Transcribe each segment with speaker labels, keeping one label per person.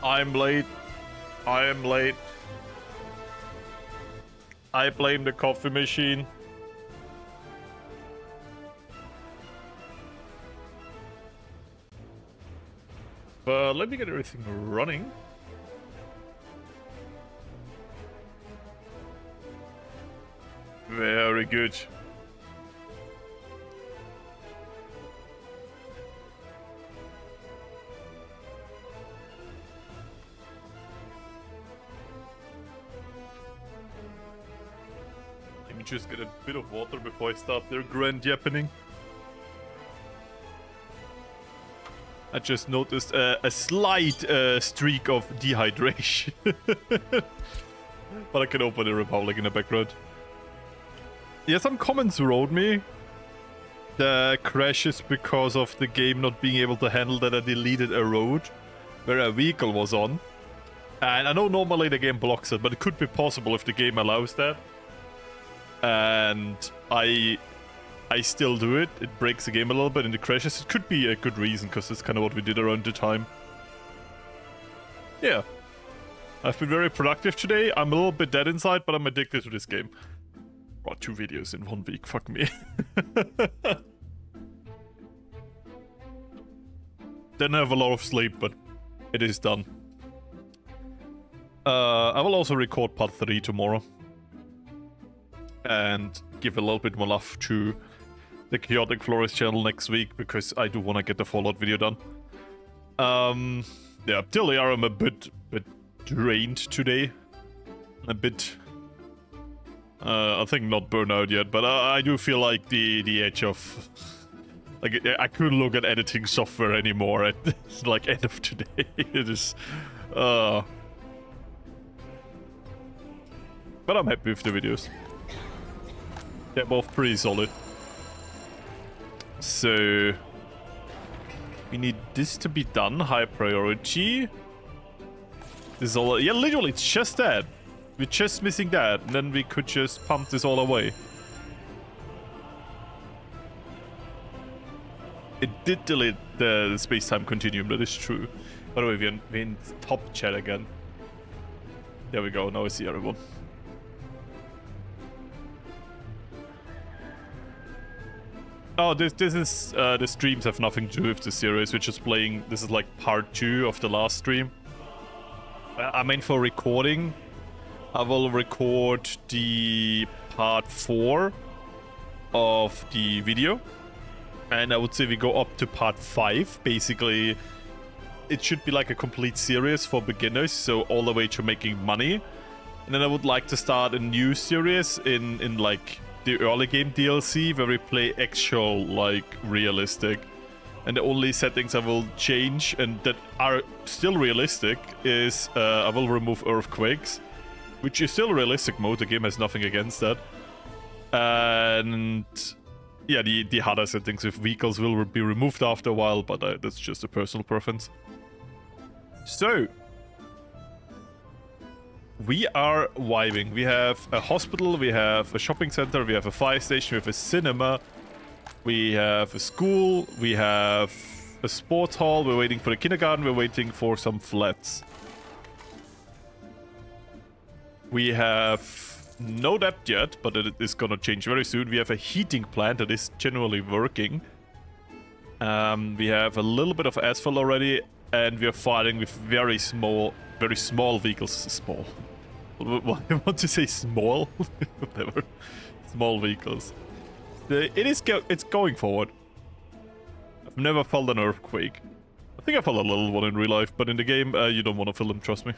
Speaker 1: I'm late. I am late. I blame the coffee machine. But let me get everything running. Very good. Let me just get a bit of water before I start their grand yappening. I just noticed a slight streak of dehydration. But I can open the Republic in the background. Yeah, some comments wrote me the crashes because of the game not being able to handle that I deleted a road where a vehicle was on. And I know normally the game blocks it, but it could be possible if the game allows that. And I still do it. It breaks the game a little bit and it crashes. It could be a good reason, because it's kind of what we did around the time. Yeah. I've been very productive today. I'm a little bit dead inside, but I'm addicted to this game. Oh, 2 videos in 1 week. Fuck me. Didn't have a lot of sleep, but it is done. I will also record part 3 tomorrow. And give a little bit more love to the Chaotic Florius channel next week, because I do want to get the Fallout video done. Yeah, till here I'm a bit drained today. A bit... I think not burnout yet, but I do feel like the edge of... Like, I couldn't look at editing software anymore at, like, end of today. It is... But I'm happy with the videos. They're both pretty solid. So... We need this to be done, high priority. This is all... Yeah, literally, it's just that. We're just missing that, and then we could just pump this all away. It did delete the space-time continuum, that is true. By the way, we're in top chat again. There we go, now I see everyone. Oh, this is... the streams have nothing to do with the series, we're just playing... This is like part 2 of the last stream. I mean, for recording... I will record the part 4 of the video. And I would say we go up to part 5. Basically, it should be like a complete series for beginners, so all the way to making money. And then I would like to start a new series in like the early game DLC, where we play actual, like, realistic. And the only settings I will change, and that are still realistic, is I will remove earthquakes. Which is still realistic mode, the game has nothing against that. And yeah, the harder settings with vehicles will be removed after a while, but that's just a personal preference. So, we are vibing. We have a hospital, we have a shopping center, we have a fire station, we have a cinema, we have a school, we have a sports hall, we're waiting for the kindergarten, we're waiting for some flats. We have no debt yet, but it is gonna change very soon. We have a heating plant that is generally working. We have a little bit of asphalt already, and we are fighting with very small vehicles. Small. What I want to say small? Whatever. Small vehicles. It's going forward. I've never felt an earthquake. I think I felt a little one in real life, but in the game, you don't want to feel them, trust me.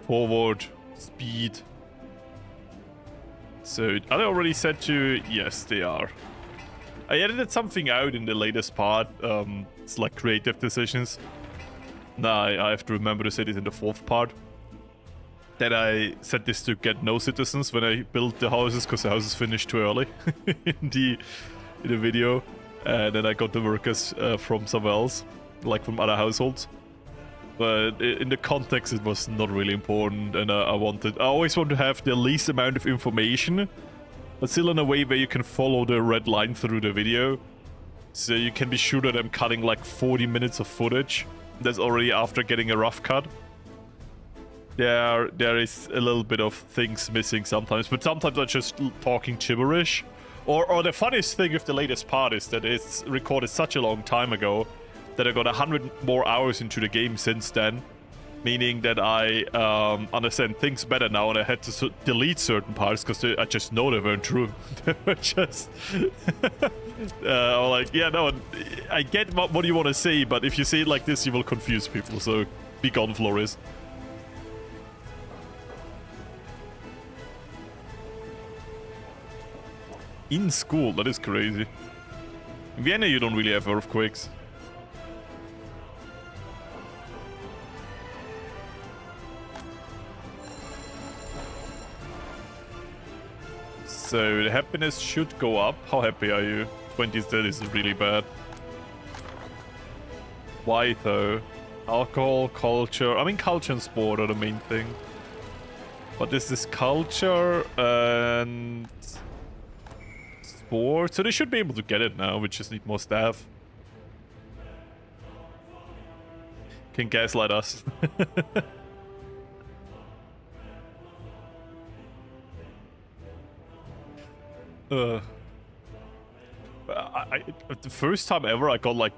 Speaker 1: Forward. Speed. So, are they already set to? Yes, they are. I edited something out in the latest part. It's like creative decisions. Nah, I have to remember to say this in the 4th part. That I set this to get no citizens when I built the houses, because the houses finished too early in the video. And then I got the workers from somewhere else, like from other households. But in the context, it was not really important, and I always want to have the least amount of information, but still in a way where you can follow the red line through the video. So you can be sure that I'm cutting like 40 minutes of footage, That's already after getting a rough cut. There is a little bit of things missing sometimes, but sometimes I'm just talking gibberish. Or the funniest thing with the latest part is that it's recorded such a long time ago that I got 100 more hours into the game since then. Meaning that I understand things better now, and I had to delete certain parts because I just know they weren't true. They were just... I'm like, yeah, no, I get what you want to say, but if you say it like this, you will confuse people, so be gone, Florius. In school, that is crazy. In Vienna, you don't really have earthquakes. So the happiness should go up. How happy are you? 2030 is really bad. Why though? Alcohol, culture. I mean, culture and sport are the main thing. But this is culture and sport. So they should be able to get it now. We just need more staff. Can gaslight us. The first time ever I got like,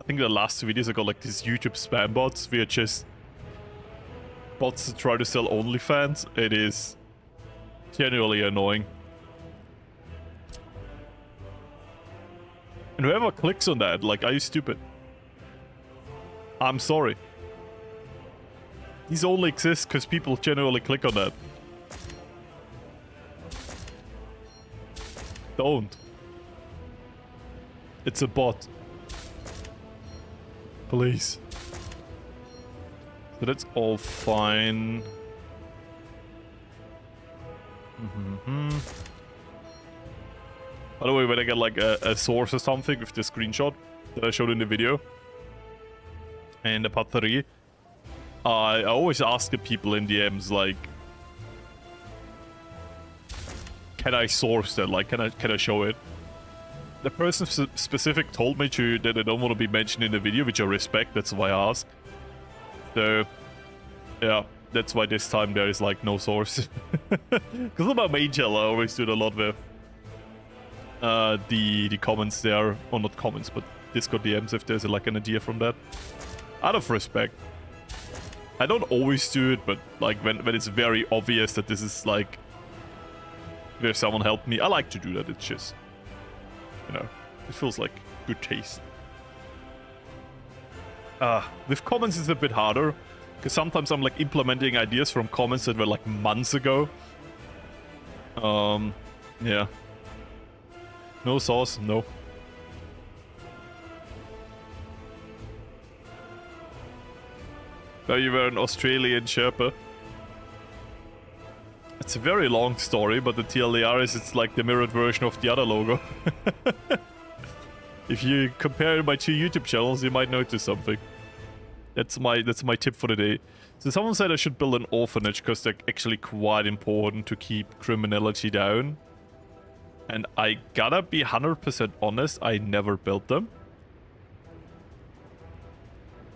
Speaker 1: I think the last 2 videos I got like these YouTube spam bots. We are just bots to try to sell OnlyFans. It is genuinely annoying. And whoever clicks on that, like, are you stupid? I'm sorry. These only exist because people genuinely click on that. Don't. It's a bot. Please. So that's all fine. By the way, when I get like a source or something with the screenshot that I showed in the video, and the part 3, I always ask the people in DMs like, can I source that? Like, can I show it? The person specific told me that they don't want to be mentioned in the video, which I respect. That's why I asked. So, yeah, that's why this time there is like no source. Because of my main channel, I always do it a lot with the comments there, or not comments, but Discord DMs if there's like an idea from that. Out of respect. I don't always do it, but like when it's very obvious that this is like, if someone helped me, I like to do that. It's just, you know, it feels like good taste. With comments it's a bit harder, because sometimes I'm like implementing ideas from comments that were like months ago. Yeah. No sauce, no. Now you were an Australian Sherpa. It's a very long story, but the TLDR is it's like the mirrored version of the other logo. If you compare my 2 YouTube channels, you might notice something. That's my tip for the day. So someone said I should build an orphanage because they're actually quite important to keep criminality down. And I gotta be 100% honest, I never built them.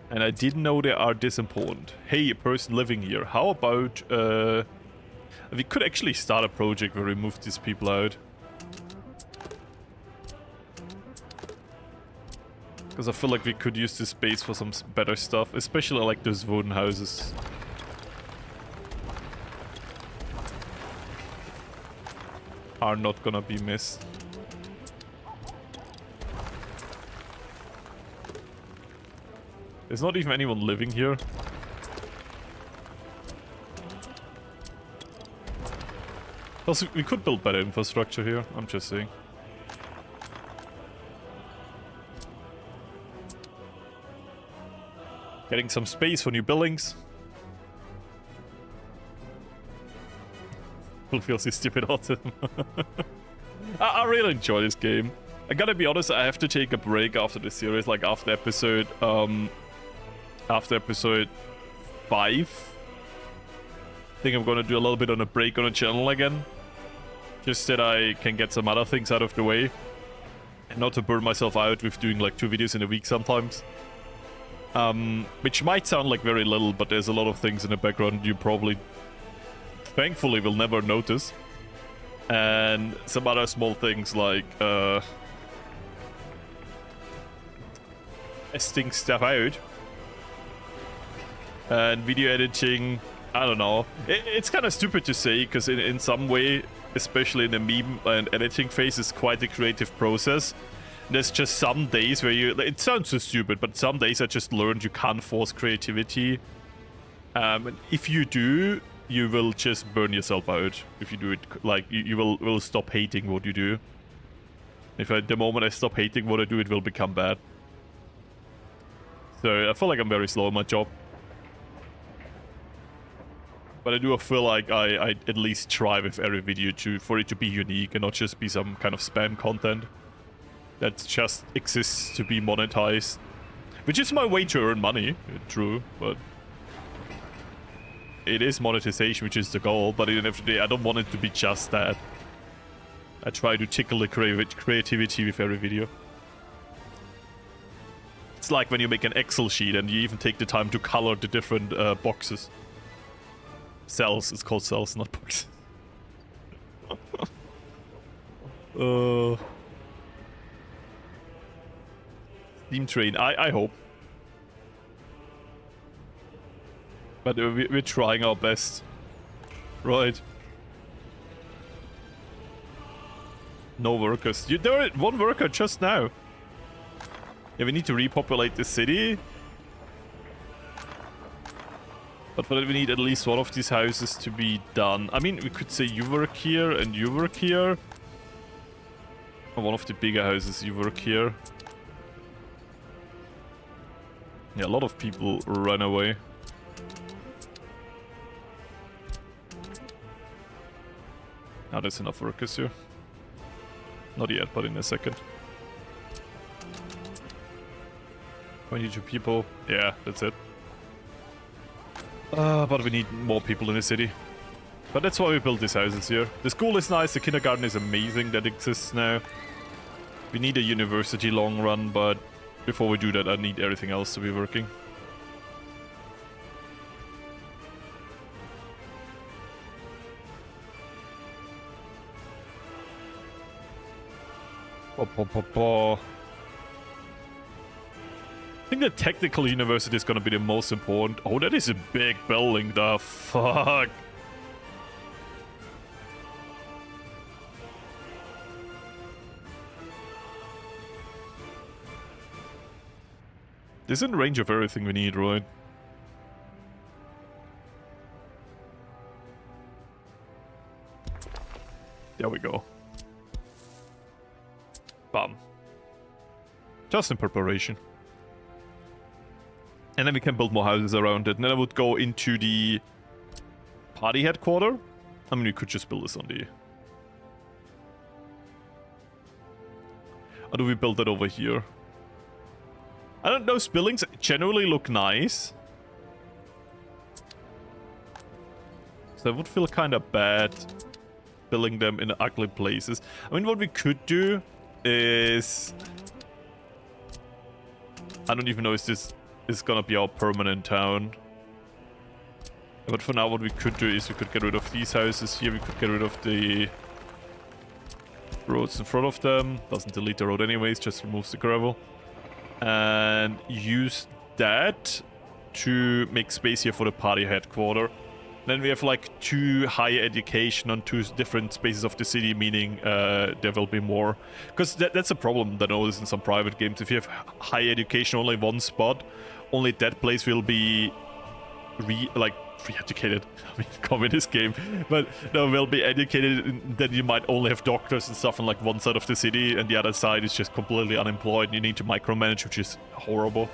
Speaker 1: And I didn't know they are this important. Hey, a person living here, how about we could actually start a project where we move these people out. Because I feel like we could use this space for some better stuff, especially like those wooden houses. Are not gonna be missed. There's not even anyone living here. Also, we could build better infrastructure here, I'm just saying. Getting some space for new buildings. Feels this stupid autism. I really enjoy this game. I gotta be honest, I have to take a break after this series, like after episode 5. I think I'm gonna do a little bit on a break on the channel again. Just that I can get some other things out of the way. And not to burn myself out with doing like 2 videos in a week sometimes. which might sound like very little, but there's a lot of things in the background you probably, thankfully, will never notice. And some other small things like testing stuff out. And video editing, I don't know. It's kind of stupid to say, because in some way, especially in the meme and editing phase, it's quite a creative process. There's just some days where you... It sounds so stupid, but some days I just learned you can't force creativity. And if you do, you will just burn yourself out. If you do it, like, you will stop hating what you do. If the moment I stop hating what I do, it will become bad. So I feel like I'm very slow in my job. But I do feel like I at least try with every video for it to be unique and not just be some kind of spam content that just exists to be monetized. Which is my way to earn money, true, but it is monetization, which is the goal, but at the end of the day, I don't want it to be just that. I try to tickle the creativity with every video. It's like when you make an Excel sheet and you even take the time to color the different boxes. Cells, it's called cells, not boxes. Steam train, I hope. But we're trying our best. Right. No workers. There are one worker just now. Yeah, we need to repopulate the city. But for that we need at least one of these houses to be done. I mean, we could say you work here and you work here. Or one of the bigger houses, you work here. Yeah, a lot of people run away. Now there's enough workers here. Not yet, but in a second. 22 people. Yeah, that's it. But we need more people in the city. But that's why we built these houses here. The school is nice, the kindergarten is amazing that exists now. We need a university long run, but before we do that, I need everything else to be working. I think the technical university is gonna be the most important. Oh, that is a big building, the fuck. This is in range of everything we need, right? There we go. Bam. Just in preparation. And then we can build more houses around it. And then I would go into the party headquarters. I mean, we could just build this on the... Or do we build it over here? I don't know, those buildings generally look nice. So I would feel kind of bad building them in ugly places. I mean, what we could do is... I don't even know if this is gonna be our permanent town. But for now, what we could do is we could get rid of these houses here. We could get rid of the roads in front of them. Doesn't delete the road anyways, just removes the gravel. And use that to make space here for the party headquarters. Then we have like 2 higher education on 2 different spaces of the city, meaning there will be more. Because that's a problem that I notice in some private games. If you have higher education only one spot, only that place will be re-educated. I mean, communist game. But no, will be educated, then you might only have doctors and stuff on like one side of the city, and the other side is just completely unemployed, and you need to micromanage, which is horrible.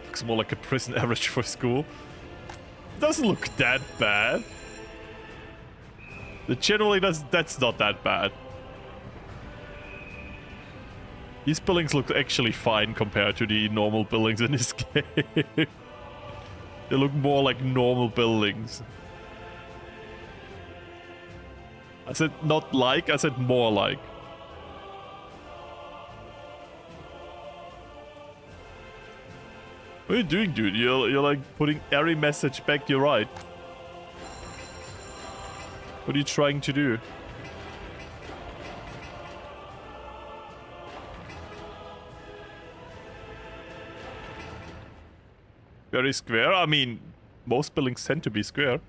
Speaker 1: Looks more like a prison average for school. Doesn't look that bad. Generally, that's not that bad. These buildings look actually fine compared to the normal buildings in this game. They look more like normal buildings. I said not like, I said more like. What are you doing, dude? You're like putting every message back to your right. What are you trying to do? Very square? I mean, most buildings tend to be square.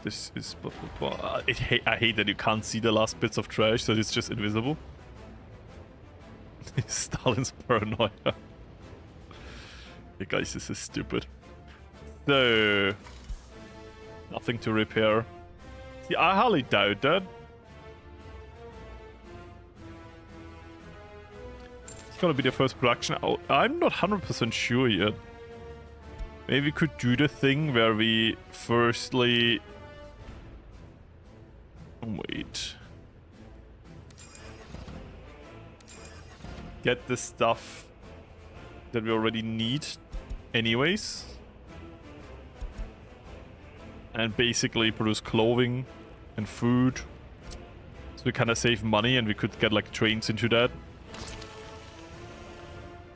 Speaker 1: This is... I hate that you can't see the last bits of trash, so it's just invisible. Stalin's paranoia. Hey guys, this is stupid. So... nothing to repair. See, I highly doubt that. It's gonna be the first production out. I'm not 100% sure yet. Maybe we could do the thing where we firstly... wait. Get the stuff that we already need anyways. And basically produce clothing and food. So we kind of save money and we could get like trains into that.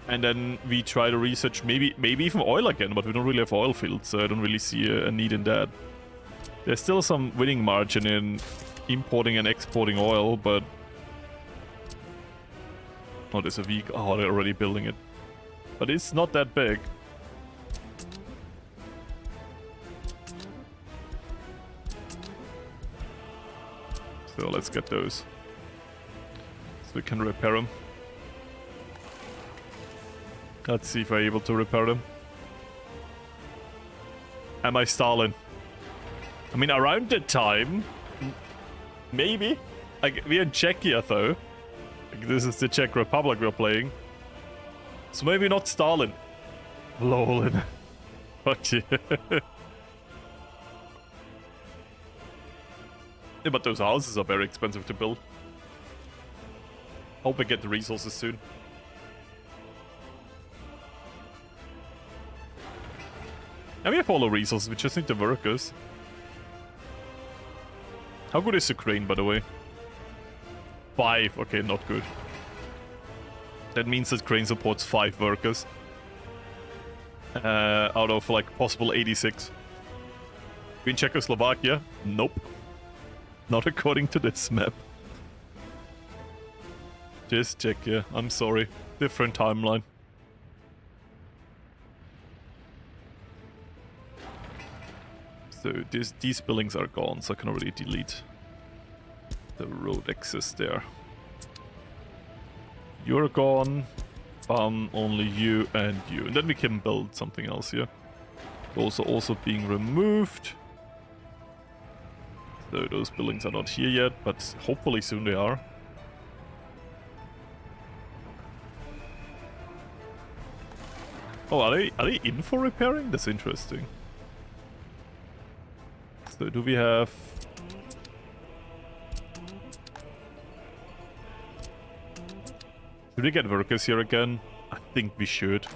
Speaker 1: And then we try to research maybe even oil again, but we don't really have oil fields, so I don't really see a need in that. There's still some winning margin in importing and exporting oil, but... oh, there's a week. Oh, they're already building it. But it's not that big. So let's get those. So we can repair them. Let's see if I'm able to repair them. Am I Stalin? I mean, around that time... maybe? Like, we're in Czechia, though. Like, this is the Czech Republic we're playing. So maybe not Stalin. Lol. Fuck you. Yeah, but those houses are very expensive to build. Hope I get the resources soon. And we have all the resources, we just need the workers. How good is the crane, by the way? 5. Okay, not good. That means that crane supports 5 workers. Out of, like, possible 86. We in Czechoslovakia? Nope. Not according to this map. Just Czechia. I'm sorry. Different timeline. So these buildings are gone, so I can already delete the road access there. You're gone. Only you and you. And then we can build something else here. Also being removed. So those buildings are not here yet, but hopefully soon they are. Oh, are they in for repairing? That's interesting. So do we have... should we get workers here again? I think we should.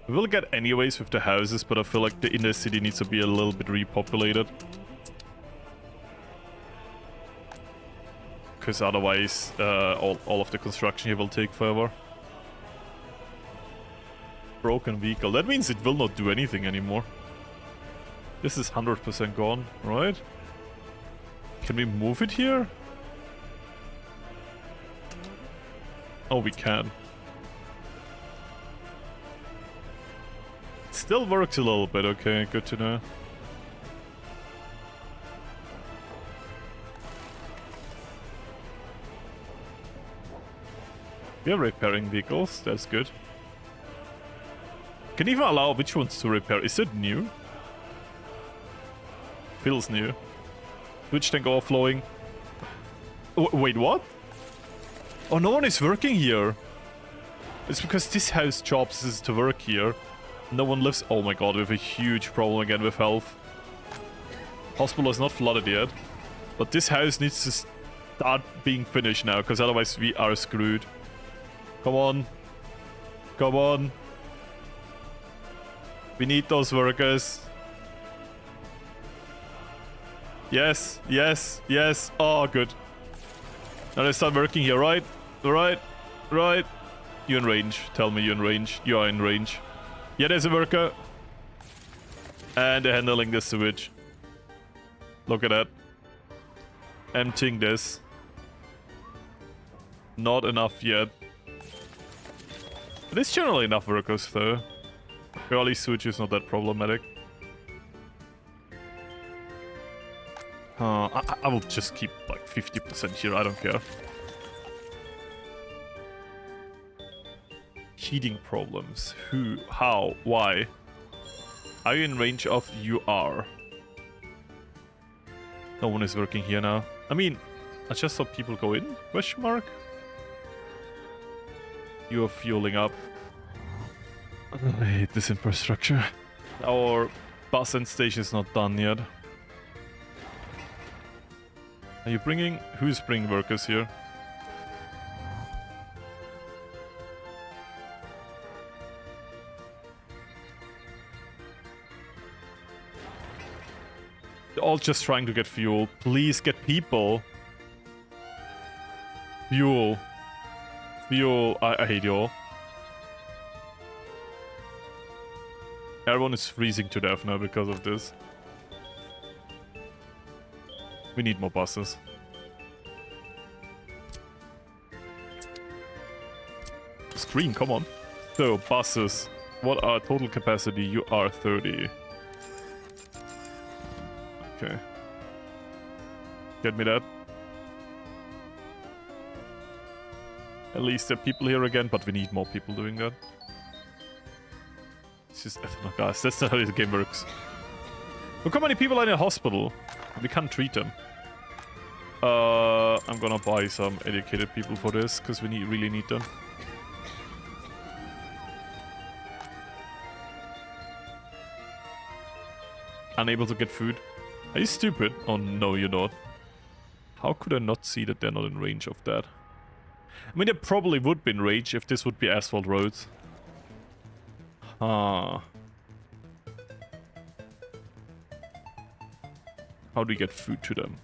Speaker 1: We will get anyways with the houses, but I feel like the inner city needs to be a little bit repopulated. Because otherwise all of the construction here will take forever. Broken vehicle. That means it will not do anything anymore. This is 100% gone, right? Can we move it here? Oh, we can. It still works a little bit, okay, good to know. We are repairing vehicles, that's good. Can even allow which ones to repair. Is it new? Feels new. Switch tank overflowing. Wait, what? Oh, no one is working here. It's because this house chooses to work here. No one lives... oh my god, we have a huge problem again with health. Hospital is not flooded yet. But this house needs to start being finished now, because otherwise we are screwed. Come on. Come on. We need those workers. Yes, yes, yes. Oh, good. Now they start working here, right? Right? Right? You in range. Tell me you're in range. You are in range. Yeah, there's a worker. And they're handling the sewage. Look at that. Emptying this. Not enough yet. There's generally enough workers though. Early sewage is not that problematic. I will just keep like 50% here, I don't care. Heating problems. Who? How? Why? Are you in range of? You are. No one is working here now. I mean, I just saw people go in? Question mark? You are fueling up. I hate this infrastructure. Our bus and station is not done yet. Are you bringing... Who's bringing workers here? They're all just trying to get fuel. Please get people. Fuel. Fuel. I hate you all. Everyone is freezing to death now because of this. We need more buses. Screen, come on. So, buses. What are total capacity? You are 30. Okay. Get me that. At least there are people here again, but we need more people doing that. It's just ethanol gas. That's not how the game works. Look how many people are in a hospital. We can't treat them. I'm gonna buy some educated people for this, because we really need them. Unable to get food. Are you stupid? Oh no, you're not. How could I not see that they're not in range of that? I mean, they probably would be in range if this would be asphalt roads. How do we get food to them?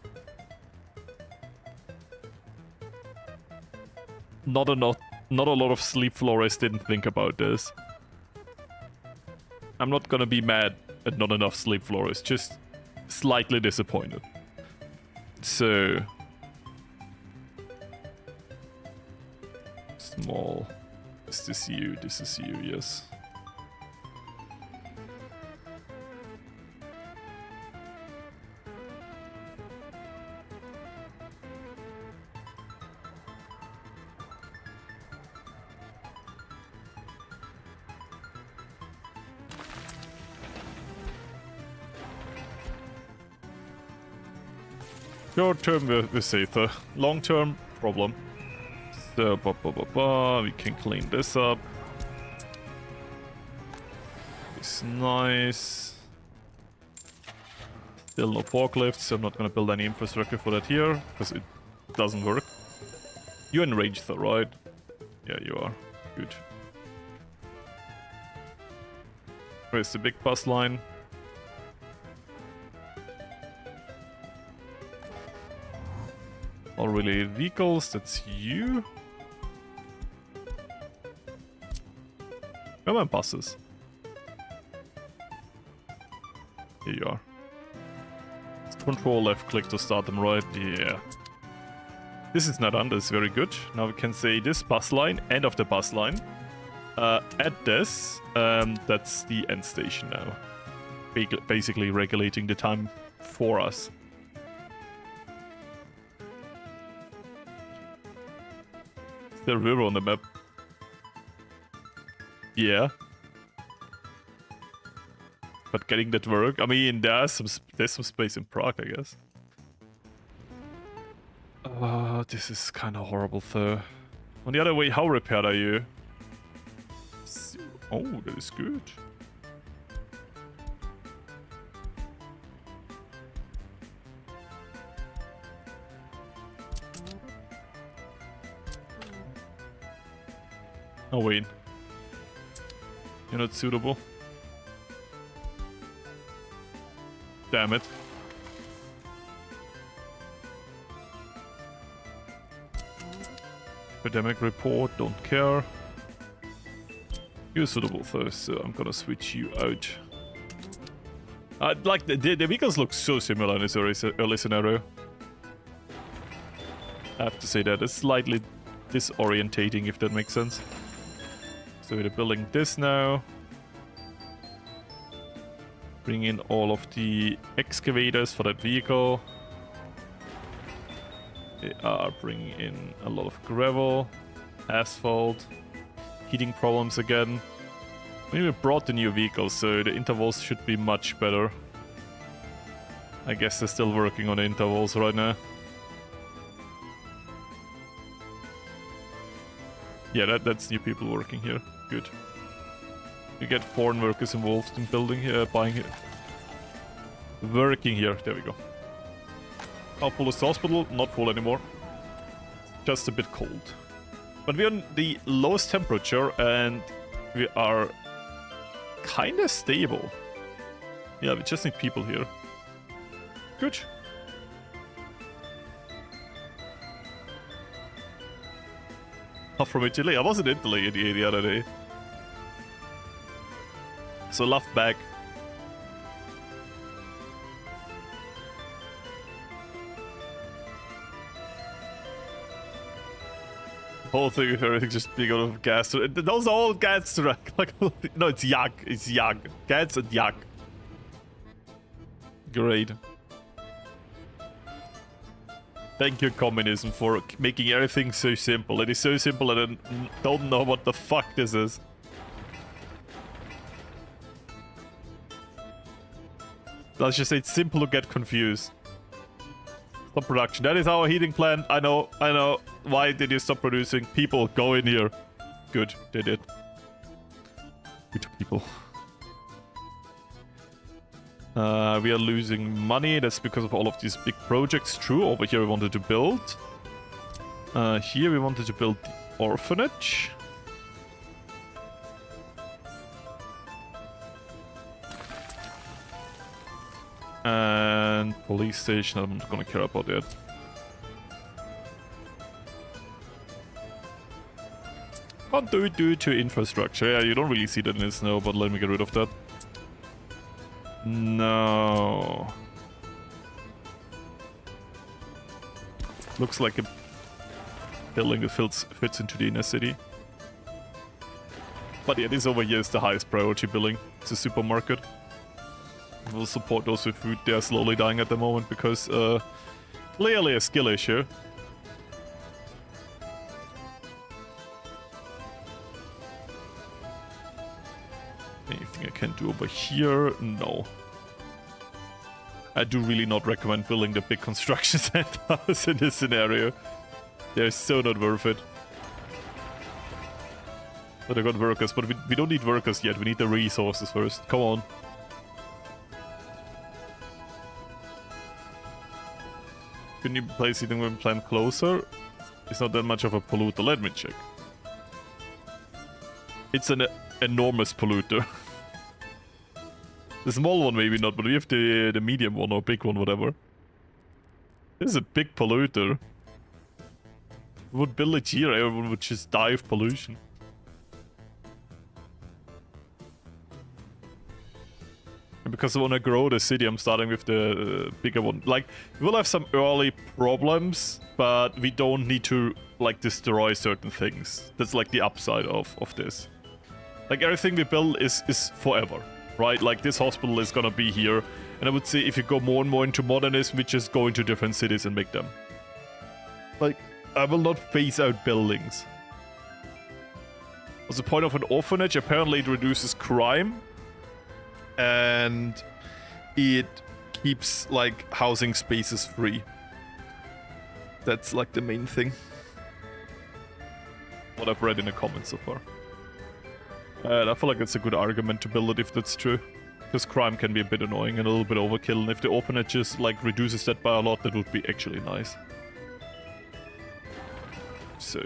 Speaker 1: Not a lot of sleep Florius didn't think about this. I'm not gonna be mad at not enough sleep Florius, just slightly disappointed. So... Small. Is this you? This is you, yes. Short term, we're safer. Long term, problem. So, we can clean this up. It's nice. Still no forklifts, so I'm not gonna build any infrastructure for that here, because it doesn't work. You're in range though, right? Yeah, you are. Good. Where's the big bus line? All related vehicles, that's you. Where are my buses? Here you are. Control left click to start them, right? Yeah. This is not done, this is very good. Now we can say this bus line, end of the bus line. At this, that's the end station now. Basically regulating the time for us. Is there a river on the map? Yeah. But getting that work, I mean, there's some space in Prague, I guess. This is kind of horrible, though. On the other way, how repaired are you? Oh, that is good. Oh, wait. You're not suitable. Damn it. Epidemic report, don't care. You're suitable first, so I'm gonna switch you out. Like, the vehicles look so similar in this early scenario. I have to say that. It's slightly disorientating, if that makes sense. So they're building this now. Bring in all of the excavators for that vehicle. They are bringing in a lot of gravel, asphalt, heating problems again. We brought the new vehicles, so the intervals should be much better. I guess they're still working on the intervals right now. Yeah, that's new people working here. Good. You get foreign workers involved in building here, buying here. Working here. There we go. How full is the hospital? Not full anymore. Just a bit cold. But we're on the lowest temperature and we are kind of stable. Yeah, we just need people here. Good. I'm from Italy. I was in Italy the other day. So love back. Whole thing with everything just being out of gas. Those are all gas. Like, no, it's yak. It's yak. Gas and yak. Great. Thank you, communism, for making everything so simple. It is so simple that I don't know what the fuck this is. Let's just say it's simple to get confused. Stop production. That is our heating plant. I know. I know. Why did you stop producing? People, go in here. Good. They did. Good people. We are losing money. That's because of all of these big projects. True. Over here we wanted to build. Here we wanted to build the orphanage. And police station, I'm not gonna care about that. Can't do it due to infrastructure. Yeah, you don't really see that in the snow, but let me get rid of that. No. Looks like a building that fits into the inner city. But yeah, this over here is the highest priority building. It's a supermarket. We'll support those with food. They are slowly dying at the moment because clearly a skill issue. Anything I can do over here? No. I do really not recommend building the big construction centers in this scenario. They're so not worth it. But I got workers, but we don't need workers yet. We need the resources first. Come on. Can you place it in one plant closer? It's not that much of a polluter. Let me check. It's an enormous polluter. The small one maybe not, but we have the medium one or big one, whatever. This is a big polluter. We would build it here, everyone would just die of pollution. And because I want to grow the city, I'm starting with the bigger one. Like, we'll have some early problems, but we don't need to, like, destroy certain things. That's, like, the upside of this. Like, everything we build is forever, right? Like, this hospital is gonna be here. And I would say if you go more and more into modernism, we just go into different cities and make them. Like, I will not phase out buildings. What's the point of an orphanage? Apparently it reduces crime. And it keeps, like, housing spaces free. That's, like, the main thing. What I've read in the comments so far. And I feel like it's a good argument to build it if that's true. Because crime can be a bit annoying and a little bit overkill. And if the orphanage just, like, reduces that by a lot, that would be actually nice. So,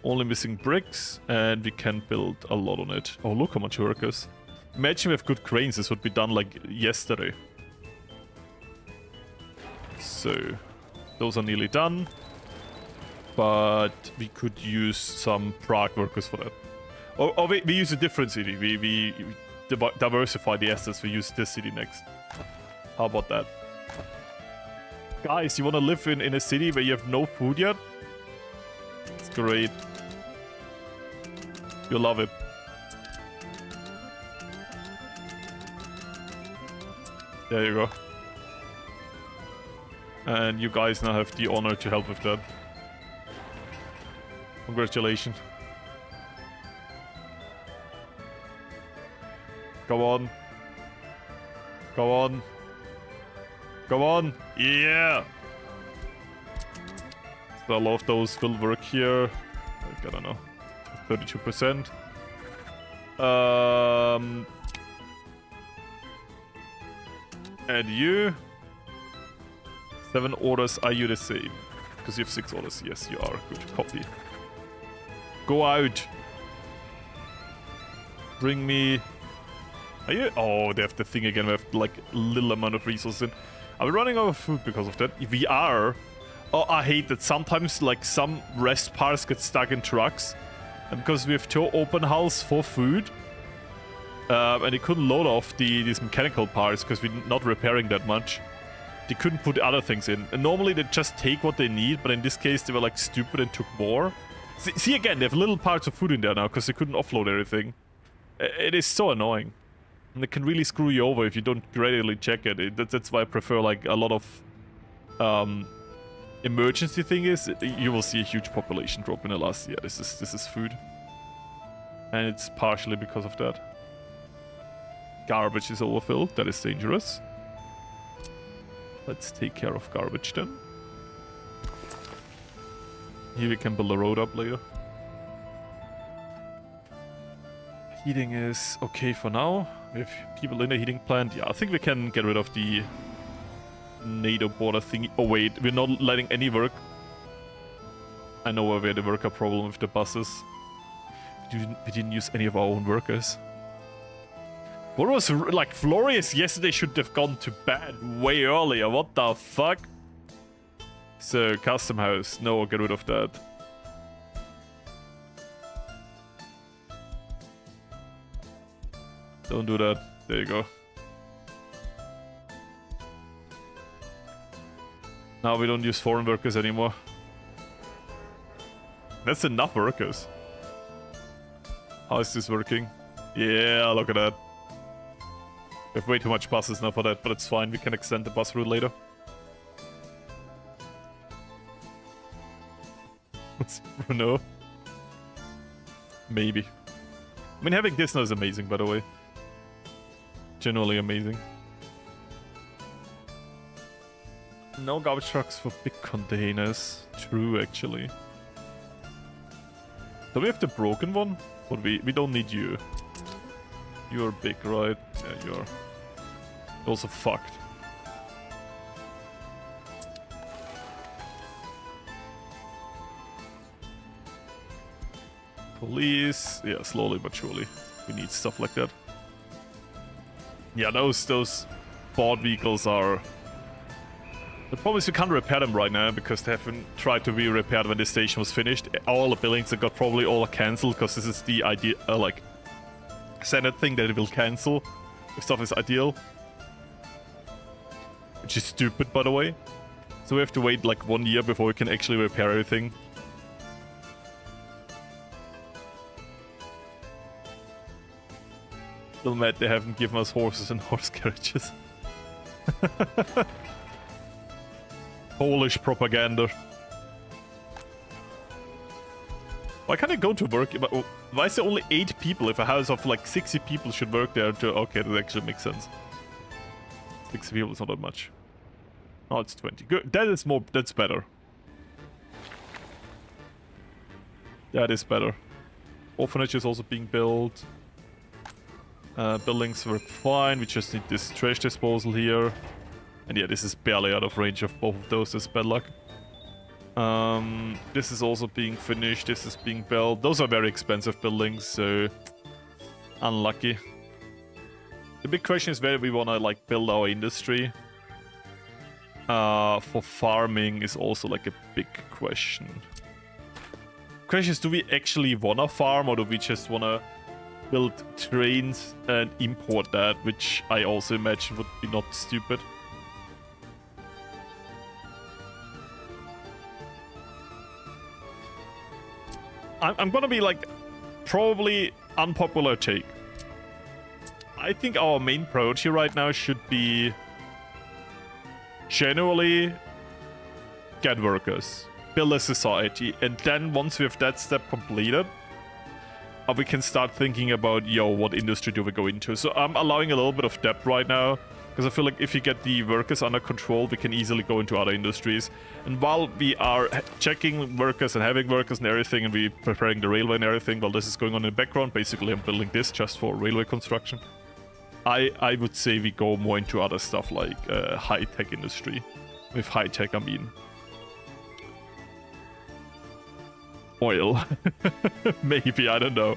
Speaker 1: only missing bricks, and we can build a lot on it. Oh, look how much workers. Imagine we have good cranes, this would be done like yesterday. So, those are nearly done. but we could use some Prague workers for that. Or we use a different city. We diversify the assets. We use this city next. How about that? Guys, you want to live in a city where you have no food yet? It's great. You'll love it. There you go. And you guys now have the honor to help with that. Congratulations. Go on. Go on. Go on. Yeah. So a lot of those will work here. Like, I don't know. 32%. And you. 7 orders. Are you the same? Because you have 6 orders. Yes, you are. Good. Copy. Go out. Bring me... Are you... Oh, they have the thing again. We have like a little amount of resources in. Are we running out of food because of that? We are. Oh, I hate that sometimes like some rest parts get stuck in trucks. And because we have 2 open hulls for food. And they couldn't load off these mechanical parts because we're not repairing that much. They couldn't put other things in. And normally they just take what they need, but in this case they were like stupid and took more. See again, they have little parts of food in there now because they couldn't offload everything. It is so annoying. And it can really screw you over if you don't regularly check it. That's why I prefer like a lot of emergency thing is. You will see a huge population drop in the last year. This is food. And it's partially because of that. Garbage is overfilled. That is dangerous. Let's take care of garbage then. Here we can build a road up later. Heating is okay for now. We have people in the heating plant. Yeah, I think we can get rid of the NATO border thingy. Oh wait, we're not letting any work. I know where we had a worker problem with the buses. We didn't use any of our own workers. What was like Florius yesterday should have gone to bed way earlier. What the fuck? So custom house, no, get rid of that. Don't do that. There you go. Now we don't use foreign workers anymore. That's enough workers. How is this working? Yeah, look at that. We have way too much buses now for that, but it's fine. We can extend the bus route later. Bruno. Maybe. I mean, having this now is amazing, by the way. Generally amazing. No garbage trucks for big containers. True, actually. Do we have the broken one? But we don't need you. You're big, right? Yeah, you're also fucked. Police. Yeah, slowly but surely. We need stuff like that. Yeah, those bought vehicles are... The problem is you can't repair them right now because they haven't tried to be repaired when the station was finished. All the buildings that got probably all cancelled because this is the idea, like, standard thing that it will cancel if stuff is ideal. Which is stupid, by the way. So we have to wait like 1 year before we can actually repair everything. Still mad they haven't given us horses and horse carriages. Polish propaganda. Why can't I go to work? Why is there only 8 people if a house of like 60 people should work there? Okay, that actually makes sense. 60 people is not that much. Oh, it's 20. Good. That is more. That's better. That is better. Orphanage is also being built. Buildings work fine. We just need this trash disposal here. And yeah, this is barely out of range of both of those. That's bad luck. This is also being finished. This is being built. Those are very expensive buildings, so unlucky. The big question is whether we want to like build our industry. For farming is also like a big question. question is, do we actually wanna farm, or do we just wanna build trains and import that, which I also imagine would be not stupid. I'm gonna be like, probably unpopular take. I think our main priority right now should be generally get workers, build a society, and then once we have that step completed, we can start thinking about, yo, what industry do we go into? So I'm allowing a little bit of depth right now, because I feel like if you get the workers under control, we can easily go into other industries. And while we are checking workers and having workers and everything, and we're preparing the railway and everything, while this is going on in the background, basically I'm building this just for railway construction. I would say we go more into other stuff like high-tech industry. With high-tech, I mean oil. Maybe, I don't know.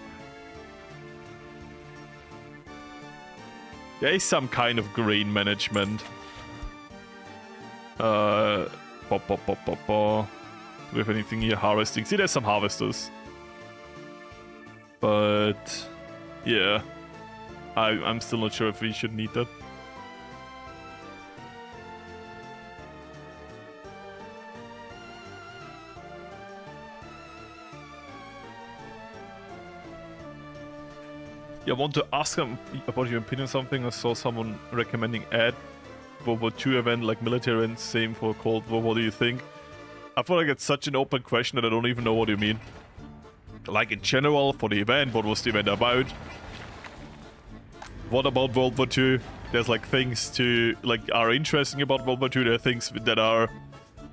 Speaker 1: There is some kind of grain management. Do we have anything here? Harvesting. See, there's some harvesters. But yeah, I'm still not sure if we should need that. Yeah, I want to ask about your opinion on something. I saw someone recommending add World War II event like military events, same for Cold War. What do you think? I feel like it's such an open question that I don't even know what you mean. Like in general, for the event, what was the event about? What about World War II? There's like things to like are interesting about World War II. There are things that are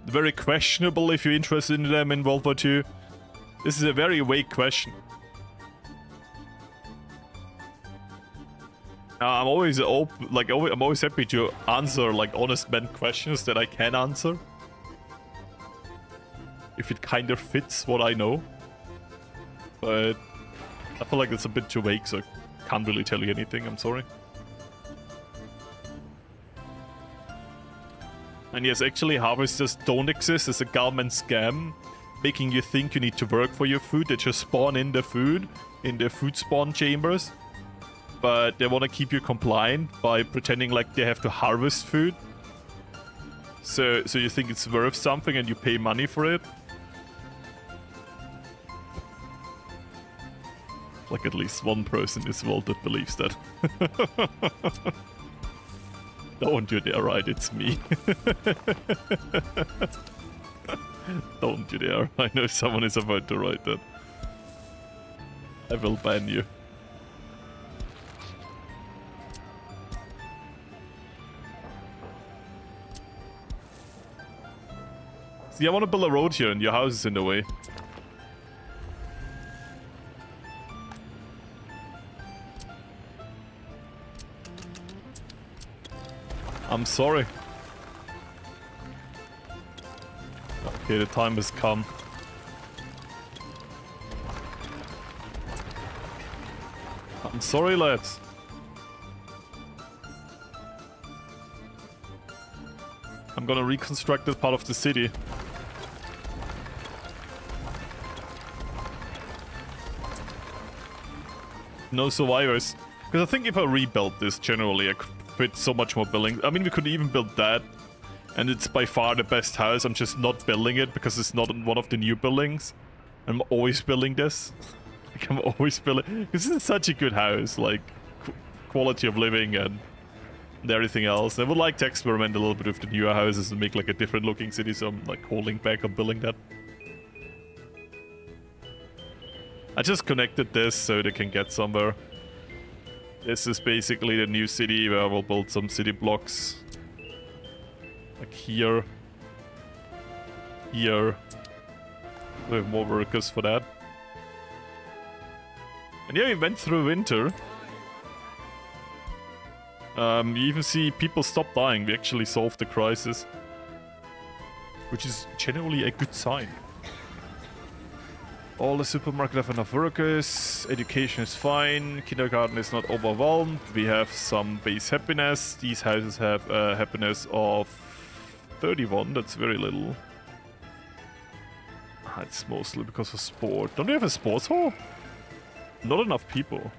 Speaker 1: very questionable if you're interested in them in World War II. This is a very vague question. I'm always open, like I'm always happy to answer like honest man questions that I can answer, if it kind of fits what I know. But I feel like it's a bit too vague, so I can't really tell you anything. I'm sorry. And yes, actually, harvesters don't exist. It's a government scam, making you think you need to work for your food. They just spawn in the food in the food spawn chambers. But they want to keep you compliant by pretending like they have to harvest food. So you think it's worth something and you pay money for it. Like at least one person in this world that believes that. Don't you dare write, it's me. Don't you dare. I know someone is about to write that. I will ban you. See, I want to build a road here and your house is in the way. I'm sorry. Okay, the time has come. I'm sorry, lads. I'm gonna reconstruct that part of the city. No survivors. Because I think if I rebuilt this generally, I could fit so much more buildings. I mean, we could even build that. And it's by far the best house. I'm just not building it because it's not one of the new buildings. I'm always building this. Like, I'm always building... This is such a good house. Like, quality of living and everything else. I would like to experiment a little bit with the newer houses and make like a different looking city. So I'm like holding back on building that. I just connected this so they can get somewhere. This is basically the new city where I will build some city blocks. Like here. Here. We have more workers for that. And yeah, we went through winter. You even see people stop dying. We actually solved the crisis. Which is generally a good sign. All the supermarkets have enough workers, education is fine, kindergarten is not overwhelmed, we have some base happiness. These houses have a happiness of 31, that's very little. It's mostly because of sport. Don't we have a sports hall? Not enough people.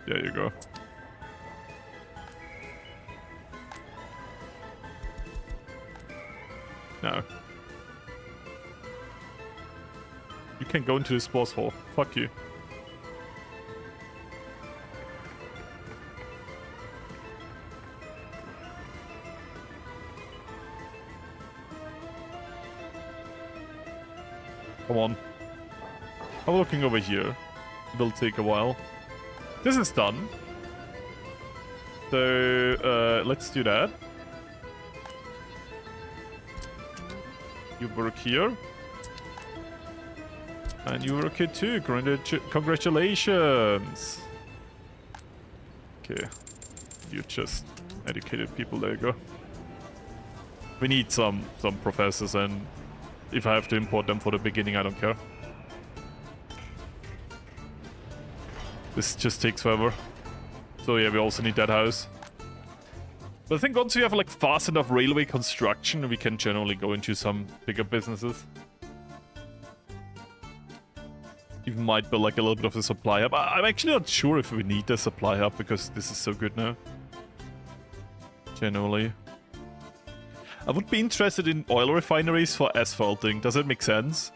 Speaker 1: There you go. No. You can go into the sports hall. Fuck you. Come on. I'm looking over here. It'll take a while. This is done. So, let's do that. You work here. And you work here too. Congratulations. Okay. You're just educated people. There you go. We need some professors, and if I have to import them for the beginning, I don't care. This just takes forever. So yeah, we also need that house. But I think once we have like fast enough railway construction, we can generally go into some bigger businesses. Even might build like a little bit of a supply hub. I'm actually not sure if we need the supply hub because this is so good now. Generally. I would be interested in oil refineries for asphalting. Does it make sense?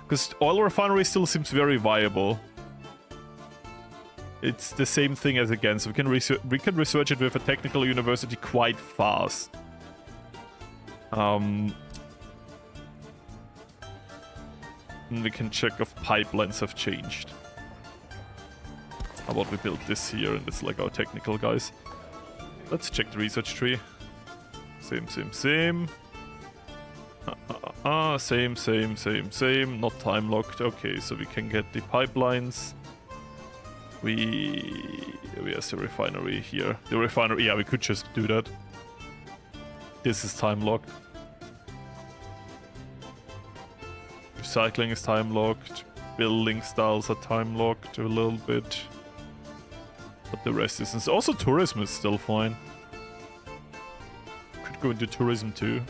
Speaker 1: Because oil refinery still seems very viable. It's the same thing as again, so we can research it with a technical university quite fast. And we can check if pipelines have changed. How about we build this here, and it's like our technical guys. Let's check the research tree. Same. Same. Not time locked. Okay, so we can get the pipelines. Where's the refinery here? The refinery, yeah, we could just do that. This is time locked. Recycling is time locked. Building styles are time locked a little bit. But the rest isn't. Also, tourism is still fine. Could go into tourism too.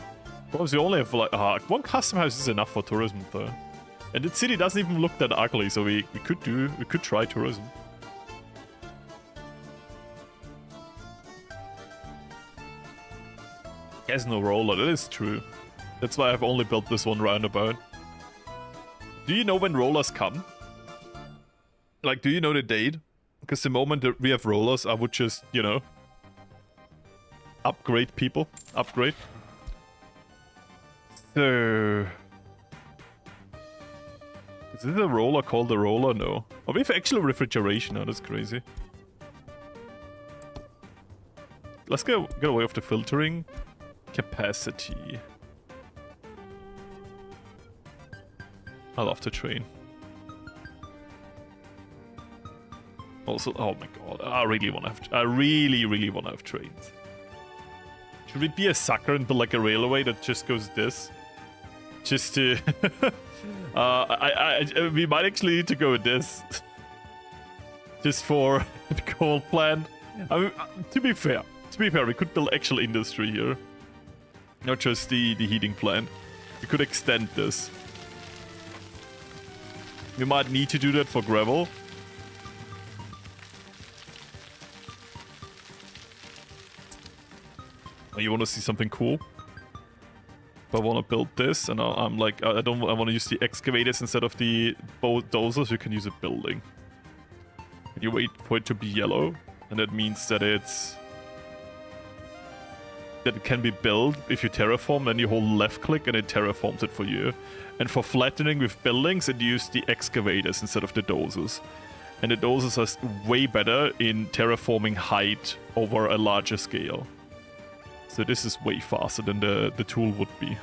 Speaker 1: Because we only have like one custom house is enough for tourism though. And the city doesn't even look that ugly, so we could try tourism. There's no roller, that is true. That's why I've only built this one roundabout. Do you know when rollers come? Like, do you know the date? Because the moment that we have rollers, I would just, you know, upgrade people. Upgrade. So... is this a roller called a roller? No. Oh, we have actual refrigeration now, that's crazy. Let's get away with the filtering. Capacity. I love the train. Also, oh my god, I really want to have. I really want to have trains. Should we be a sucker and build like a railway that just goes this? Just to. We might actually need to go with this. Just for the coal plant. I mean, to be fair, we could build actual industry here. Not just the heating plant. We could extend this. We might need to do that for gravel. Oh, you want to see something cool? If I want to build this, and I'm like, I want to use the excavators instead of the dozers. You can use a building. And you wait for it to be yellow, and that means that it can be built. If you terraform, then you hold left click and it terraforms it for you. And for flattening with buildings, it used the excavators instead of the dozers. And the dozers are way better in terraforming height over a larger scale. So this is way faster than the tool would be.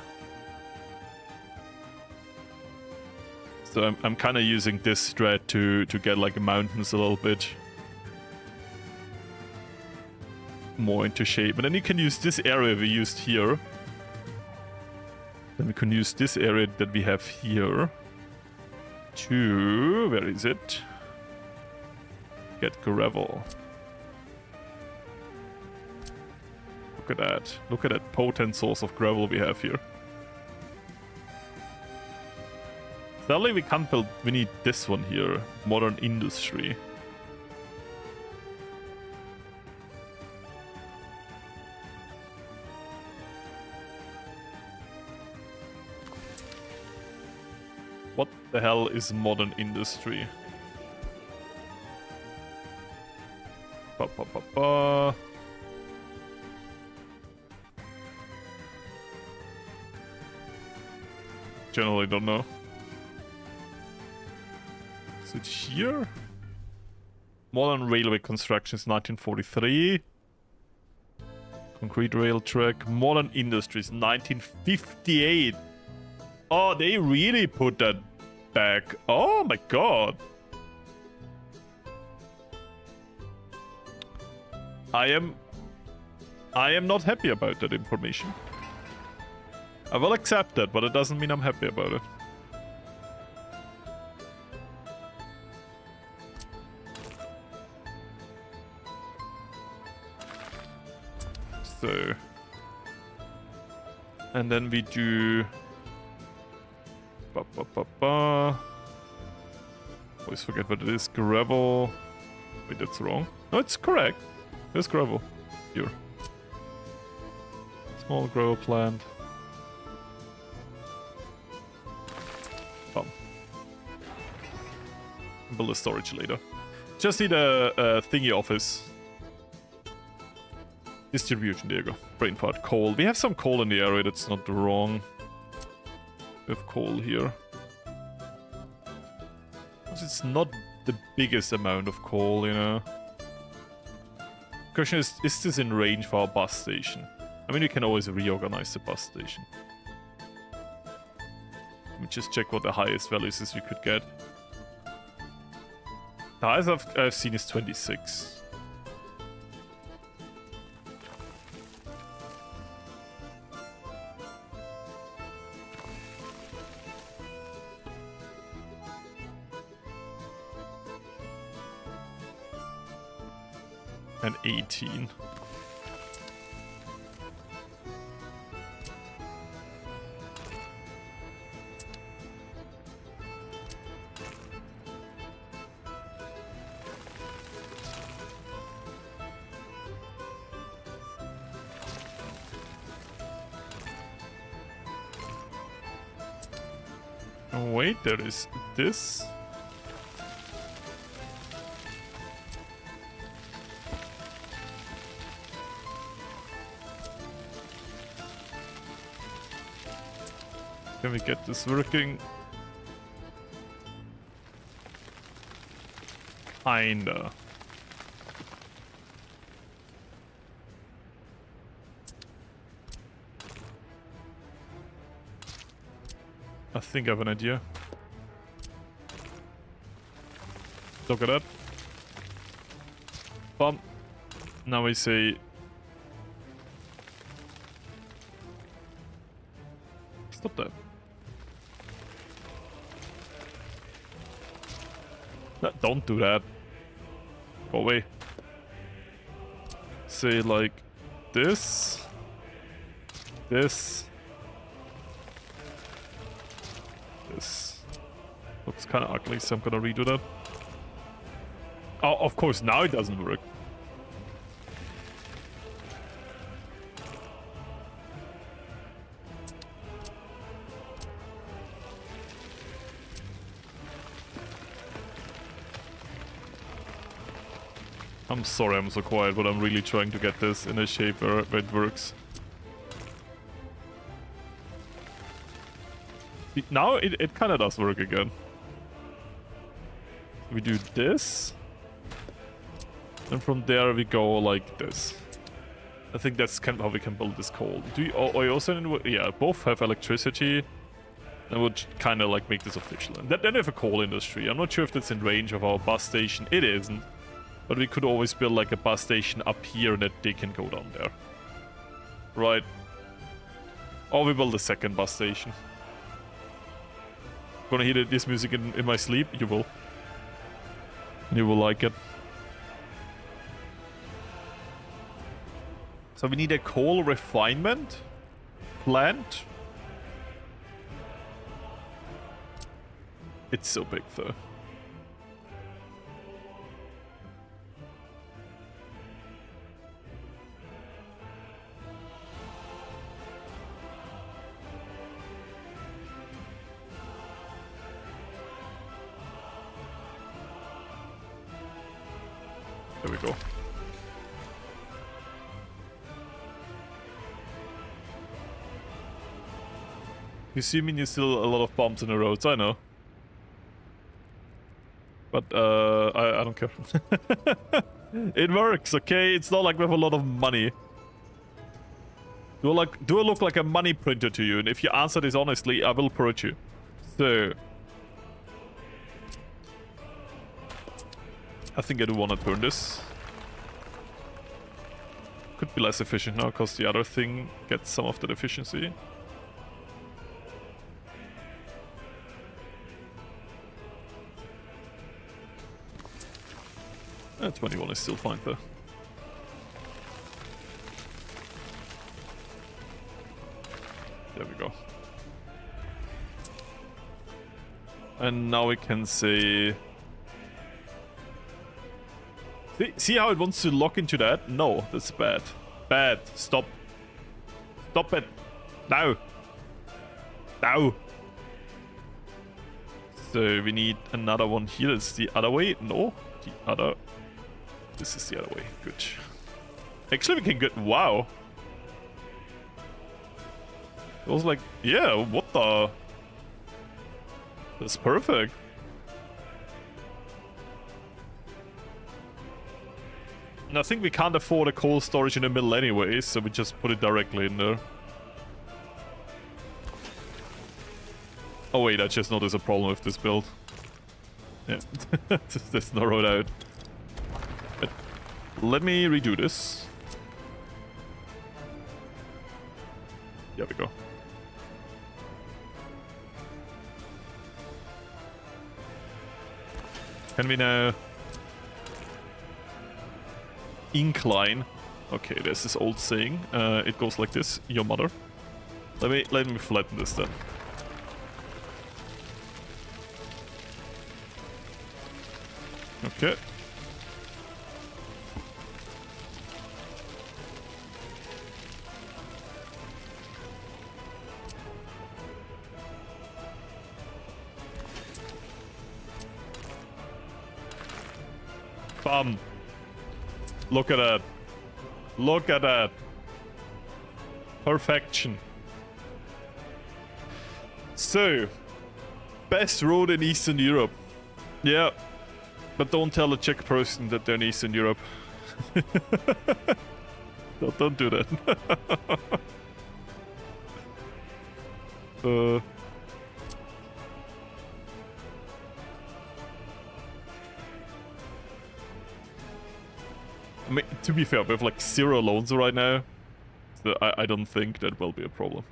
Speaker 1: So I'm kind of using this strat to get like mountains a little bit more into shape. And then you can use this area we used here. Then we can use this area that we have here to... where is it? Get gravel. Look at that. Look at that potent source of gravel we have here. Sadly, we can't build. We need this one here. Modern industry. What the hell is modern industry? Ba, ba, ba, ba. Generally don't know. Is it here? Modern railway constructions 1943. Concrete rail track. Modern industries 1958. Oh, they really put that back. Oh my god. I am not happy about that information. I will accept that, but it doesn't mean I'm happy about it. So, and then we do always forget what it is. Gravel. Wait, that's wrong. No, it's correct. There's gravel here. Small gravel plant. Build a storage later. Just need a thingy office. Distribution, there you go. Brain fart. Coal. We have some coal in the area, that's not wrong. We have coal here. It's not the biggest amount of coal, you know. Question is this in range for our bus station? I mean, we can always reorganize the bus station. Let me just check what the highest values is we could get. The highest I've seen is 26. And 18. Oh wait, there is this. Can we get this working? Kinda. I think I have an idea. Look at that. Bum. Now we say... Stop that. No, don't do that. Go away. Say like this. This. This. Looks kind of ugly, so I'm gonna redo that. Oh, of course, now it doesn't work. I'm sorry I'm so quiet, but I'm really trying to get this in a shape where it works. Now it kind of does work again. We do this. And from there we go like this. I think that's kind of how we can build this coal. Do you, or you also need, yeah, both have electricity. That would kind of like make this official. And then we have a coal industry. I'm not sure if that's in range of our bus station. It isn't. But we could always build like a bus station up here and that they can go down there. Right. Or we build a second bus station. Gonna hear this music in my sleep? You will. You will like it. So we need a coal refinement plant. It's so big though. There we go. You see me, there's still a lot of bumps in the roads, I know. But, I don't care. It works, okay? It's not like we have a lot of money. Do I look like a money printer to you? And if you answer this honestly, I will approach you. So... I think I do want to turn this. Could be less efficient now, because the other thing gets some of that efficiency. 21 is still fine though. There we go. And now we can say... See how it wants to lock into that? No, that's bad. Bad. Stop. Stop it. Now. Now. So we need another one here. It's the other way. No. The other. This is the other way. Good. Actually, we can get... Wow. I was like, yeah, what the... That's perfect. And I think we can't afford a cold storage in the middle anyway, so we just put it directly in there. Oh wait, I just noticed a problem with this build. Yeah, there's no road out. But let me redo this. There we go. Can we now... incline? Okay, there's this old saying. It goes like this, your mother. Let me flatten this then. Okay. Bam. Look at that. Look at that. Perfection. So, best road in Eastern Europe. Yeah. But don't tell a Czech person that they're in Eastern Europe. Don't do that. I mean, to be fair, we have like 0 loans right now. So I don't think that will be a problem.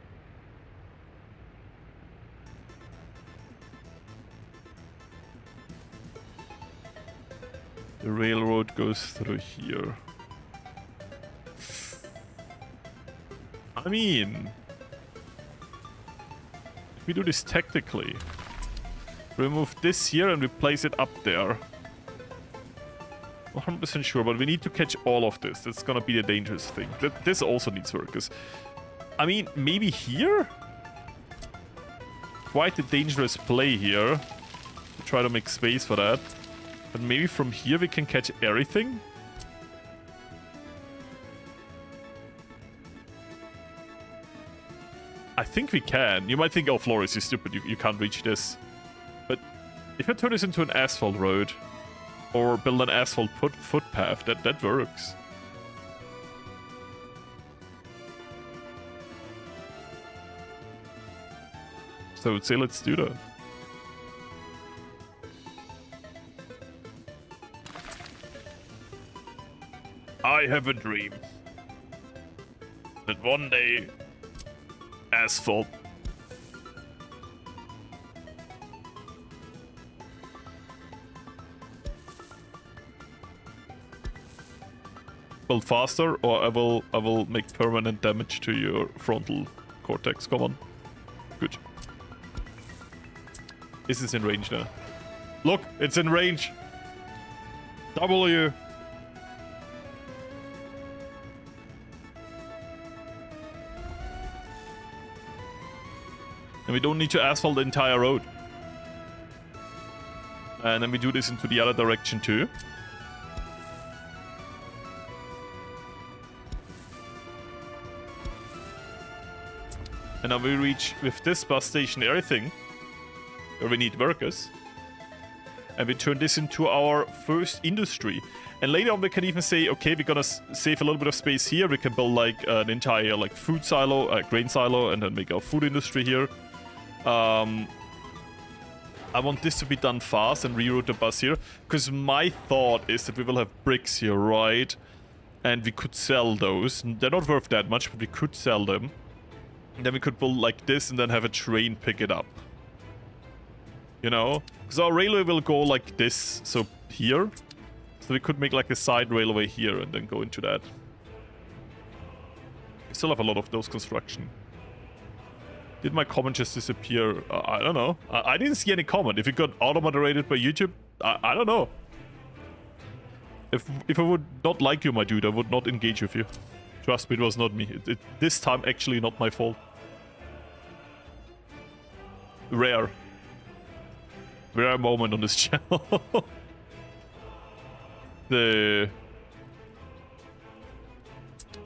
Speaker 1: The railroad goes through here. I mean... if we do this tactically... remove this here and replace it up there. 100% sure, but we need to catch all of this. That's gonna be the dangerous thing. This also needs work, because... I mean, maybe here? Quite a dangerous play here. Try to make space for that. But maybe from here we can catch everything? I think we can. You might think, oh, Florius, you're stupid, you can't reach this. But if I turn this into an asphalt road, or build an asphalt footpath, that works. So I would say let's do that. I have a dream that one day asphalt build faster, or I will make permanent damage to your frontal cortex. Come on. Good. Is this in range now? Look, it's in range. W. And we don't need to asphalt the entire road. And then we do this into the other direction too. And now we reach, with this bus station everything, where we need workers. And we turn this into our first industry. And later on we can even say, okay, we're gonna save a little bit of space here. We can build like an entire like food silo, grain silo, and then make our food industry here. I want this to be done fast and reroute the bus here. Because my thought is that we will have bricks here, right? And we could sell those. They're not worth that much, but we could sell them. And then we could build like this and then have a train pick it up. You know? Because our railway will go like this, so here. So we could make like a side railway here and then go into that. We still have a lot of those construction. Did my comment just disappear? I don't know. I didn't see any comment. If it got auto-moderated by YouTube, I don't know. If I would not like you, my dude, I would not engage with you. Trust me, it was not me. This time actually not my fault. Rare moment on this channel. The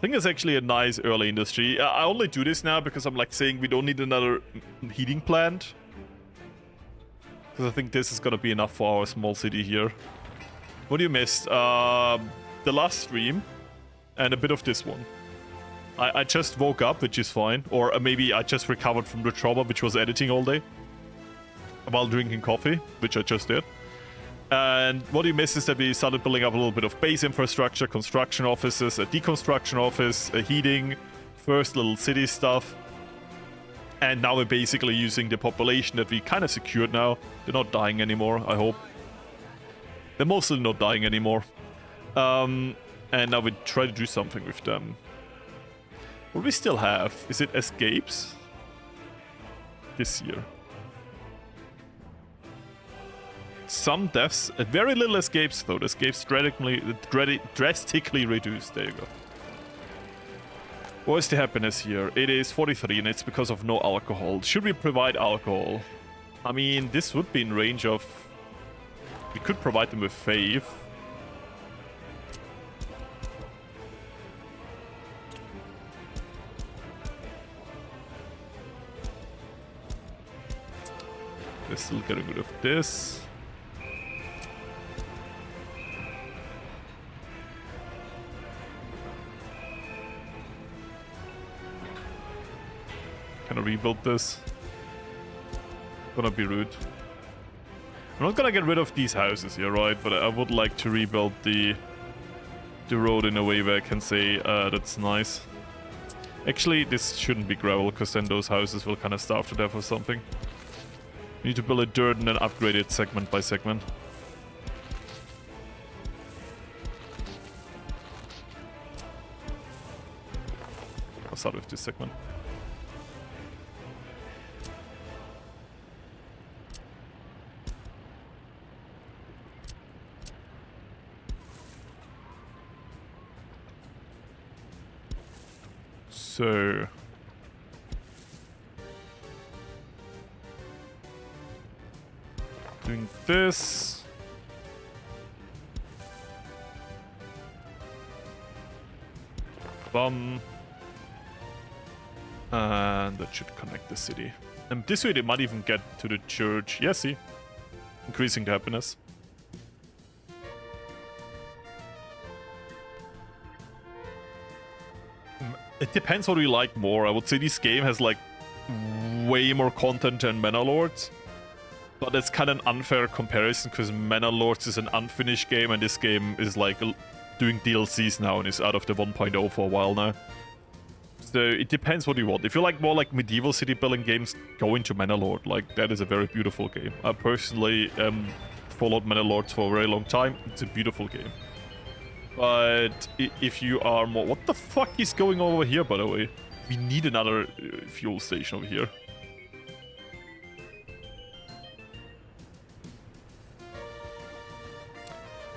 Speaker 1: thing is actually a nice early industry. I only do this now because I'm like saying we don't need another heating plant. Because I think this is gonna be enough for our small city here. What you missed? The last stream and a bit of this one. I just woke up, which is fine. Or maybe I just recovered from the trauma, which was editing all day. While drinking coffee, which I just did. And what you missed is that we started building up a little bit of base infrastructure, construction offices, a deconstruction office, a heating, first little city stuff. And now we're basically using the population that we kind of secured now. They're not dying anymore, I hope. They're mostly not dying anymore. And now we try to do something with them. What do we still have? Is it escapes? This year. Some deaths, very little escapes though. The escapes drastically reduced. There you go. What is the happiness here? It is 43 and it's because of no alcohol. Should we provide alcohol? I mean, this would be in range of... We could provide them with fave. They're still getting rid of this. Can I rebuild this? Gonna be rude. I'm not gonna get rid of these houses here, right? But I would like to rebuild the road in a way where I can say that's nice. Actually, this shouldn't be gravel, because then those houses will kind of starve to death or something. We need to build a dirt and then upgrade it segment by segment. I'll start with this segment. So... doing this. Bum. And that should connect the city. And this way they might even get to the church. Yeah, see? Increasing the happiness. It depends what we like more. I would say this game has like way more content than Manor Lords. But it's kind of an unfair comparison because Manor Lords is an unfinished game and this game is like doing DLCs now and is out of the 1.0 for a while now. So it depends what you want. If you like more like medieval city building games, go into Manor Lord. Like, that is a very beautiful game. I personally followed Manor Lords for a very long time. It's a beautiful game. But if you are more... What the fuck is going on over here, by the way? We need another fuel station over here.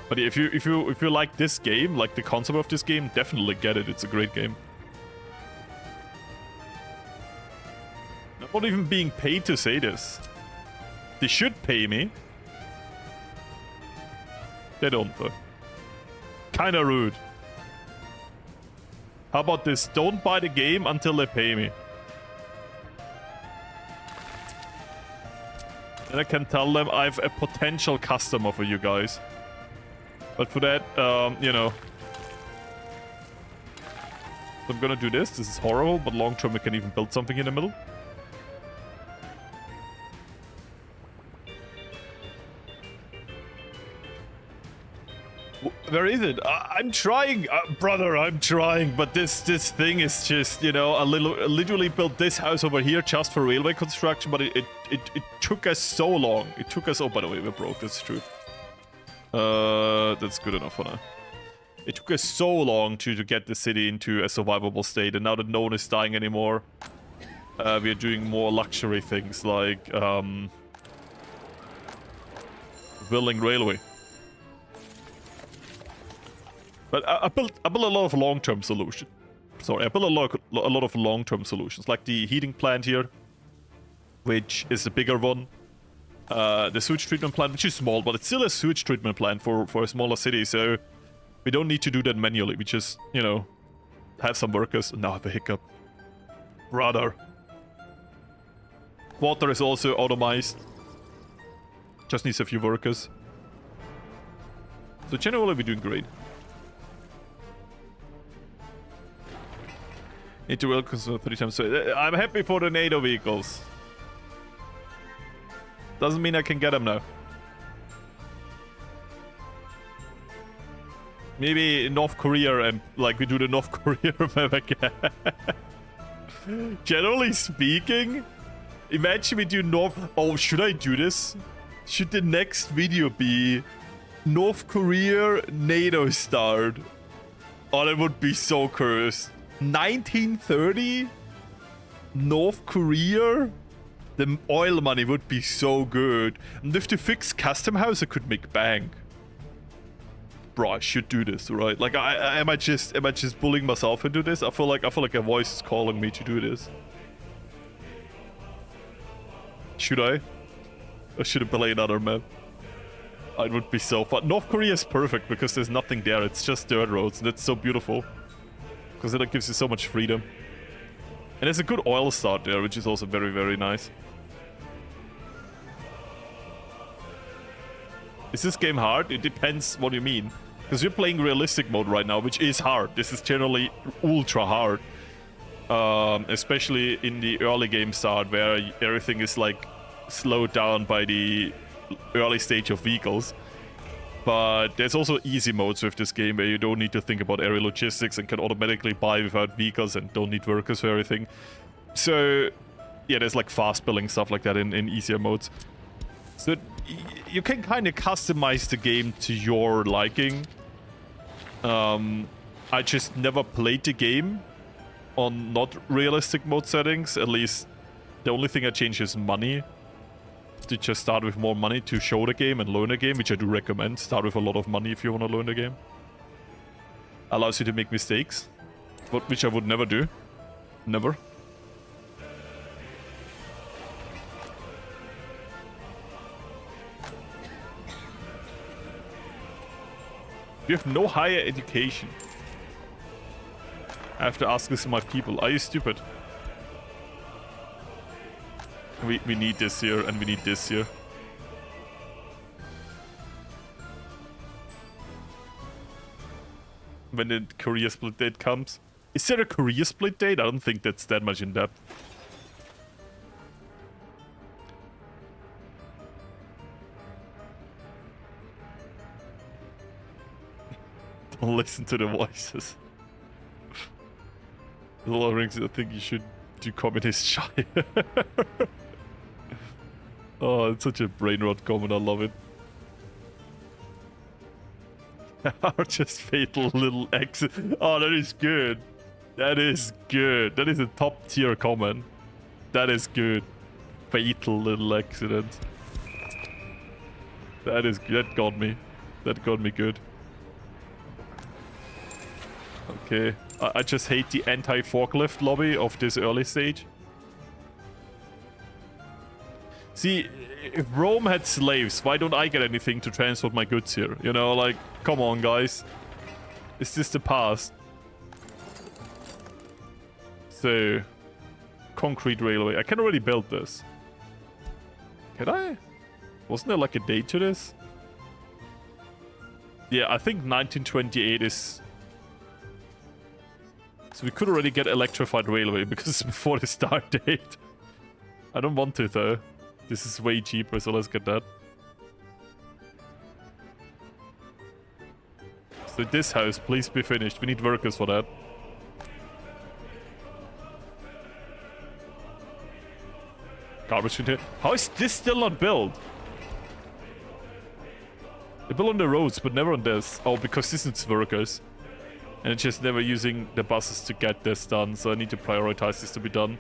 Speaker 1: But if you like this game, like the concept of this game, definitely get it. It's a great game. I'm not even being paid to say this. They should pay me. They don't though. Kinda rude. How about this? Don't buy the game until they pay me. And I can tell them I have a potential customer for you guys. But for that, you know. I'm gonna do this. This is horrible, but long term we can even build something in the middle. Where is it? I'm trying, brother. I'm trying, but this thing is just, you know, literally built this house over here just for railway construction. But it took us so long. It took us. Oh, by the way, we're broke. That's true. That's good enough for now. It took us so long to get the city into a survivable state, and now that no one is dying anymore, we are doing more luxury things like building railway. But I built a lot of long-term solutions. Sorry, I built a lot of long-term solutions, like the heating plant here, which is a bigger one. The sewage treatment plant, which is small, but it's still a sewage treatment plant for a smaller city, so we don't need to do that manually. We just, you know, have some workers. Now I have a hiccup. Brother. Water is also automized. Just needs a few workers. So generally we're doing great. Need to welcome 3 times. So I'm happy for the NATO vehicles. Doesn't mean I can get them now. Maybe North Korea and like we do the North Korea map again. Generally speaking, imagine we do North. Oh, should I do this? Should the next video be North Korea NATO start? Oh, that would be so cursed. 1930 North Korea, the oil money would be so good, and if they fix custom house I could make bank. Bro, I should do this, right? Like am I just bullying myself into this? I feel like a voice is calling me to do this. Should I? Or should I play another map? It would be so fun. North Korea is perfect because there's nothing there, it's just dirt roads, and it's so beautiful. Because that gives you so much freedom. And there's a good oil start there, which is also very, very nice. Is this game hard? It depends what you mean. Because you're playing realistic mode right now, which is hard. This is generally ultra hard. Especially in the early game start, where everything is like slowed down by the early stage of vehicles. But there's also easy modes with this game where you don't need to think about area logistics and can automatically buy without vehicles and don't need workers for everything. So yeah, there's like fast building stuff like that in easier modes. So you can kind of customize the game to your liking. I just never played the game on not realistic mode settings. At least the only thing I change is money. To just start with more money to show the game and learn the game, which I do recommend. Start with a lot of money if you want to learn the game. Allows you to make mistakes, but which I would never do. Never. You have no higher education. I have to ask this to my people. Are you stupid? We need this here, and we need this here. When the career split date comes. Is there a career split date? I don't think that's that much in depth. Don't listen to the voices. The law rings, I think you should do communist shy. Oh, it's such a brain rot comment, I love it. Are just fatal little exit. Oh, that is good. That is good. That is a top tier comment. That is good. Fatal little accident. That is good. That got me. That got me good. Okay. I just hate the anti-forklift lobby of this early stage. See, if Rome had slaves, why don't I get anything to transport my goods here? You know, like, come on, guys. Is this the past? So, concrete railway. I can already build this. Can I? Wasn't there like a date to this? Yeah, I think 1928 is... So we could already get electrified railway because it's before the start date. I don't want to though. This is way cheaper, so let's get that. So this house, please be finished. We need workers for that. Garbage container. How is this still not built? They build on the roads, but never on this. Oh, because this needs workers. And it's just never using the buses to get this done, so I need to prioritize this to be done.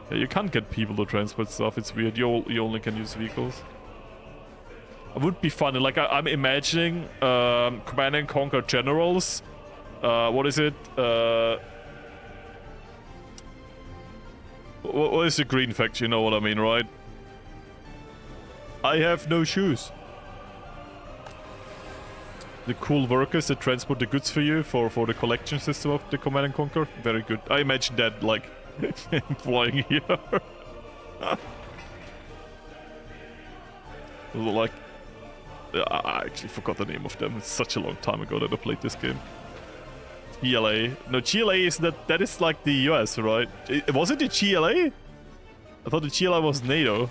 Speaker 1: Yeah, you can't get people to transport stuff, it's weird. You only can use vehicles. It would be funny, like I'm imagining Command and Conquer generals. What is it? What is the green fact? You know what I mean, right? I have no shoes. The cool workers that transport the goods for you for the collection system of the Command and Conquer. Very good. I imagine that, like, flying here. Like, I actually forgot the name of them. It's such a long time ago that I played this game. GLA. No, GLA is that is like the US, right? Was it the GLA? I thought the GLA was NATO.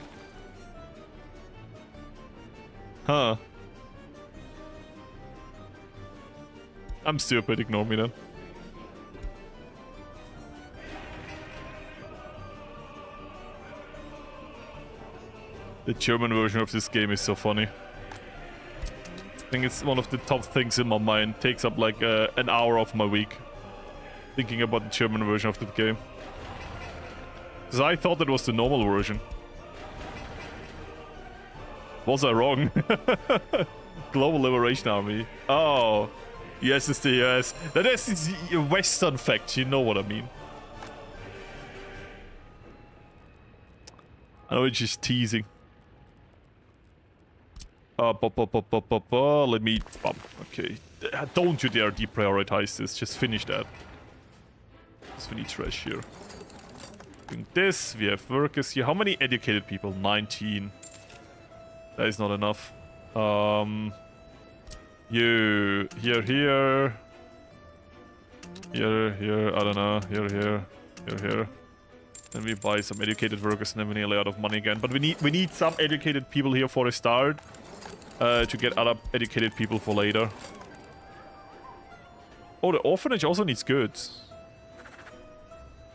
Speaker 1: Huh. I'm stupid, ignore me then. The German version of this game is so funny. I think it's one of the top things in my mind. Takes up like an hour of my week. Thinking about the German version of the game. Because I thought it was the normal version. Was I wrong? Global Liberation Army. Oh. Yes, it's the US. That is a Western fact, you know what I mean. I know it's just teasing. Let me... okay. Don't you dare deprioritize this. Just finish that. Because we need trash here. Doing this. We have workers here. How many educated people? 19. That is not enough. You... Here. Here, I don't know. Here. Then we buy some educated workers and then we're nearly out of money again. But we need some educated people here for a start. To get other educated people for later. Oh, the orphanage also needs goods.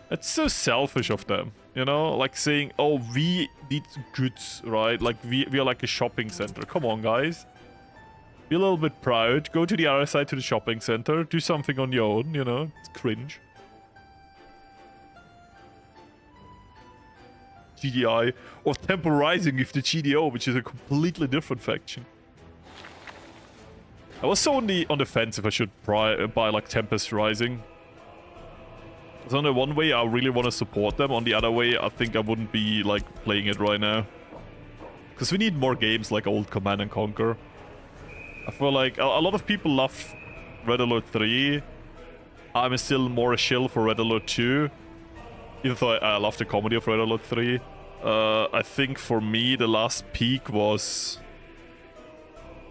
Speaker 1: That's so selfish of them. You know, like saying, oh, we need goods, right? Like, we are like a shopping center. Come on, guys. Be a little bit proud. Go to the other side to the shopping center. Do something on your own, you know? It's cringe. GDI. Or temporizing with the GDO, which is a completely different faction. I was so on the fence if I should buy like Tempest Rising. So on the one way, I really want to support them. On the other way, I think I wouldn't be like playing it right now. Because we need more games like old Command and Conquer. I feel like a lot of people love Red Alert 3. I'm still more a shill for Red Alert 2. Even though I love the comedy of Red Alert 3. I think for me, the last peak was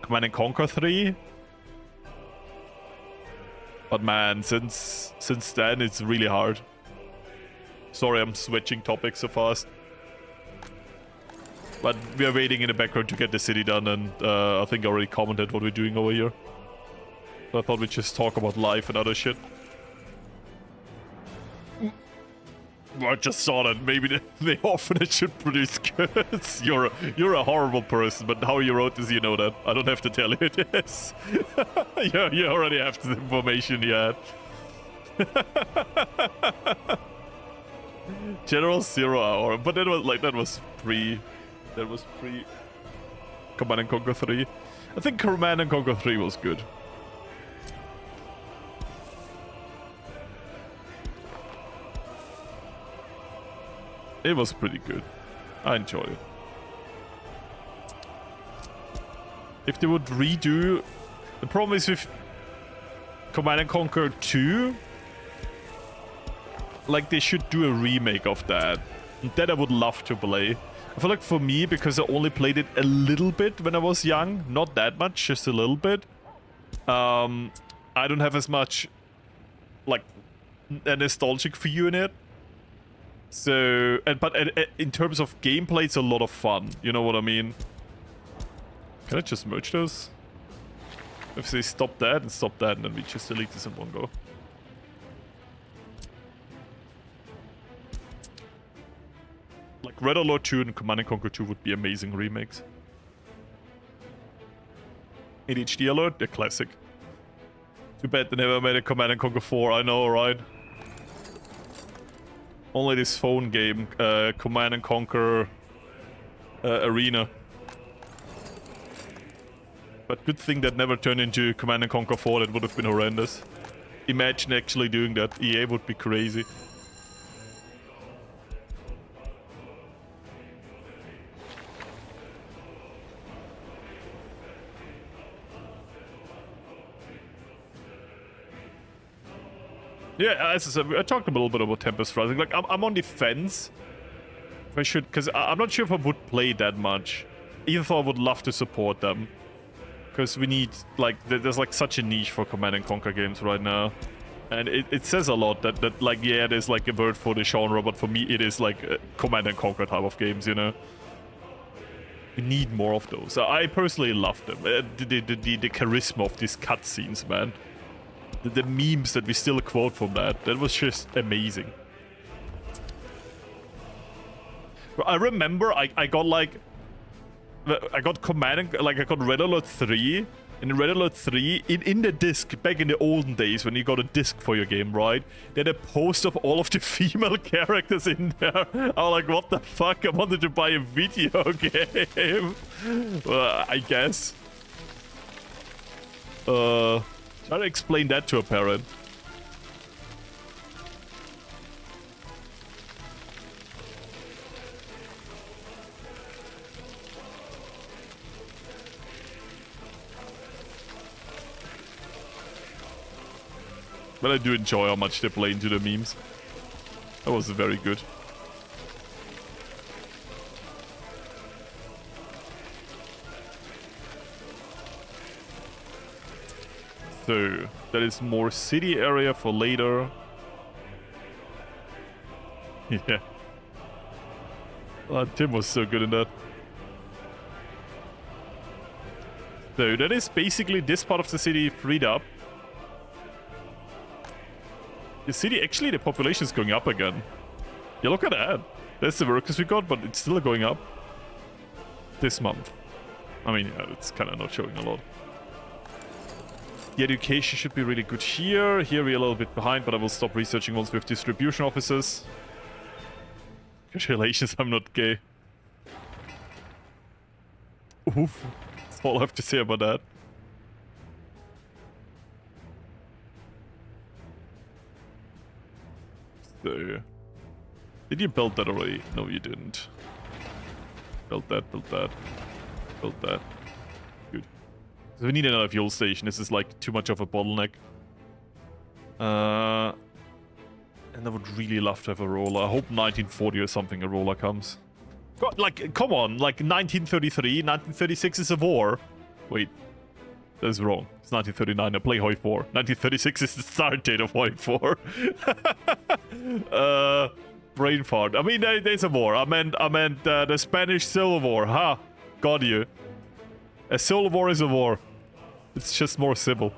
Speaker 1: Command and Conquer 3. But man, since then, it's really hard. Sorry, I'm switching topics so fast. But we are waiting in the background to get the city done, and I think I already commented what we're doing over here. So I thought we'd just talk about life and other shit. I just saw that maybe the orphanage should produce goods. You're a horrible person, but how you wrote this, you know that. I don't have to tell you this. You already have the information you had. General 0 hour, but that was pre That was pre Command and Conquer 3. I think Command and Conquer 3 was good. It was pretty good. I enjoyed it. If they would redo... The problem is with Command and Conquer 2, like they should do a remake of that. That I would love to play. I feel like for me, because I only played it a little bit when I was young, not that much, just a little bit. I don't have as much, like, a nostalgic view in it. So, but in terms of gameplay, it's a lot of fun. You know what I mean? Can I just merge those? If they stop that, and then we just delete this in one go. Like Red Alert 2 and Command & Conquer 2 would be amazing remakes. ADHD Alert, they're classic. Too bad they never made a Command & Conquer 4, I know, right? Only this phone game, Command & Conquer Arena. But good thing that never turned into Command & Conquer 4, that would have been horrendous. Imagine actually doing that, EA would be crazy. Yeah, as I said, I talked a little bit about Tempest Rising. Like, I'm on the fence. If I should, because I'm not sure if I would play that much. Even though I would love to support them. Because we need, like, there's like such a niche for Command and Conquer games right now. And it says a lot that like, yeah, there's like a word for the genre, but for me it is like a Command and Conquer type of games, you know? We need more of those. I personally love them. The charisma of these cutscenes, man. The memes that we still quote from that was just amazing. I remember I got like... I got Command, like I got Red Alert 3. In Red Alert 3, in the disc, back in the olden days when you got a disc for your game, right? They had a post of all of the female characters in there. I was like, what the fuck? I wanted to buy a video game. I guess. Try to explain that to a parent. But I do enjoy how much they play into the memes. That was very good. So, that is more city area for later. Yeah. Tim was so good in that. So, that is basically this part of the city freed up. The city, actually, the population is going up again. Yeah, look at that. That's the workers we got, but it's still going up. This month. I mean, yeah, it's kind of not showing a lot. The education should be really good here. Here we're a little bit behind, but I will stop researching once we have distribution offices. Congratulations, I'm not gay. Oof. That's all I have to say about that. So, did you build that already? No, you didn't. Build that, build that, build that. Good. So we need another fuel station. This is like too much of a bottleneck. And I would really love to have a roller. I hope 1940 or something a roller comes. God, like, come on, like 1933, 1936 is a war. Wait. That's wrong. It's 1939. I play Hoi 4. 1936 is the start date of Hoi 4. Brain fart. I mean, there's a war. I meant the Spanish Civil War. Ha! Got you. A civil war is a war. It's just more civil.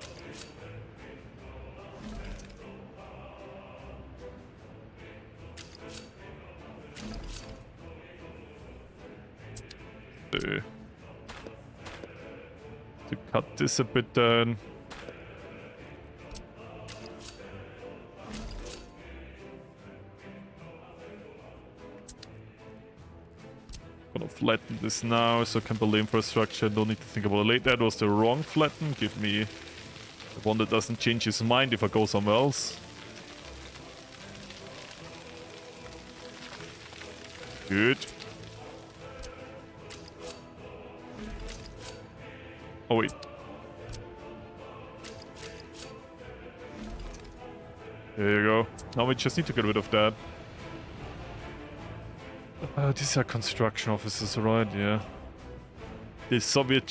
Speaker 1: To cut this a bit down. Gonna flatten this now so I can build the infrastructure. Don't need to think about it later. That was the wrong flatten. Give me the one that doesn't change his mind if I go somewhere else. Good. Oh wait. There you go. Now we just need to get rid of that. These are construction officers, right? Yeah. The Soviet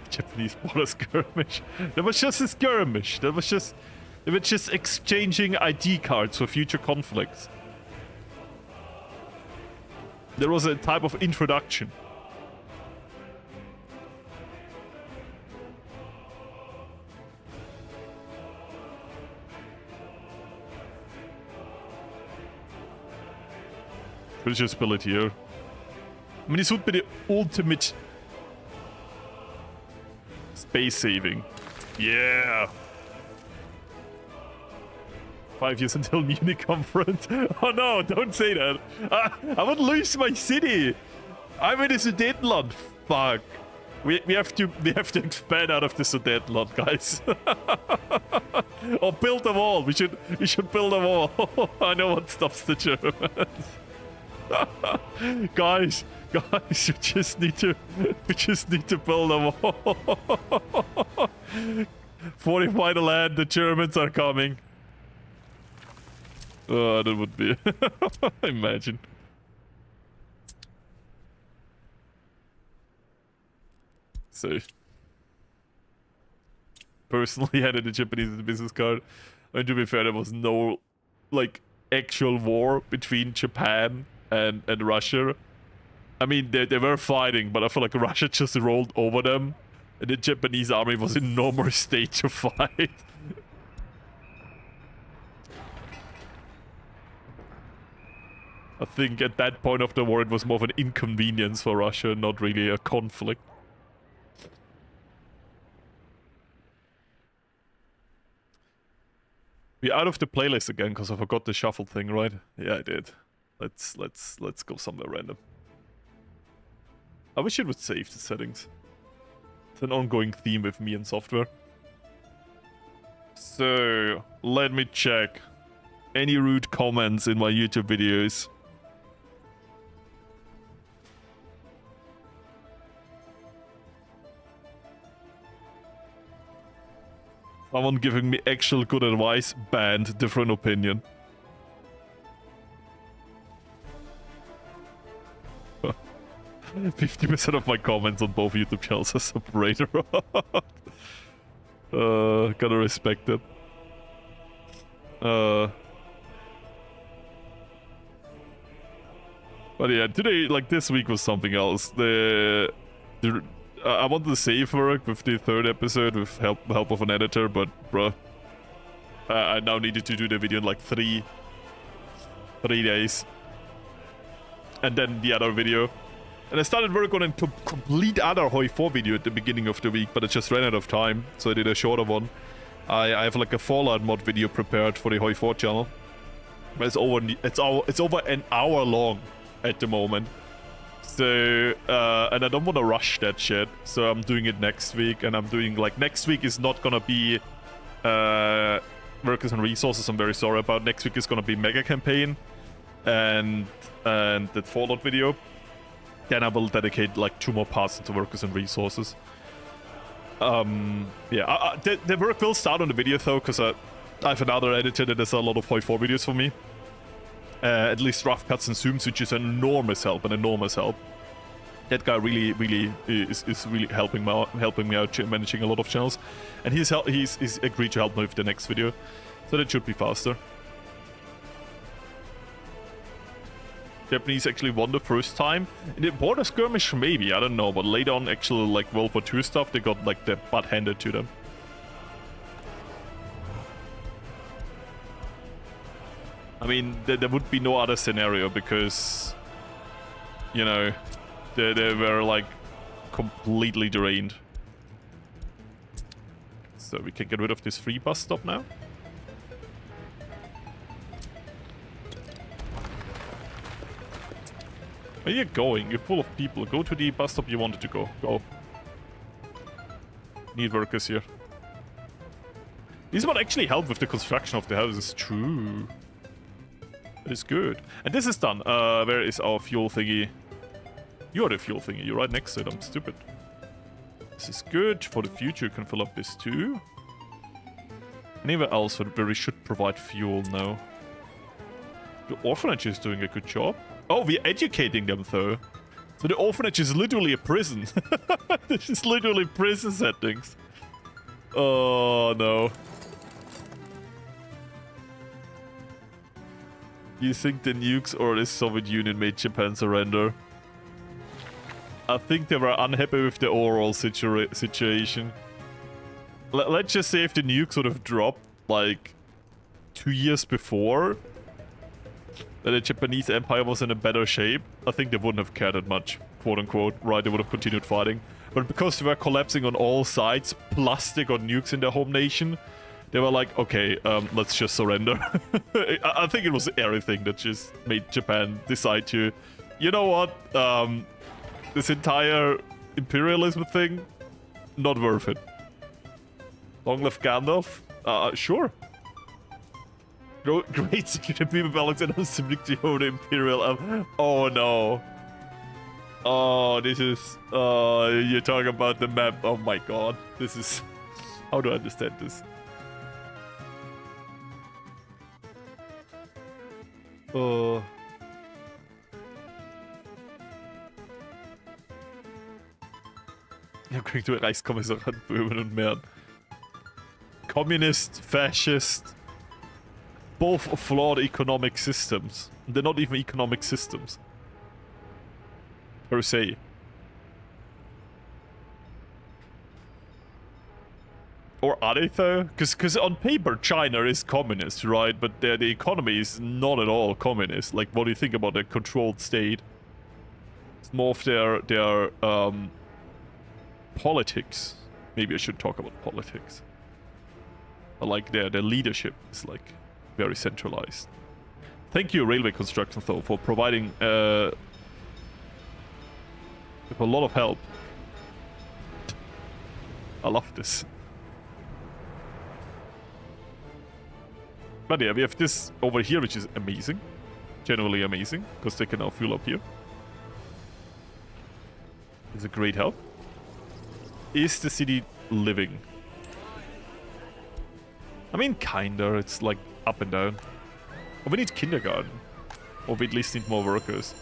Speaker 1: Japanese border skirmish. That was just a skirmish. They were just exchanging ID cards for future conflicts. There was a type of introduction. Let's just build it here. I mean, this would be the ultimate space saving. Yeah. 5 years until Munich conference. Oh no, don't say that. I would lose my city. I'm in the Sudetenland. Fuck. We have to expand out of the Sudetenland, guys. Or build a wall. We should build a wall. I know what stops the Germans. guys, we just need to build a wall. Fortify the land. The Germans are coming. Oh, that would be... Imagine. So... Personally handed the Japanese the business card. And to be fair, there was no, like, actual war between Japan and Russia. I mean, they were fighting, but I feel like Russia just rolled over them. And the Japanese army was in no more state to fight. I think at that point of the war it was more of an inconvenience for Russia, not really a conflict. We're out of the playlist again because I forgot the shuffle thing, right? Yeah, I did. Let's go somewhere random. I wish it would save the settings. It's an ongoing theme with me and software. So, let me check. Any rude comments in my YouTube videos? Someone giving me actual good advice, banned, different opinion. 50% of my comments on both YouTube channels are separated. Gotta respect it. But yeah, today, like this week was something else. I wanted to save work with the third episode with help of an editor, but bruh, I now needed to do the video in like three days, and then the other video, and I started work on a complete other Hoi 4 video at the beginning of the week, but I just ran out of time, so I did a shorter one. I have like a Fallout mod video prepared for the Hoi 4 channel. It's over an hour long at the moment. So, and I don't want to rush that shit, so I'm doing it next week, and I'm doing, like, next week is not gonna be, workers and resources, I'm very sorry about. Next week is gonna be Mega Campaign, and that Fallout video. Then I will dedicate, like, 2 more parts into workers and resources. Yeah, the work will start on the video, though, because I have another editor that does a lot of Hoi 4 videos for me. At least rough cuts and zooms, which is an enormous help. That guy really is really helping me out managing a lot of channels, and he's agreed to help me with the next video, so that should be faster. Japanese actually won the first time in the border skirmish, maybe, I don't know, but later on, actually, like World War II stuff, they got like their butt handed to them. I mean, there would be no other scenario because, you know, they were like completely drained. So we can get rid of this free bus stop now. Where are you going? You're full of people. Go to the bus stop you wanted to go. Go. Need workers here. These would actually help with the construction of the houses. True. That is good. And this is done. Where is our fuel thingy? You're the fuel thingy. You're right next to it. I'm stupid. This is good. For the future, you can fill up this too. Anywhere else where we should provide fuel? No. The orphanage is doing a good job. Oh, we're educating them though. So the orphanage is literally a prison. This is literally prison settings. Oh no. You think the nukes or the Soviet Union made Japan surrender? I think they were unhappy with the overall situation. Let's just say if the nukes would have dropped like 2 years before, that the Japanese empire was in a better shape, I think they wouldn't have cared that much, quote unquote, right? They would have continued fighting. But because they were collapsing on all sides, plus they got nukes in their home nation, they were like, okay, let's just surrender. I think it was everything that just made Japan decide to, you know what, this entire imperialism thing, not worth it. Long live Gandalf? Sure. Great security people of Alexander subject to the Imperial. Oh no. Oh, this is. You're talking about the map. Oh my god. This is. How do I understand this? Oh. Ja, kriegt du Reichskommissar an Böhmen und Mähren. Communist, fascist. Both flawed economic systems. They're not even economic systems. Per se. Or are they though? Because on paper China is communist, right? But the economy is not at all communist. Like, what do you think about a controlled state? It's more of their politics. Maybe I should talk about politics. But like their leadership is like very centralized. Thank you, railway construction, though, for providing with a lot of help. I love this. But yeah, we have this over here, which is amazing. Generally amazing, because they can now fuel up here. It's a great help. Is the city living? I mean, kinda. It's like up and down. Oh, we need kindergarten. Or we at least need more workers.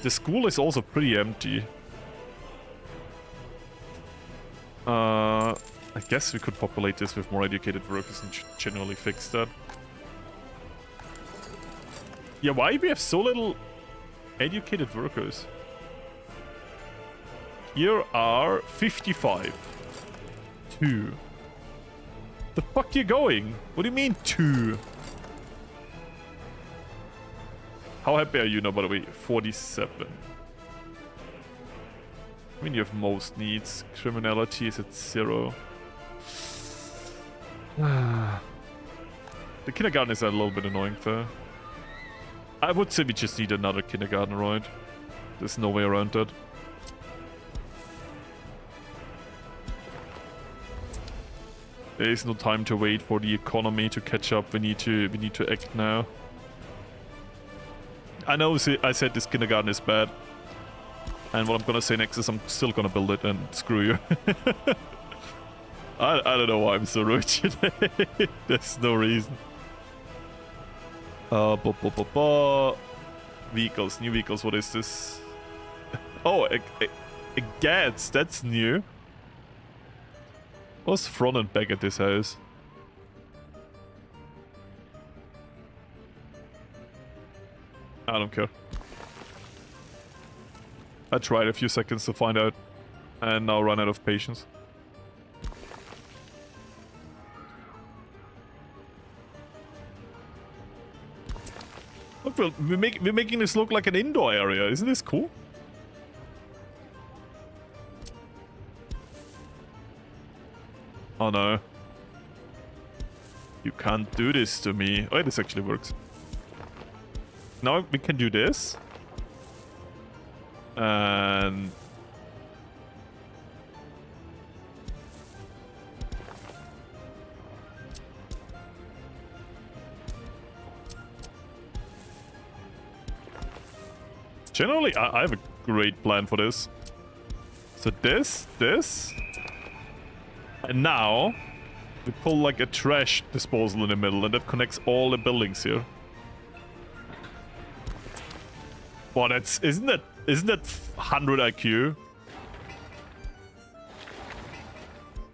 Speaker 1: The school is also pretty empty. I guess we could populate this with more educated workers and generally fix that. Yeah, why do we have so little educated workers? Here are 55. 2. The fuck you going? What do you mean 2? How happy are you now, by the way? 47. I mean, you have most needs. Criminality is at 0. The kindergarten is a little bit annoying though. I would say we just need another kindergarten, right? There's no way around that. There is no time to wait for the economy to catch up. We need to act now. I know I said this kindergarten is bad. And what I'm gonna say next is I'm still gonna build it and screw you. I don't know why I'm so rude today. There's no reason. Vehicles, new vehicles, what is this? Oh, a Gats, that's new. What's front and back at this house? I don't care. I tried a few seconds to find out and now run out of patience. Look, we're making this look like an indoor area. Isn't this cool? Oh no. You can't do this to me. Oh, this actually works. Now we can do this. And generally, I have a great plan for this. So this, and now we pull like a trash disposal in the middle, and that connects all the buildings here. Wow, isn't that 100 IQ?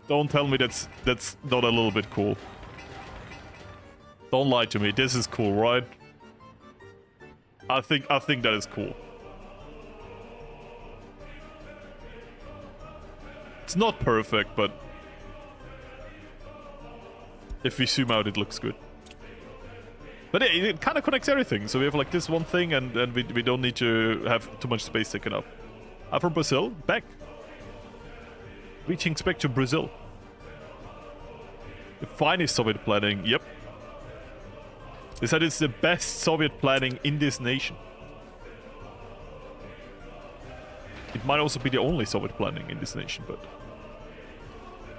Speaker 1: Don't tell me that's not a little bit cool. Don't lie to me. This is cool, right? I think that is cool. It's not perfect, but if we zoom out, it looks good. But it kind of connects everything. So we have like this one thing, and we don't need to have too much space taken up. I'm from Brazil, back. Reaching back to Brazil. The finest Soviet planning, yep. They said it's the best Soviet planning in this nation. It might also be the only Soviet planning in this nation, but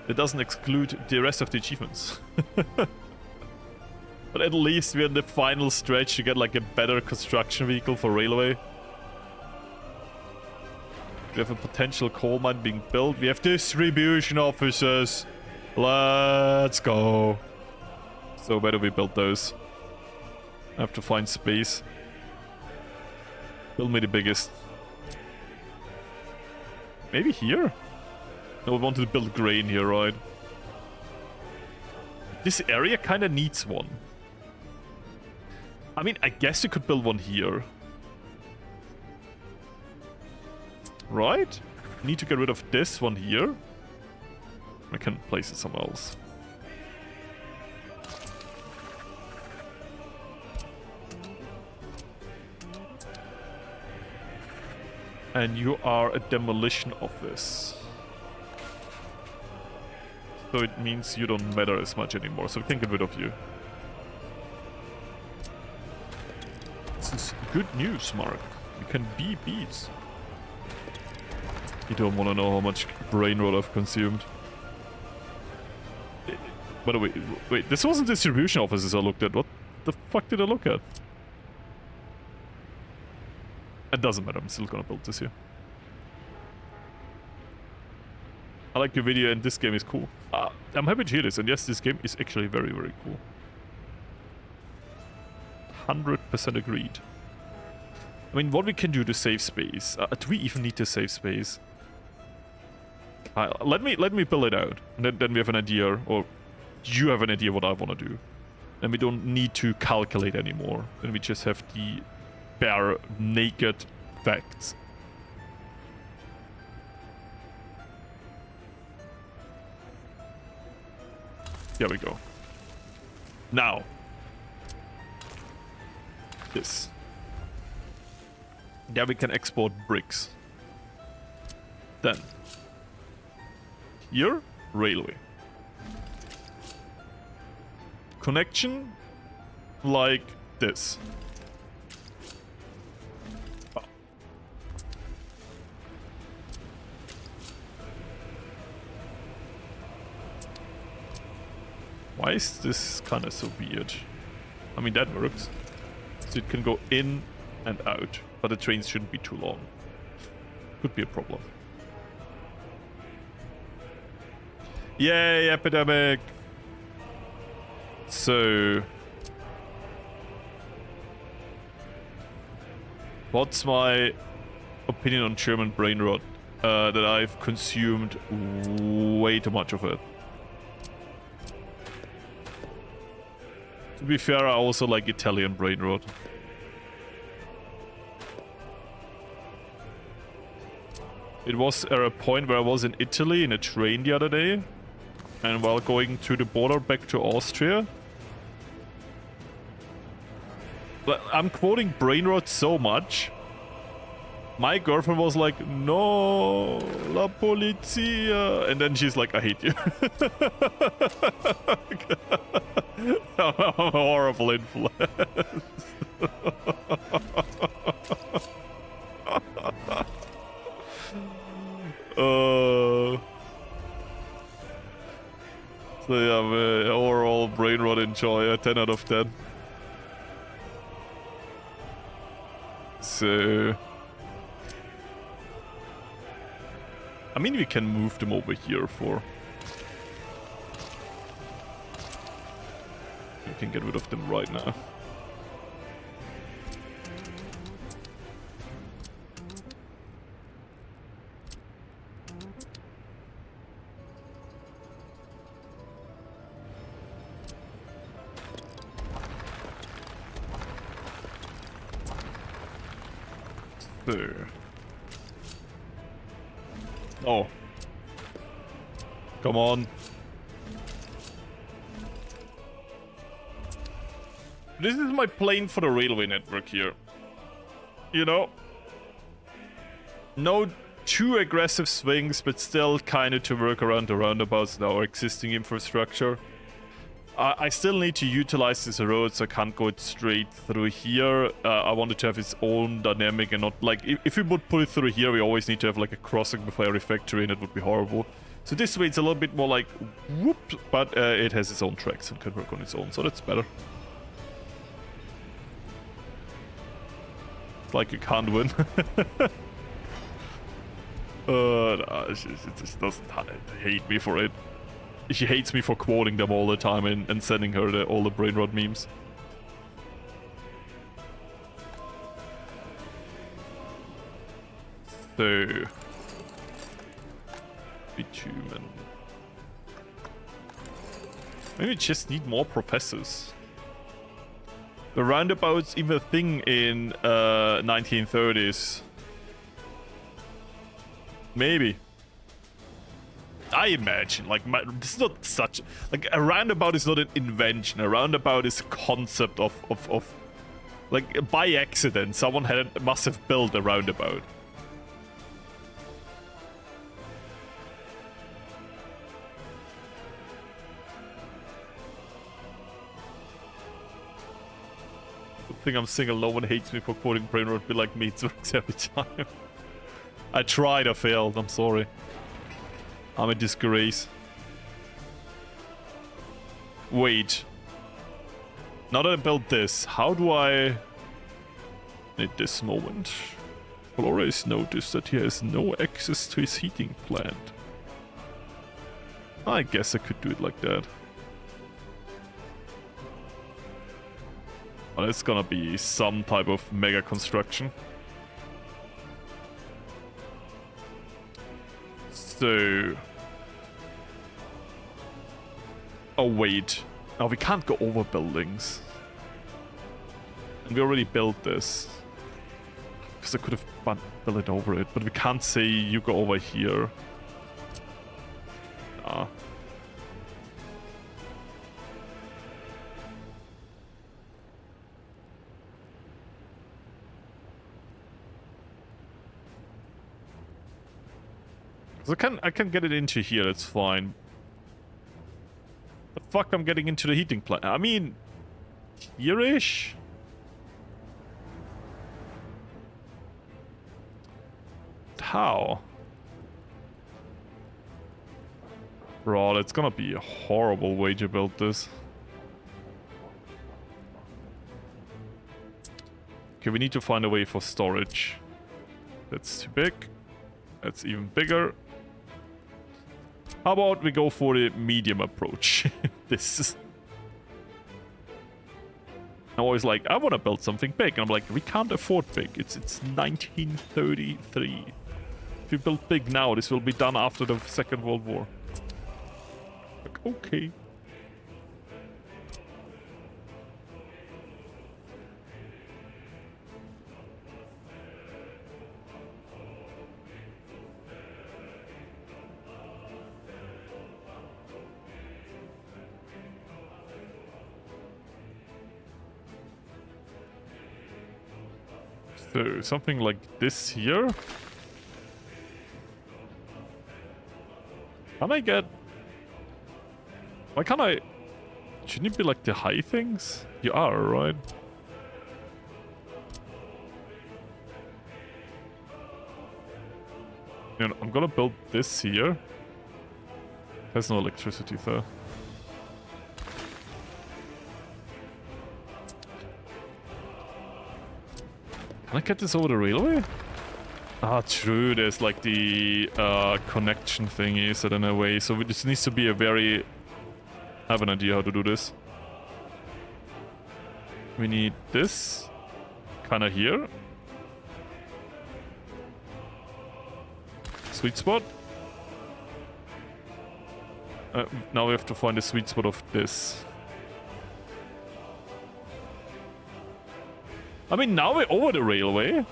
Speaker 1: it doesn't exclude the rest of the achievements. But at least we're in the final stretch to get like a better construction vehicle for railway. We have a potential coal mine being built. We have distribution officers. Let's go. So where do we build those? I have to find space. Build me the biggest. Maybe here? No, we wanted to build grain here, right? This area kind of needs one. I mean, I guess you could build one here. Right? Need to get rid of this one here. I can place it somewhere else. And you are a demolition office. So it means you don't matter as much anymore, so we can get rid of you. This is good news, Mark. You can be bees. You don't want to know how much brain rot I've consumed. By the way, wait, this wasn't distribution offices I looked at. What the fuck did I look at? It doesn't matter, I'm still gonna build this here. I like your video and this game is cool. I'm happy to hear this, and yes, this game is actually very, very cool. 100% agreed. I mean, what we can do to save space. Do we even need to save space? Let me build it out, and then we have an idea, or you have an idea what I want to do. And we don't need to calculate anymore. Then we just have the bare, naked facts. Here we go. Now. This. There we can export bricks. Then. Here, railway. Connection like this. Oh. Why is this kind of so weird? I mean, that works. So it can go in and out, but the trains shouldn't be too long. Could be a problem. Yay, epidemic! So... what's my opinion on German brain rot? That I've consumed way too much of it. To be fair, I also like Italian brain rot. It was at a point where I was in Italy in a train the other day, and while going through the border back to Austria, but I'm quoting brain rot so much. My girlfriend was like, "No, la polizia," and then she's like, "I hate you." I'm a horrible influence. So yeah, overall brain rot enjoy, a 10 out of 10. So... I mean, we can move them over here for... We can get rid of them right now. So. Oh. Come on. This is my plan for the railway network here. You know? No too aggressive swings, but still kind of to work around the roundabouts and our existing infrastructure. I still need to utilize this road, so I can't go straight through here. I wanted to have its own dynamic and not like... If we would put it through here, we always need to have like a crossing before every factory and it would be horrible. So this way it's a little bit more like... Whoop! But it has its own tracks and can work on its own, so that's better. It's like you can't win. No, she just doesn't hate me for it. She hates me for quoting them all the time and sending her all the brain rot memes. So... Bitumen. Maybe we just need more professors. The roundabout's even a thing in 1930s. Maybe. I imagine, like, this is not such... Like, a roundabout is not an invention. A roundabout is a concept of like, by accident, someone must have built a roundabout. Good thing I'm single, no one hates me for quoting brain rot, be like me, it works every time. I tried, I failed, I'm sorry. I'm a disgrace. Wait. Now that I built this, how do I... At this moment, Florius noticed that he has no access to his heating plant. I guess I could do it like that. But it's gonna be some type of mega construction. So... Oh wait, now we can't go over buildings. And we already built this. Because I could have built it over it, but we can't say you go over here. Nah. So I can get it into here, that's fine. The fuck I'm getting into the heating plant? I mean, here-ish? How? Bro, that's gonna be a horrible way to build this. Okay, we need to find a way for storage. That's too big. That's even bigger. How about we go for the medium approach? This is... I'm always like, I want to build something big. And I'm like, we can't afford big. It's 1933. If you build big now, this will be done after the Second World War. Like, okay. So, something like this here. Can I get... Why can't I... Shouldn't it be like the high things? You are, right? You know, I'm gonna build this here. There's no electricity there. Can I get this over the railway? Ah, true. There's like the connection thingy, so in a way. So this needs to be a very... I have an idea how to do this. We need this kind of here. Sweet spot. Now we have to find the sweet spot of this. I mean, now we're over the railway.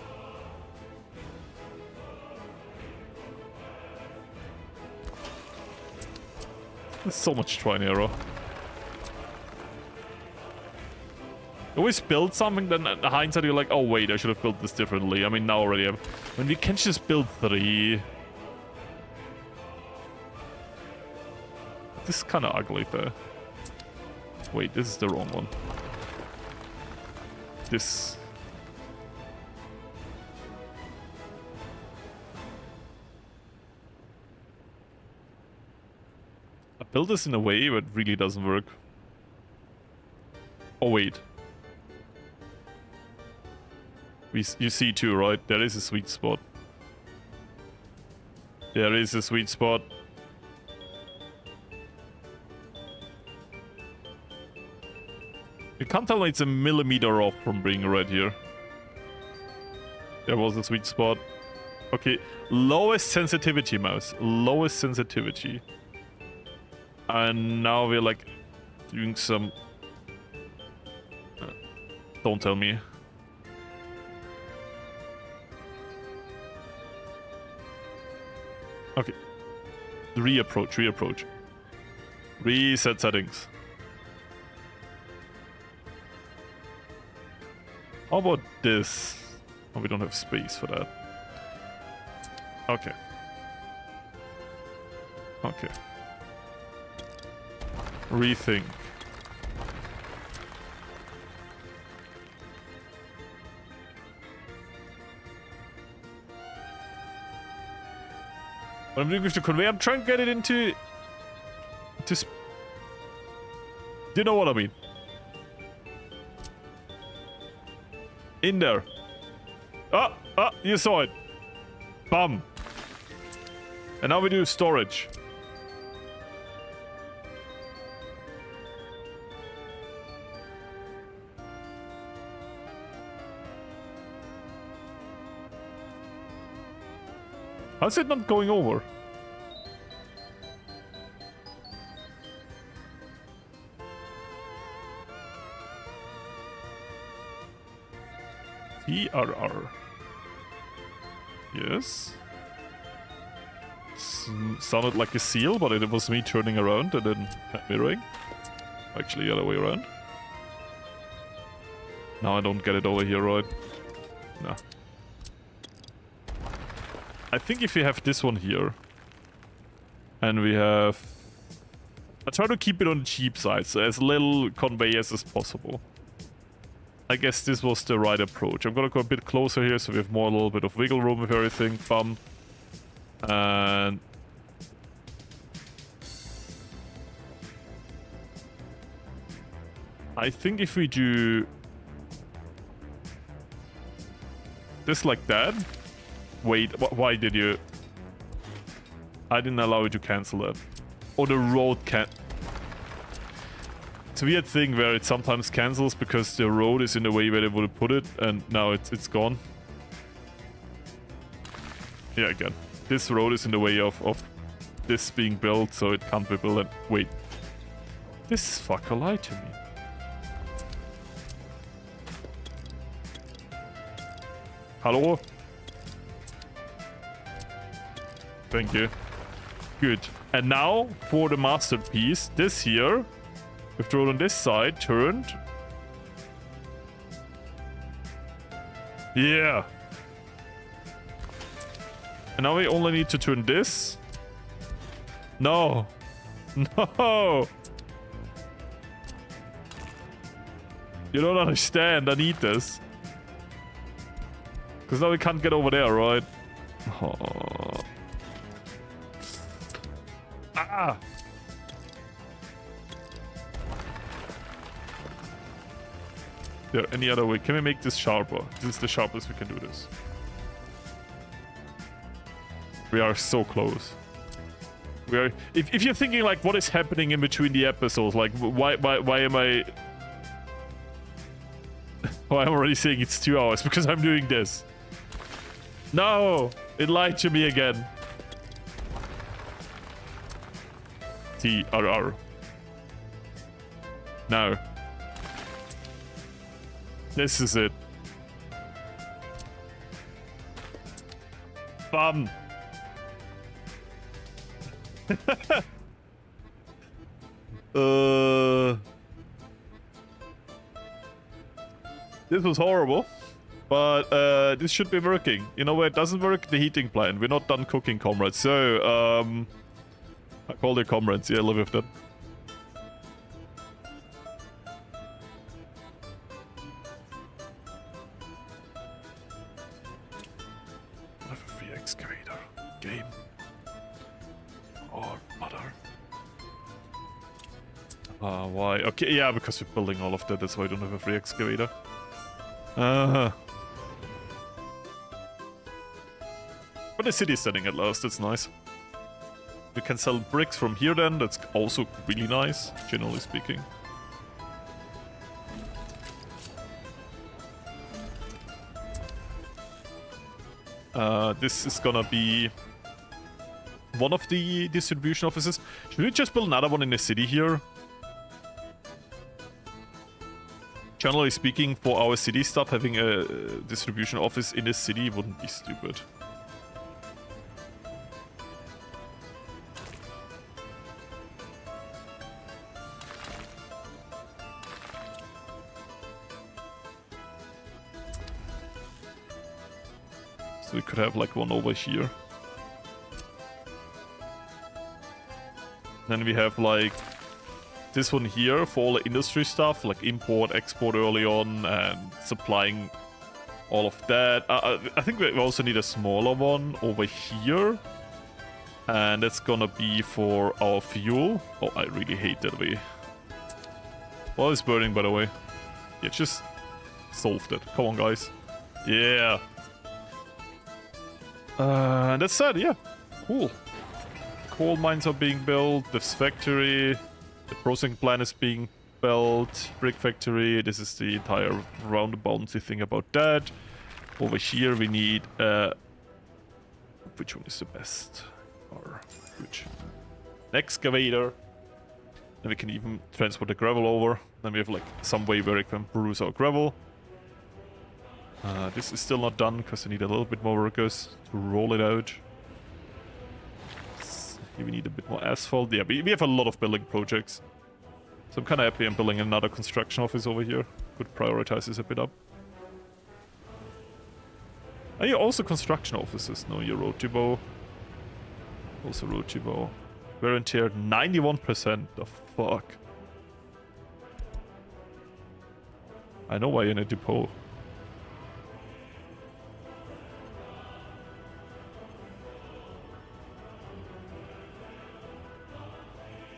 Speaker 1: There's so much try and error. You always build something, then in hindsight you're like, oh wait, I should have built this differently. I mean, now already have... When we can just build 3. This is kind of ugly there. Wait, this is the wrong one. This... I built this in a way but it really doesn't work. Oh wait. You see too, right? There is a sweet spot. There is a sweet spot. You can't tell me it's a millimeter off from being red here. There was a sweet spot. Okay, lowest sensitivity, mouse. Lowest sensitivity. And now we're like doing some... don't tell me. Okay. Reapproach. Reset settings. How about this? Oh, we don't have space for that. Okay. Okay. Rethink. What I'm doing with the conveyor, I'm trying to get it into... Do you know what I mean? In there. You saw it. Bam. And now we do storage. How's it not going over? TRR. Yes. Sounded like a seal, but it was me turning around and then mirroring. Actually, the other way around. Now I don't get it over here, right? No. I think if we have this one here, and we have... I try to keep it on the cheap side, so as little conveyors as possible. I guess this was the right approach. I'm gonna go a bit closer here, so we have more a little bit of wiggle room with everything. Bum. And... I think if we do... this like that... Wait, why did you... I didn't allow you to cancel that. Or the road can't... It's a weird thing where it sometimes cancels because the road is in the way where they would have put it, and now it's gone. Yeah, again. This road is in the way of this being built, so it can't be built. Wait. This fucker lied to me. Hello? Thank you. Good. And now, for the masterpiece, this here, with the road on this side, turned. Yeah. And now we only need to turn this. No. No. You don't understand. I need this. Because now we can't get over there, right? Oh. Ah! Is there any other way? Can we make this sharper? This is the sharpest we can do this. We are so close. We are. If you're thinking like, what is happening in between the episodes? Like, why am I? Why I'm already saying it's 2 hours? Because I'm doing this. No, it lied to me again. TRR. No. This is it. Fun. This was horrible, but this should be working. You know where it doesn't work? The heating plant. We're not done cooking, comrades. So, I call it comrades. Yeah, live with that. I have a free excavator. Game. Or mother. Why? Okay, yeah, because we're building all of that. That's why I don't have a free excavator. But the city's standing at last. That's nice. We can sell bricks from here then. That's also really nice, generally speaking. This is gonna be one of the distribution offices. Should we just build another one in the city here? Generally speaking, for our city stuff, having a distribution office in the city wouldn't be stupid. So we could have like one over here. Then we have like this one here for all the industry stuff, like import, export early on, and supplying all of that. I think we also need a smaller one over here. And that's gonna be for our fuel. Oh, I really hate that way. Well, it's burning, by the way. Yeah, just solved it. Come on, guys. Yeah. And that's it, yeah. Cool. Coal mines are being built. This factory. The processing plant is being built. Brick factory. This is the entire roundaboutty thing about that. Over here we need which one is the best? Or which? An excavator. Then we can even transport the gravel over. Then we have like some way where we can bruise our gravel. This is still not done because I need a little bit more workers to roll it out. We need a bit more asphalt. Yeah, we have a lot of building projects. So I'm kind of happy I'm building another construction office over here. Could prioritize this a bit up. Are you also construction offices? No, you're road to bow. Also road to bow. Wear and tear 91%. The fuck. I know why you're in a depot.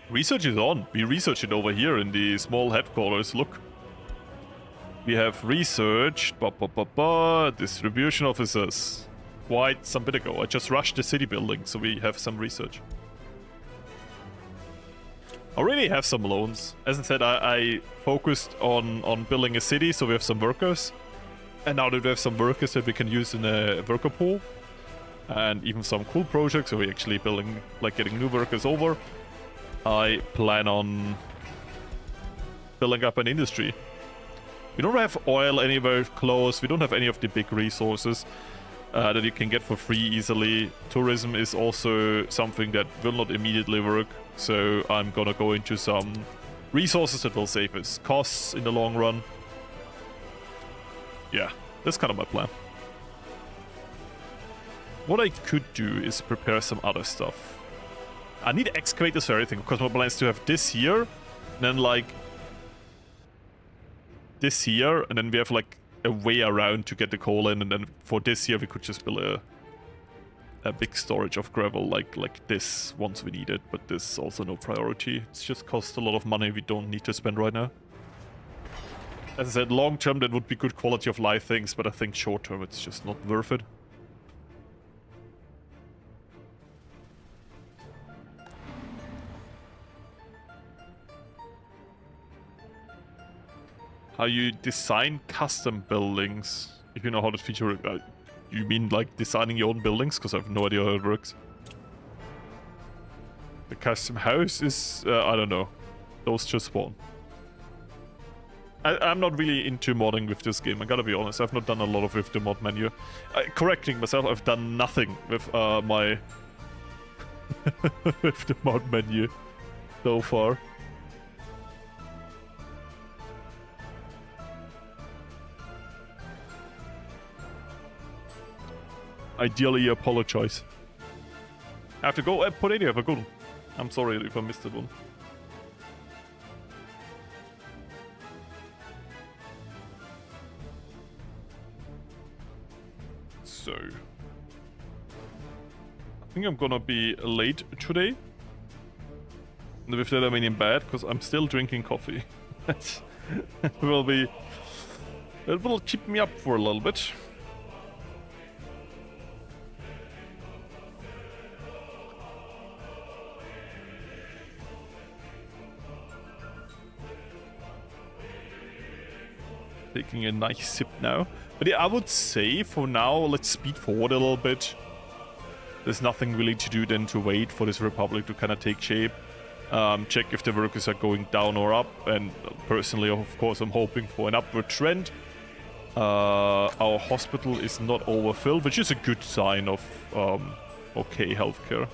Speaker 1: Research is on. We research it over here in the small headquarters. Look. We have researched distribution officers quite some bit ago. I just rushed the city building, so we have some research. I already have some loans. As I said, I focused on building a city, so we have some workers. And now that we have some workers that we can use in a worker pool. And even some cool projects, so we're actually building, like getting new workers over. I plan on building up an industry. We don't have oil anywhere close. We don't have any of the big resources that you can get for free easily. Tourism is also something that will not immediately work. So I'm gonna go into some resources that will save us costs in the long run. Yeah, that's kind of my plan. What I could do is prepare some other stuff. I need excavators for everything, because my plan is to have this here, and then like this here, and then we have like a way around to get the coal in, and then for this here we could just build a big storage of gravel like this once we need it, but this is also no priority. It's just cost a lot of money we don't need to spend right now. As I said, long term that would be good quality of life things, but I think short term it's just not worth it. How you design custom buildings, if you know how to feature. You mean like designing your own buildings? Because I have no idea how it works. The custom house is, I don't know. Those just spawn. I'm not really into modding with this game, I gotta be honest. I've not done a lot of with the mod menu. Correcting myself, I've done nothing with my... with the mod menu so far. Ideally, apologize. I have to go. Put any have a good one. I'm sorry if I missed that one. So, I think I'm gonna be late today. And with that I mean in bed, because I'm still drinking coffee. That will be. It will keep me up for a little bit. Taking a nice sip now. But yeah, I would say for now, let's speed forward a little bit. There's nothing really to do than to wait for this republic to kind of take shape. Check if the workers are going down or up. And personally, of course, I'm hoping for an upward trend. Our hospital is not overfilled, which is a good sign of okay healthcare.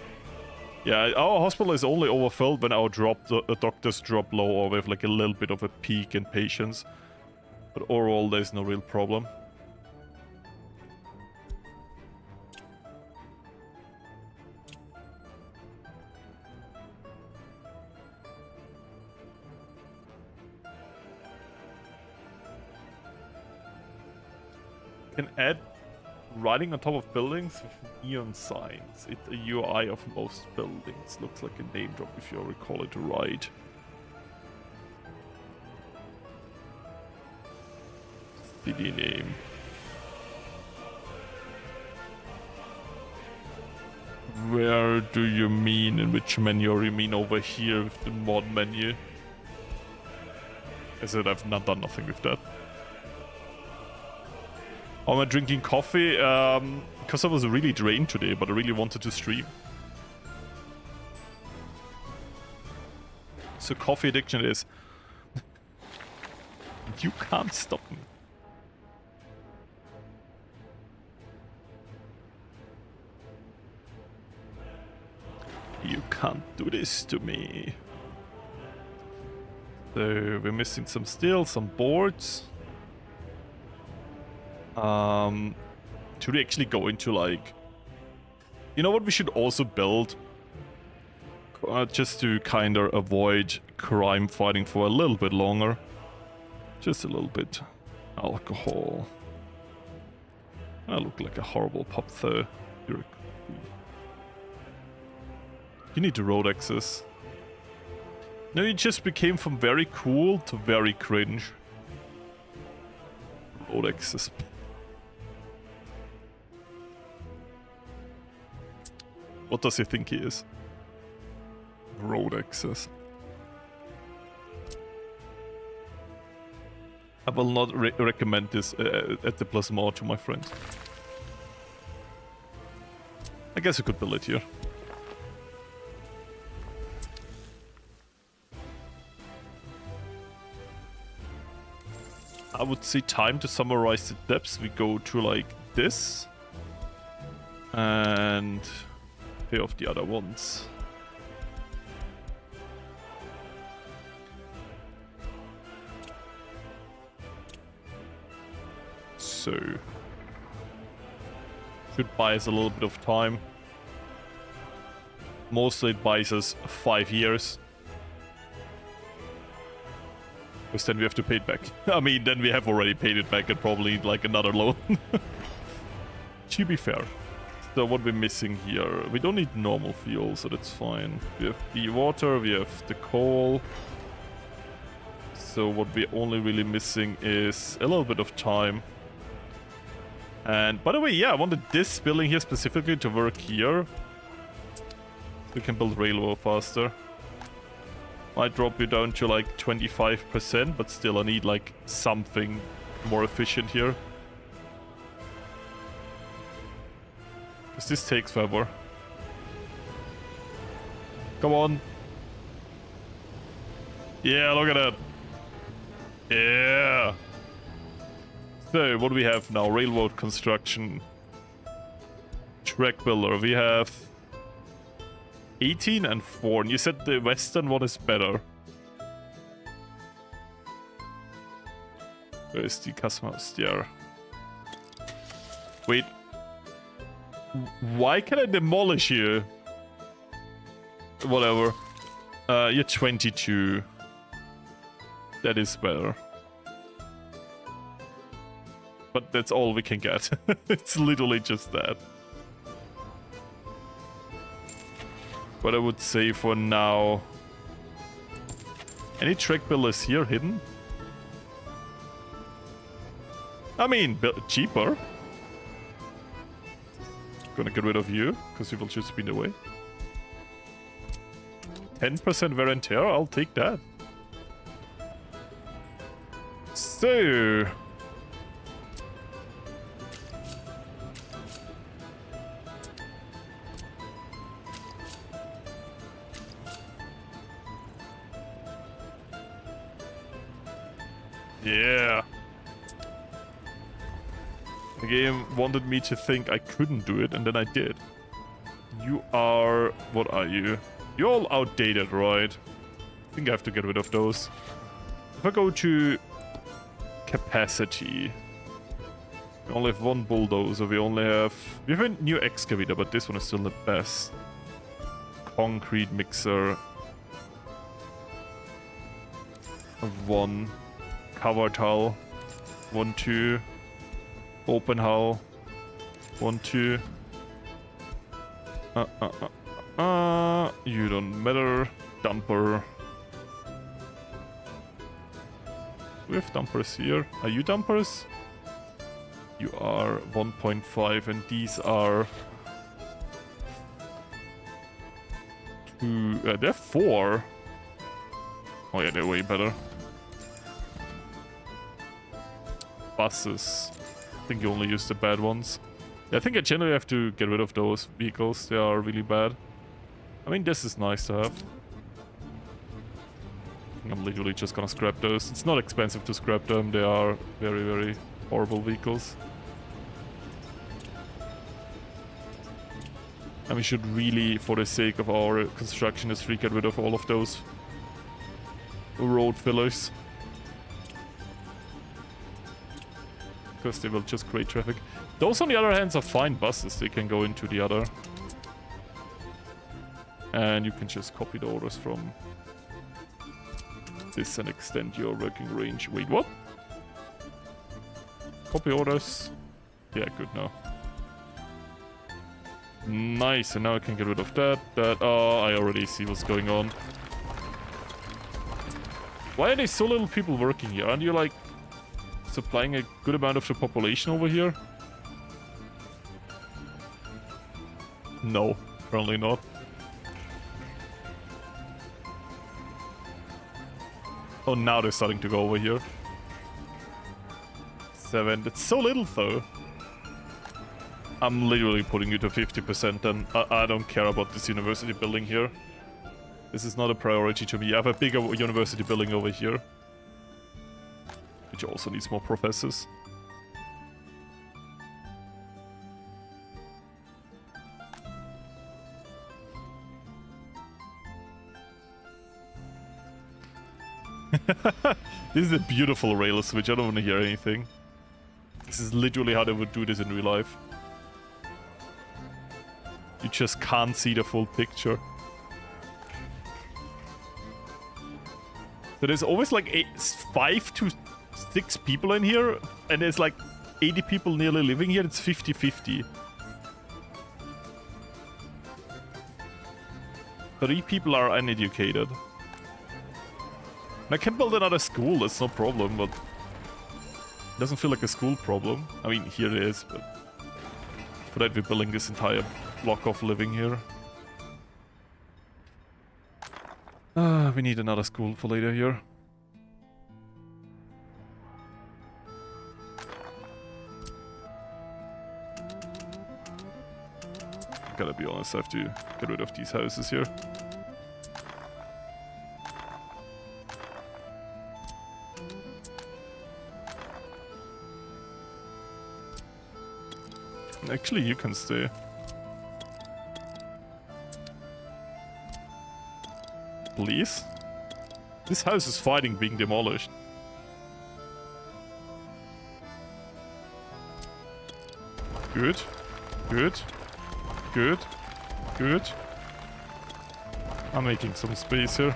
Speaker 1: Yeah, our hospital is only overfilled when our doctors drop low or we have like a little bit of a peak in patients. But overall, there's no real problem. Can add writing on top of buildings with neon signs. It's a UI of most buildings. Looks like a name drop if you recall it right. City name. Where do you mean? In which menu? Or you mean over here with the mod menu? I said I've not done nothing with that. Oh, am I drinking coffee? Because I was really drained today, but I really wanted to stream. So coffee addiction is... You can't stop me. You can't do this to me. So we're missing some steel, some boards. Should we actually go into like... You know what we should also build? Just to kind of avoid crime fighting for a little bit longer. Just a little bit. Alcohol. I look like a horrible pop though. You need the road access. No, it just became from very cool to very cringe. Road access. What does he think he is? Road access. I will not recommend this at the plasma to my friends. I guess I could build it here. I would say time to summarize the depths. We go to like this. And pay off the other ones. So should buy us a little bit of time. Mostly it buys us 5 years. Because then we have to pay it back. I mean, then we have already paid it back and probably like another loan. To be fair. So what we're missing here? We don't need normal fuel, so that's fine. We have the water, we have the coal. So what we're only really missing is a little bit of time. And by the way, yeah, I wanted this building here specifically to work here. So we can build railroad faster. Might drop you down to like 25%, but still I need like something more efficient here. Because this takes forever. Come on. Yeah, look at that. Yeah. So, what do we have now? Railroad construction. Track builder. We have 18 and 4. And you said the western one is better. Where is the customer stair? Wait. Why can I demolish you? Whatever. You're 22. That is better. But that's all we can get. It's literally just that. But I would say for now... Any track builders here hidden? I mean, cheaper. Gonna get rid of you, because you will just be in the way. 10% wear and tear, I'll take that. So... Yeah. The game wanted me to think I couldn't do it, and then I did. You are... What are you? You're all outdated, right? I think I have to get rid of those. If I go to... capacity... We only have one bulldozer, we only have... We have a new excavator, but this one is still the best. Concrete mixer. One. Covered hull. 1, 2. Open hull. 1, 2. You don't matter. Dumper. We have dumpers here. Are you dumpers? You are 1.5 and these are... 2... they're 4. Oh yeah, they're way better. Buses. I think you only use the bad ones. Yeah, I think I generally have to get rid of those vehicles. They are really bad. I mean, this is nice to have. I'm literally just gonna scrap those. It's not expensive to scrap them. They are very, very horrible vehicles. And we should really, for the sake of our construction industry, get rid of all of those road fillers. Because they will just create traffic. Those, on the other hand, are fine buses. They can go into the other. And you can just copy the orders from this and extend your working range. Wait, what? Copy orders. Yeah, good now. Nice, and now I can get rid of that. Oh, I already see what's going on. Why are there so little people working here? Aren't you, like, supplying a good amount of the population over here? No, apparently not. Oh, now they're starting to go over here. 7. That's so little, though. I'm literally putting you to 50%, and I don't care about this university building here. This is not a priority to me. I have a bigger university building over here, which also needs more professors. This is a beautiful rail switch. I don't want to hear anything. This is literally how they would do this in real life. You just can't see the full picture. So there's always like 5 to 6 people in here, and there's like 80 people nearly living here. It's 50-50. 3 people are uneducated. I can build another school, that's no problem, but it doesn't feel like a school problem. I mean, here it is, but for that we're building this entire block of living here. We need another school for later here. Gotta be honest, I have to get rid of these houses here. Actually, you can stay. Please? This house is fighting being demolished. Good. Good. Good. Good. I'm making some space here.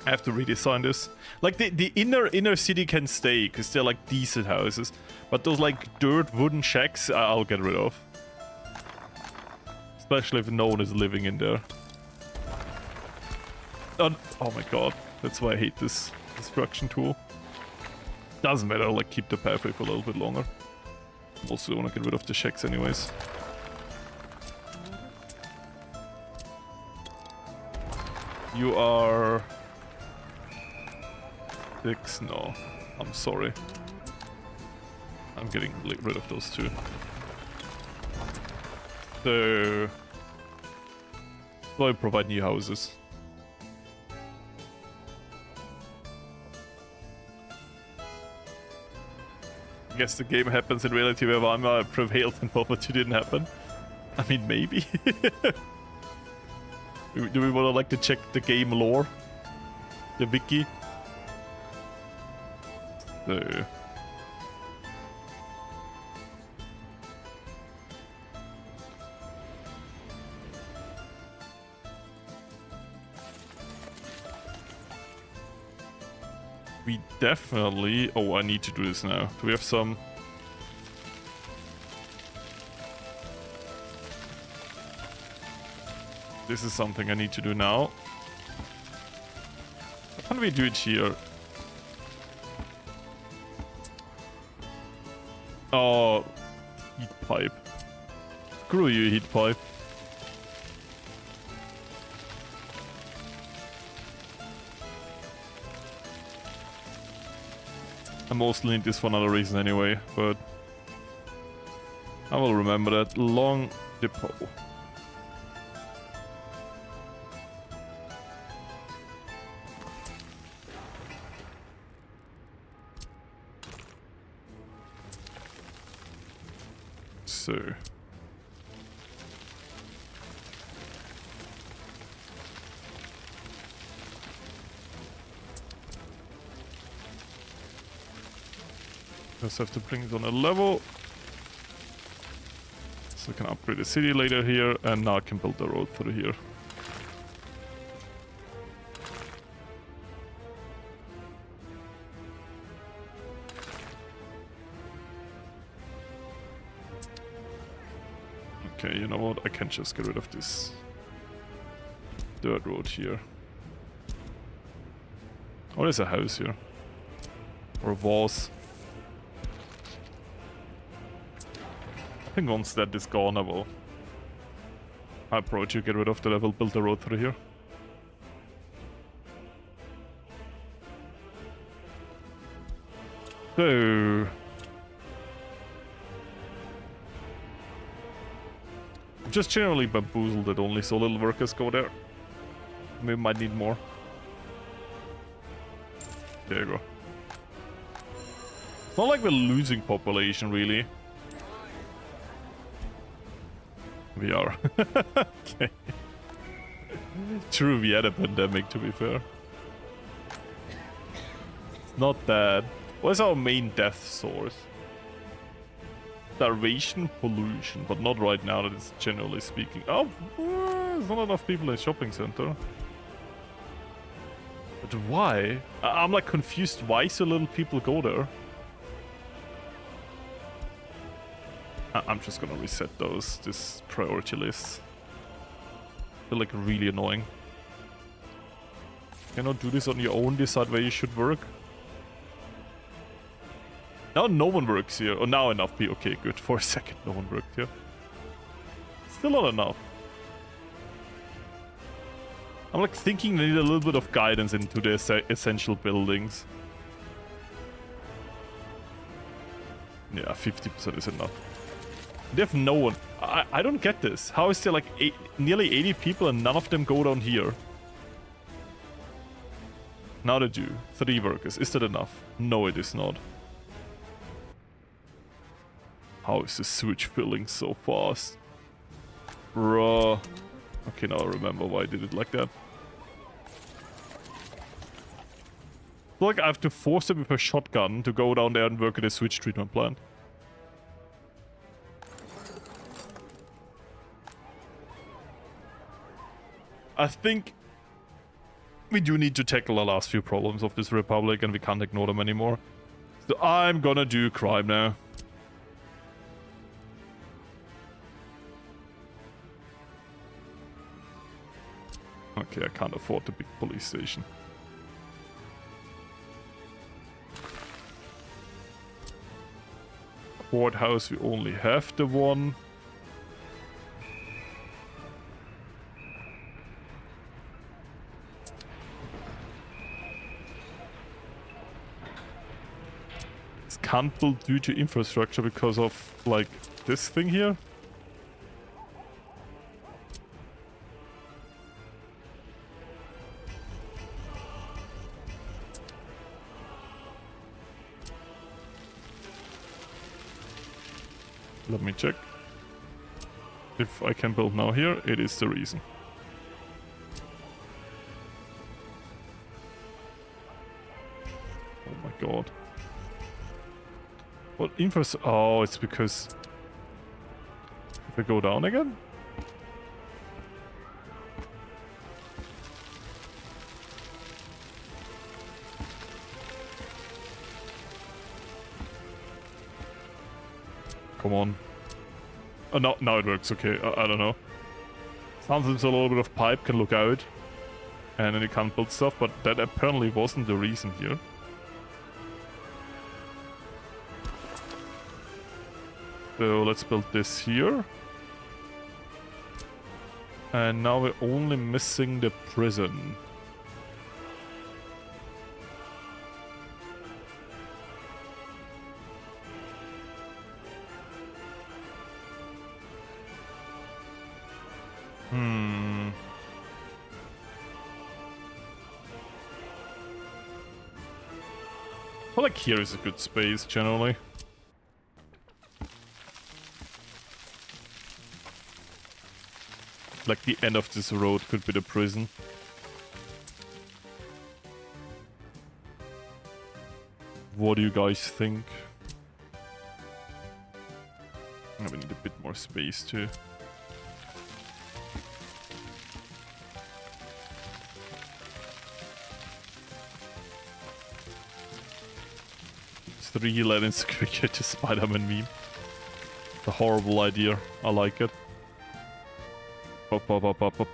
Speaker 1: I have to redesign this. Like, the inner city can stay, because they're like decent houses. But those like dirt wooden shacks, I'll get rid of. Especially if no one is living in there. Oh my god, that's why I hate this destruction tool. Doesn't matter, I'll like keep the pathway for a little bit longer. Also want to get rid of the shacks anyways. You are... 6? No, I'm sorry. I'm getting rid of those 2. So... I provide new houses. I guess the game happens in reality where Weimar prevailed and poverty didn't happen. I mean, maybe. Do we want to like to check the game lore? The wiki? So... We definitely... Oh, I need to do this now. Do we have some... This is something I need to do now. How can we do it here? Oh, heat pipe. Screw you, heat pipe. I mostly need this for another reason anyway, but I will remember that. Long depot. So... Just have to bring it on a level. So I can upgrade the city later here, and now I can build the road through here. Okay, you know what? I can just get rid of this dirt road here. Oh, there's a house here. Or a vase. I think once that is gone, I will approach you, get rid of that, I will build the road through here. So... I'm just generally bamboozled that only so little workers go there. We might need more. There you go. It's not like we're losing population, really. We are. Okay. True, we had a pandemic, to be fair. It's not that. What is our main death source? Starvation, pollution, but not right now, that is generally speaking. Oh, there's not enough people in the shopping center. But why? I'm like confused why so little people go there. I'm just gonna reset this priority list. feel like really annoying. Cannot do this on your own, decide where you should work. Now no one works here. Oh, now enough people. Okay, good. For a second, no one worked here. Still not enough. I'm like thinking they need a little bit of guidance into the essential buildings. Yeah, 50% is enough. They have no one. I don't get this. How is there like nearly 80 people and none of them go down here? Now they do. 3 workers. Is that enough? No, it is not. How is the switch filling so fast? Bruh. Okay, now I remember why I did it like that. I feel like I have to force them with a shotgun to go down there and work at a switch treatment plant. I think we do need to tackle the last few problems of this republic and we can't ignore them anymore. So I'm gonna do crime now. Okay, I can't afford the big police station. Courthouse, we only have the one. It's can't build due to infrastructure because of, like, this thing here. Let me check. If I can build now here, it is the reason. Oh my god. What infrastructure? Oh, it's because... If I go down again? Come on. Oh, no, now it works, okay. I don't know. Sometimes a little bit of pipe can look out. And then you can't build stuff, but that apparently wasn't the reason here. So let's build this here. And now we're only missing the prison. I feel like here is a good space, generally. Like the end of this road could be the prison. What do you guys think? Oh, we need a bit more space too. It's 311 security to Spider-Man meme. It's a horrible idea. I like it.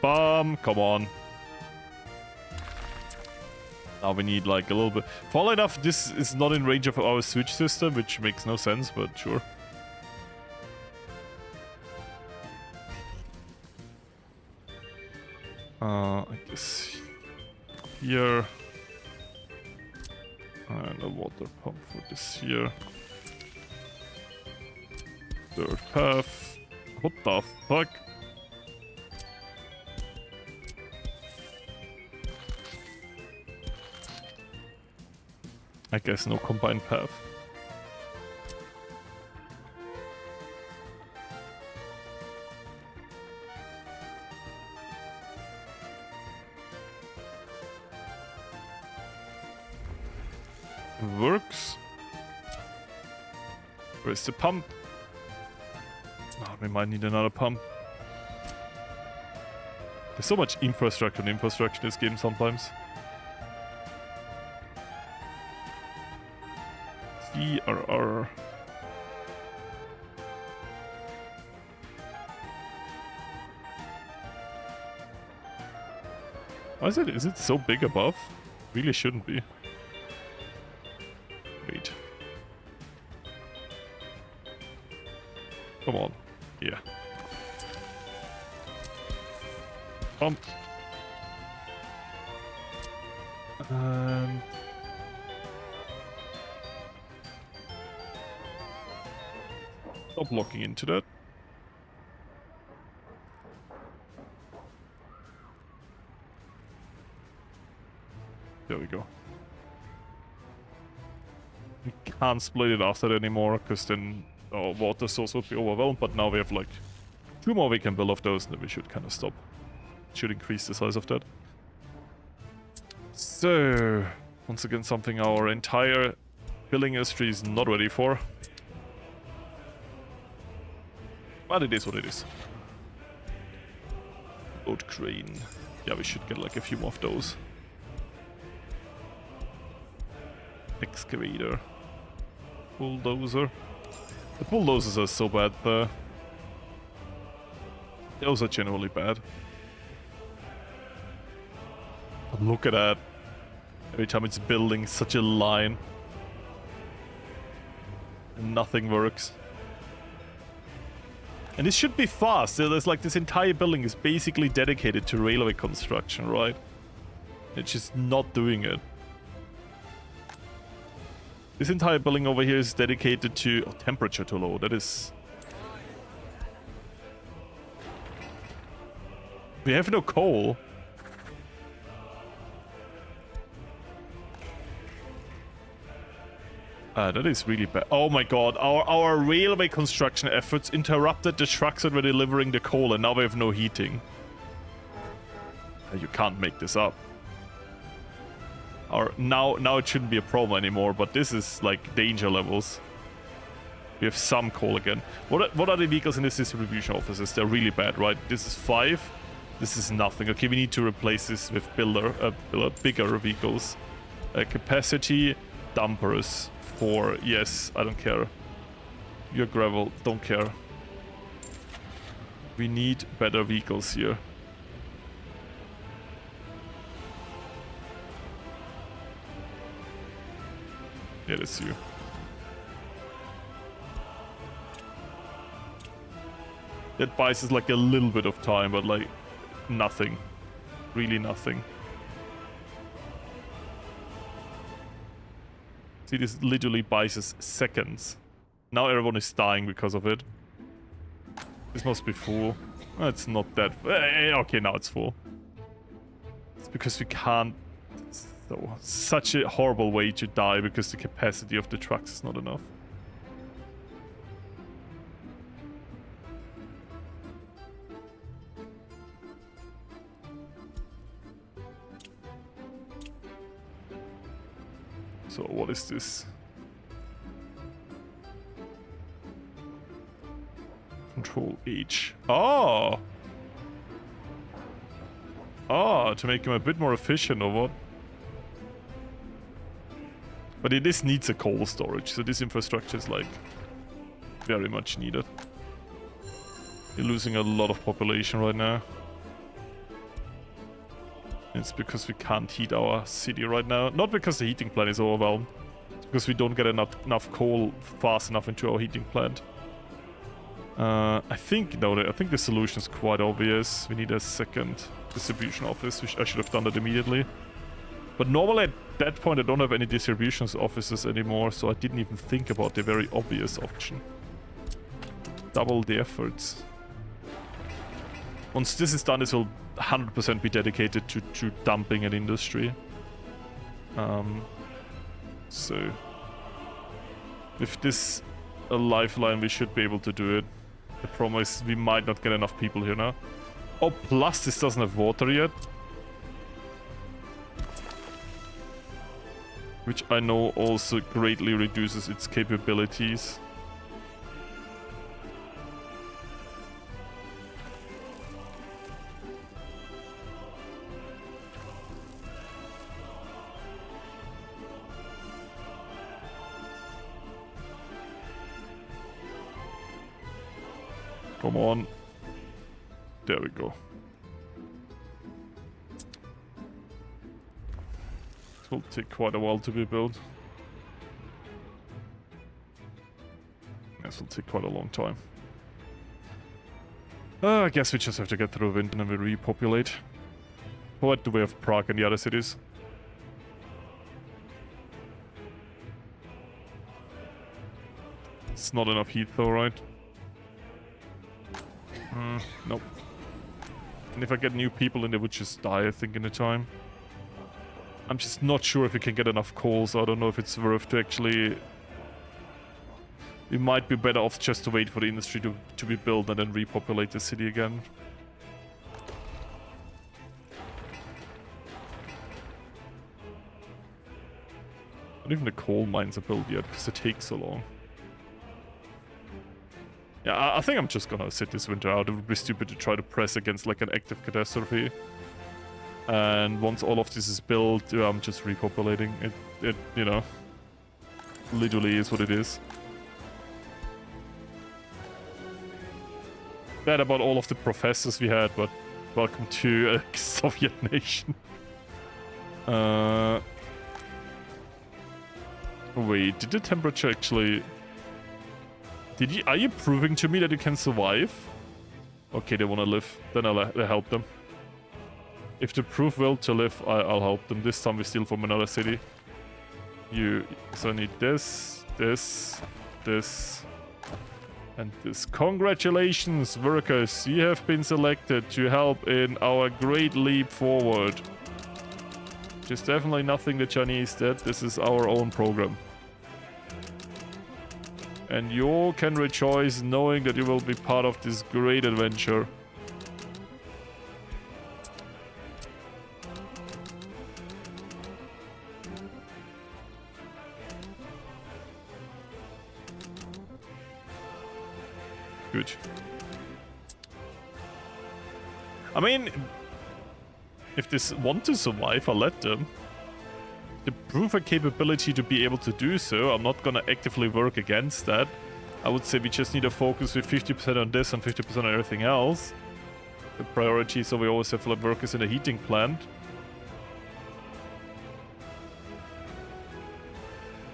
Speaker 1: Bum. Come on. Now we need like a little bit. Funnily enough, this is not in range of our switch system, which makes no sense, but sure. I guess here. And a water pump for this here. Third path. What the fuck? I guess no combined path. Works. Where's the pump? Oh, we might need another pump. There's so much infrastructure and infrastructure in this game sometimes. CRR. Why is it? Is it so big above? Really shouldn't be. Wait. Come on. Yeah. Pump. And... stop locking into that. There we go. We can't split it after that anymore, because then our water source would be overwhelmed, but now we have like 2 more we can build of those, and then we should kind of stop. Should increase the size of that. So, once again, something our entire building industry is not ready for. But it is what it is. Boat crane. Yeah, we should get like a few more of those. Excavator. Bulldozer. The bulldozers are so bad there. Those are generally bad. But look at that. Every time it's building such a line. And nothing works. And this should be fast. So there's like this entire building is basically dedicated to railway construction, right? It's just not doing it. This entire building over here is dedicated to... oh, temperature too low. That is... we have no coal. That is really bad. Oh my god, our railway construction efforts interrupted the trucks that were delivering the coal, and now we have no heating. You can't make this up. Now it shouldn't be a problem anymore, but this is like danger levels. We have some coal again. What are the vehicles in this distribution offices? They're really bad, right? This is 5. This is nothing. Okay, we need to replace this with bigger vehicles. Capacity dumpers. 4. Yes, I don't care. Your gravel, don't care. We need better vehicles here. Yeah, that's you. That buys us like a little bit of time, but like nothing. Really nothing. See, this literally buys us seconds. Now everyone is dying because of it. This must be full. It's not that... okay, now it's full. It's because we can't... so, such a horrible way to die because the capacity of the trucks is not enough. So what is this? Control H. Oh! Oh, to make him a bit more efficient or what? But this needs a coal storage, so this infrastructure is like very much needed. We're losing a lot of population right now. It's because we can't heat our city right now. Not because the heating plant is overwhelmed. It's because we don't get enough coal fast enough into our heating plant. I think the solution is quite obvious. We need a second distribution office. I should have done that immediately. But normally at that point I don't have any distribution offices anymore, so I didn't even think about the very obvious option. Double the efforts. Once this is done, this will 100% be dedicated to dumping an industry. So with this a lifeline, we should be able to do it. The problem is we might not get enough people here now. Oh, plus this doesn't have water yet. Which I know also greatly reduces its capabilities. Come on. There we go. It will take quite a while to be built. This will take quite a long time. I guess we just have to get through winter and we repopulate. What do we have Prague and the other cities? It's not enough heat though, right? Nope. And if I get new people in, they would just die, I think, in a time. I'm just not sure if we can get enough coal, so I don't know if it's worth to actually... We might be better off just to wait for the industry to be built and then repopulate the city again. Not even the coal mines are built yet, because it takes so long. Yeah, I think I'm just gonna sit this winter out. It would be stupid to try to press against like an active catastrophe. And once all of this is built, I'm just repopulating. It, you know, literally is what it is. Bad about all of the professors we had, but welcome to a Soviet nation. Wait, did the temperature actually... Are you proving to me that you can survive? Okay, they want to live. Then I'll help them. If they prove will to live, I'll help them. This time we steal from another city. So I need this, this, this, and this. Congratulations, workers. You have been selected to help in our great leap forward. Just definitely nothing the Chinese did. This is our own program. And you all can rejoice knowing that you will be part of this great adventure. Good. I mean, if they want to survive, I'll let them. To prove a capability to be able to do so, I'm not gonna actively work against that. I would say we just need to focus with 50% on this and 50% on everything else. The priority, so we always have workers in a heating plant.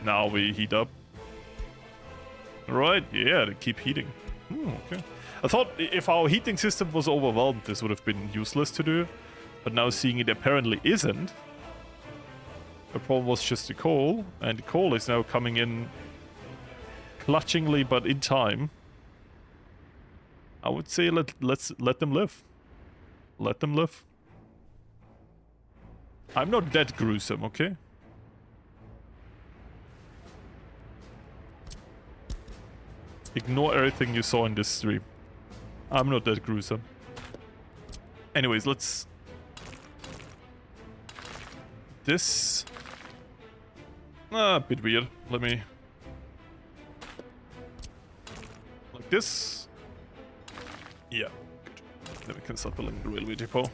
Speaker 1: Now we heat up. Right, yeah, they keep heating. Okay. I thought if our heating system was overwhelmed, this would have been useless to do. But now seeing it apparently isn't. The problem was just the coal, and the coal is now coming in clutchingly, but in time. I would say let's let them live. Let them live. I'm not that gruesome, okay? Ignore everything you saw in this stream. I'm not that gruesome. Anyways, let's... This... a bit weird. Let me... Like this. Yeah, good. Then we can start building the railway depot.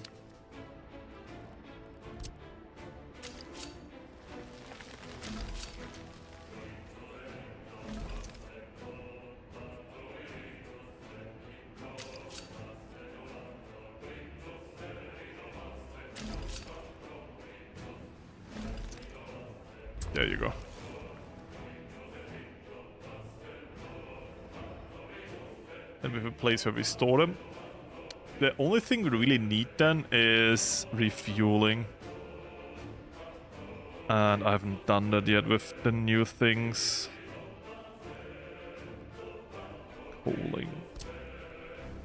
Speaker 1: There you go. Then we have a place where we store them. The only thing we really need then is refueling. And I haven't done that yet with the new things. Coaling.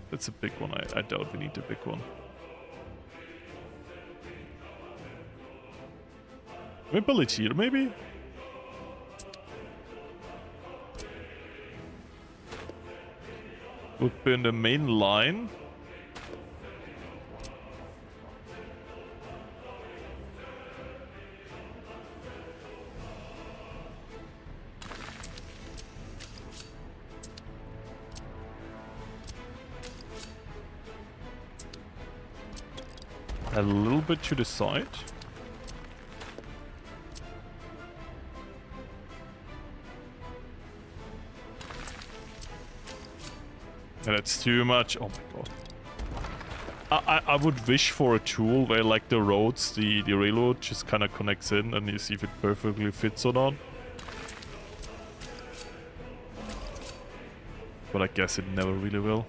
Speaker 1: That's a big one. I doubt we need a big one. We build it here, maybe? Would be in the main line. A little bit to the side. And that's too much. Oh my god. I would wish for a tool where like the roads, the railroad just kind of connects in and you see if it perfectly fits or not. But I guess it never really will.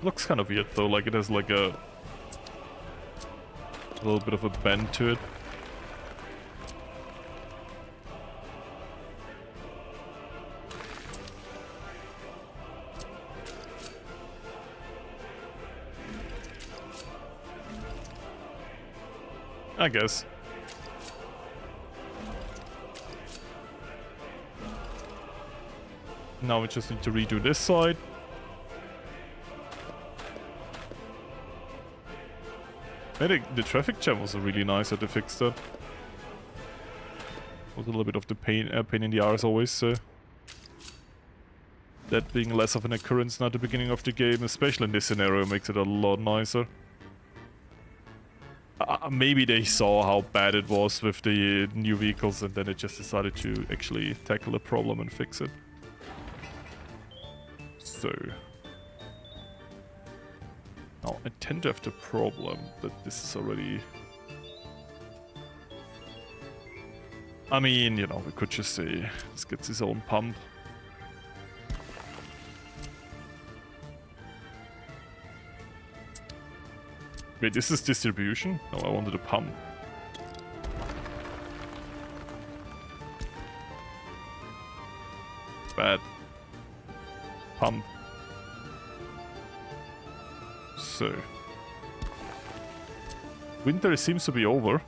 Speaker 1: Looks kind of weird though, like it has like a little bit of a bend to it. I guess. Now we just need to redo this side. Maybe the traffic jam was really nice that they fixed that. Was a little bit of the pain in the arse always, so that being less of an occurrence now at the beginning of the game, especially in this scenario, makes it a lot nicer. Maybe they saw how bad it was with the new vehicles and then they just decided to actually tackle the problem and fix it. So... now, I tend to have the problem that this is already... I mean, you know, we could just say this gets its own pump. Wait, this is distribution? No, I wanted a pump. Bad. Pump. So. Winter seems to be over.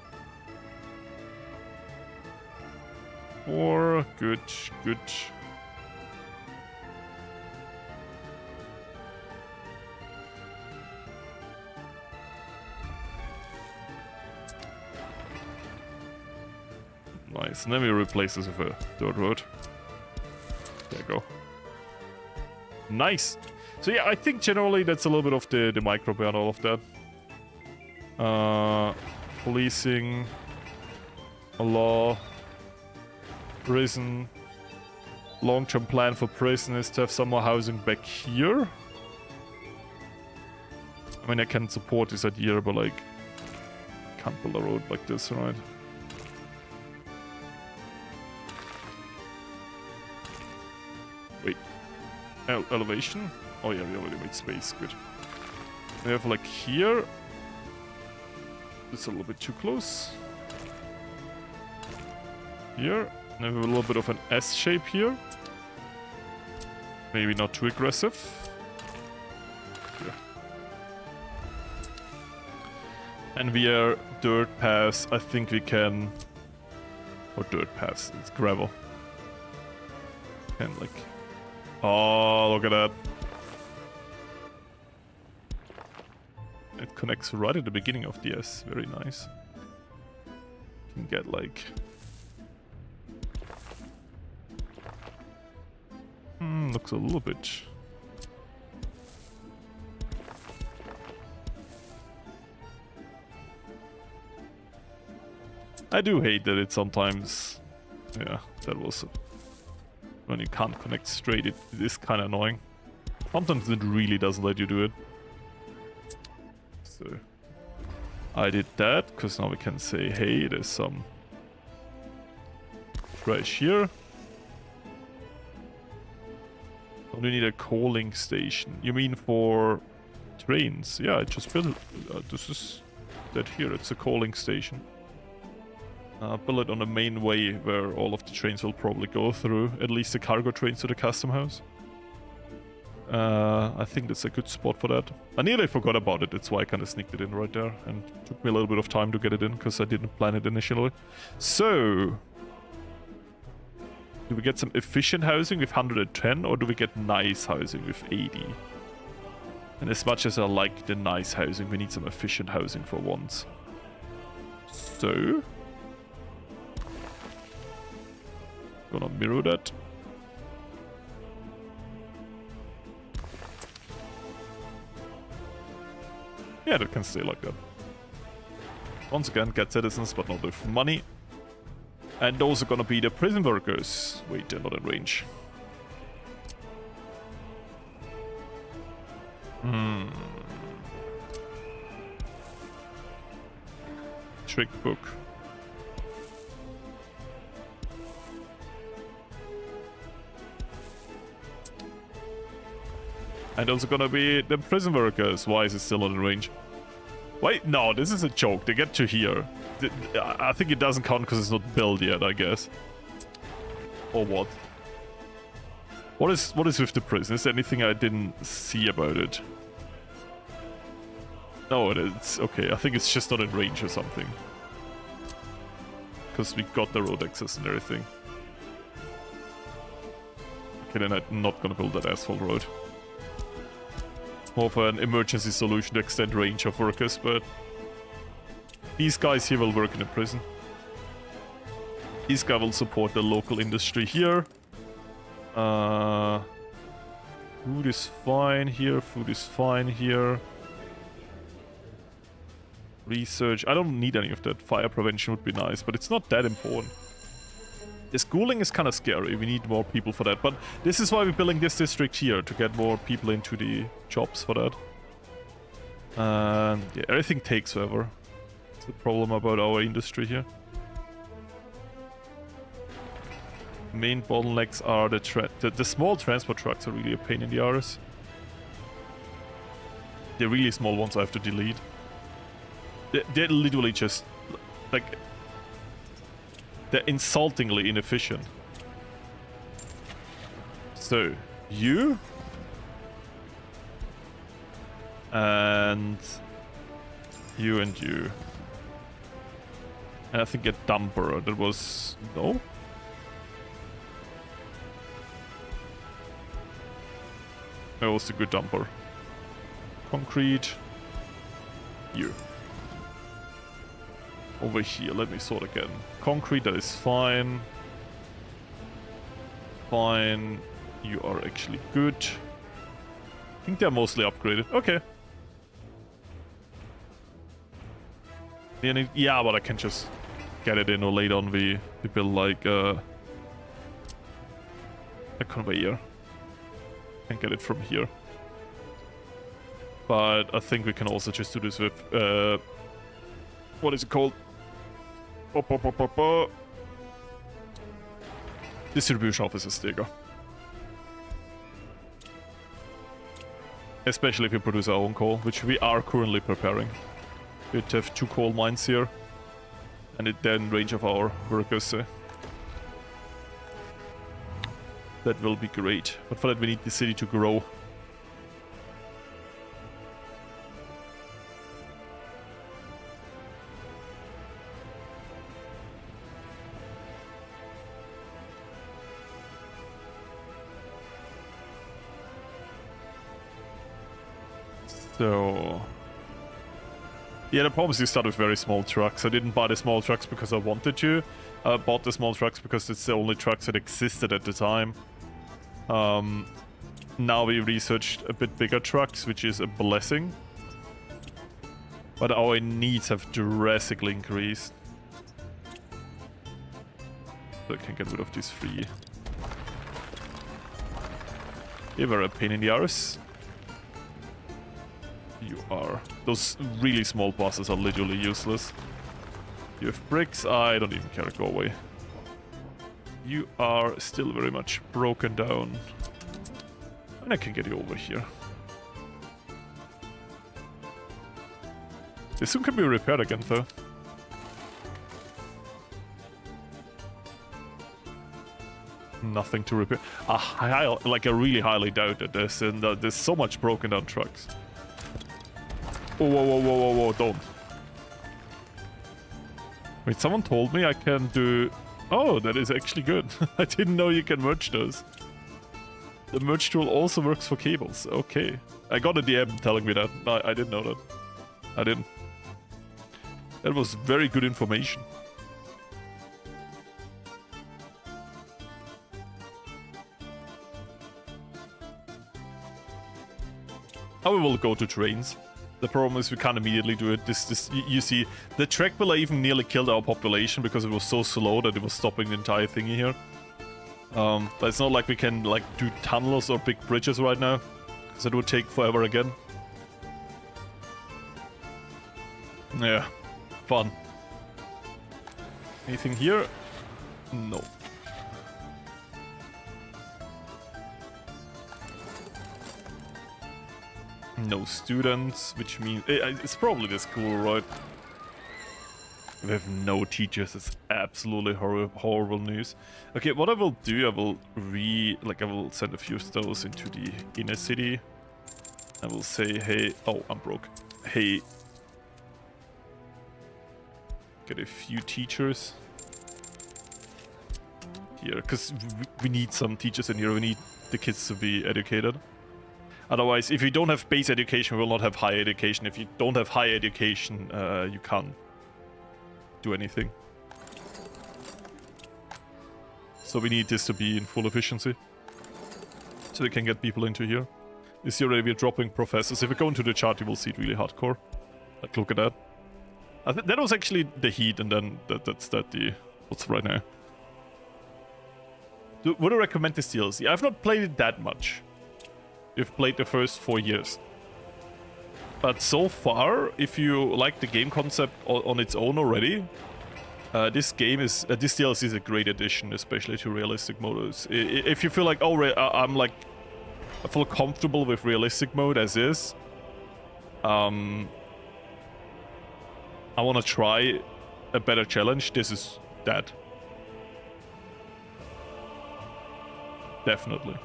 Speaker 1: Or good, good. Nice, and then we replace this with a dirt road. There you go. Nice! So yeah, I think generally that's a little bit of the micro and all of that. Policing, a law, prison, long-term plan for prisoners to have some more housing back here. I mean, I can support this idea, but like, can't build a road like this, right? Wait, elevation? Oh yeah, we already made space, good. We have like here. It's a little bit too close. Here. And we have a little bit of an S shape here. Maybe not too aggressive. Yeah. And via dirt paths, I think we can... or dirt paths, it's gravel. And like... oh, look at that. It connects right at the beginning of the S. Very nice. You can get like... looks a little bit... I do hate that it sometimes... yeah, that was... when you can't connect straight, it is kind of annoying. Sometimes it really doesn't let you do it. So... I did that, because now we can say, hey, there's some... trash here. Oh, we need a coaling station. You mean for trains? Yeah, I just built this is that here. It's a coaling station. Build it on the main way where all of the trains will probably go through. At least the cargo trains to the custom house. I think that's a good spot for that. I nearly forgot about it. That's why I kind of sneaked it in right there. And it took me a little bit of time to get it in because I didn't plan it initially. So... do we get some efficient housing with 110 or do we get nice housing with 80? And as much as I like the nice housing, we need some efficient housing for once. So... gonna mirror that. Yeah, that can stay like that. Once again, get citizens, but not with money. And those are gonna be the prison workers. Wait, they're not in range. Trick book. And also gonna be the prison workers. Why is it still not in range? Wait, no, this is a joke. They get to here. I think it doesn't count because it's not built yet, I guess. Or what? What is with the prison? Is there anything I didn't see about it? No, it's okay. I think it's just not in range or something. Because we got the road access and everything. Okay, then I'm not gonna build that asphalt road. More of an emergency solution to extend range of workers, but these guys here will work in a prison. These guys will support the local industry here. Food is fine here, food is fine here. Research, I don't need any of that. Fire prevention would be nice, but it's not that important. The schooling is kind of scary, we need more people for that, but this is why we're building this district here, to get more people into the jobs for that. Yeah, everything takes forever. That's the problem about our industry here. Main bottlenecks are the small transport trucks are really a pain in the arse. The really small ones I have to delete. They're literally just, like, they're insultingly inefficient. So, you... And... You and you. And I think a dumper, that was... No? That was a good dumper. Concrete. You. Over here, let me sort again. Concrete, that is fine. Fine. You are actually good. I think they're mostly upgraded. Okay. Yeah, but I can just get it in, or later on we build like a conveyor. And get it from here. But I think we can also just do this with what is it called? Distribution offices, there you go. Especially if we produce our own coal, which we are currently preparing. We have 2 coal mines here, and it then range of our workers. That will be great, but for that we need the city to grow. So... Yeah, the problem is you start with very small trucks. I didn't buy the small trucks because I wanted to. I bought the small trucks because it's the only trucks that existed at the time. Now we researched a bit bigger trucks, which is a blessing. But our needs have drastically increased. So I can get rid of these 3. You were a pain in the arse. You are. Those really small buses are literally useless. You have bricks. I don't even care. Go away. You are still very much broken down. And I can get you over here. This soon can be repaired again, though. Nothing to repair. I really highly doubt that there's so much broken down trucks. Whoa, whoa, whoa, whoa, whoa, whoa, don't. Wait, someone told me I can do... Oh, that is actually good. I didn't know you can merge those. The merge tool also works for cables. Okay. I got a DM telling me that. No, I didn't know that. I didn't. That was very good information. Now we will go to trains. The problem is we can't immediately do it. You see, the track pillar even nearly killed our population because it was so slow that it was stopping the entire thingy here. But it's not like we can like do tunnels or big bridges right now, because it would take forever again. Yeah, fun. Anything here? No. No students, which means it's probably the school, right? We have no teachers. It's absolutely horrible news. Okay, what I will do, I will I will send a few of those into the inner city. I will say, hey, oh, I'm broke. Hey, get a few teachers here, because we need some teachers in here. We need the kids to be educated. Otherwise, if you don't have base education, we will not have higher education. If you don't have higher education, you can't do anything. So we need this to be in full efficiency, so we can get people into here. You see already we're dropping professors. If we go into the chart, you will see it really hardcore. Like, look at that. That was actually the heat, and then that's the what's right now. Would I recommend this DLC? I've not played it that much. We've played the first 4 years. But so far, if you like the game concept on its own already, this DLC is a great addition, especially to realistic modes. If you feel like, oh, I feel comfortable with realistic mode as is, I want to try a better challenge, this is that. Definitely.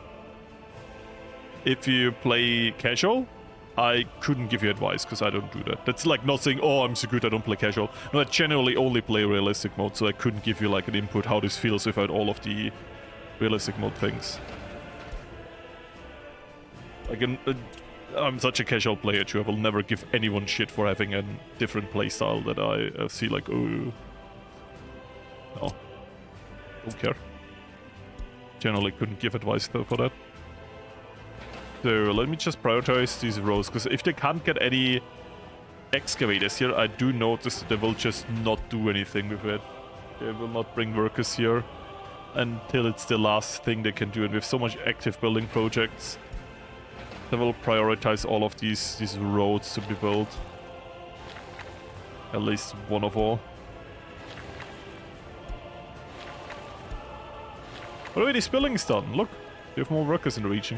Speaker 1: If you play casual, I couldn't give you advice because I don't do that. That's like not saying, oh, I'm so good I don't play casual. No, I generally only play realistic mode, so I couldn't give you like an input how this feels without all of the realistic mode things. Like, I'm such a casual player too. I will never give anyone shit for having a different playstyle that I see like, oh, no, don't care. Generally couldn't give advice though for that. So let me just prioritize these rows, because if they can't get any excavators here, I do notice that they will just not do anything with it. They will not bring workers here until it's the last thing they can do. And with so much active building projects, they will prioritize all of these roads to be built. At least one of all. By the way, this building is done. Look, we have more workers in the region.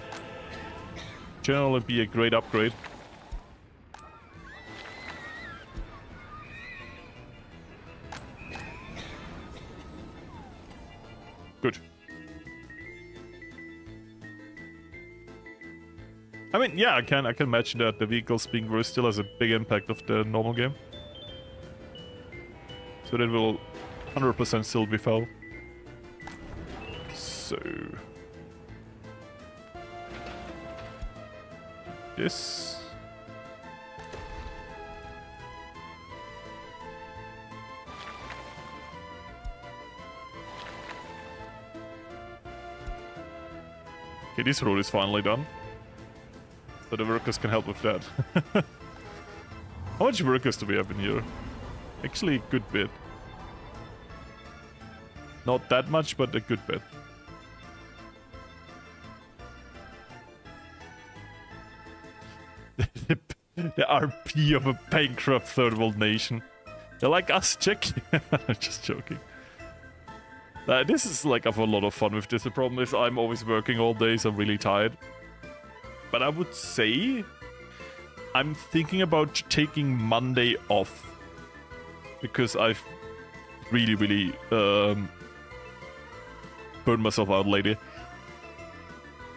Speaker 1: Generally be a great upgrade. Good. I mean, yeah, I can imagine that the vehicles being worse still has a big impact of the normal game. So that will 100% still be foul. So this. Okay, this road is finally done. So the workers can help with that. How much workers do we have in here? Actually, a good bit. Not that much, but a good bit. The RP of a bankrupt third world nation. They're like us, check. I'm just joking. This is like, I have a lot of fun with this. The problem is I'm always working all day, so I'm really tired. But I would say I'm thinking about taking Monday off, because I've really burned myself out lately.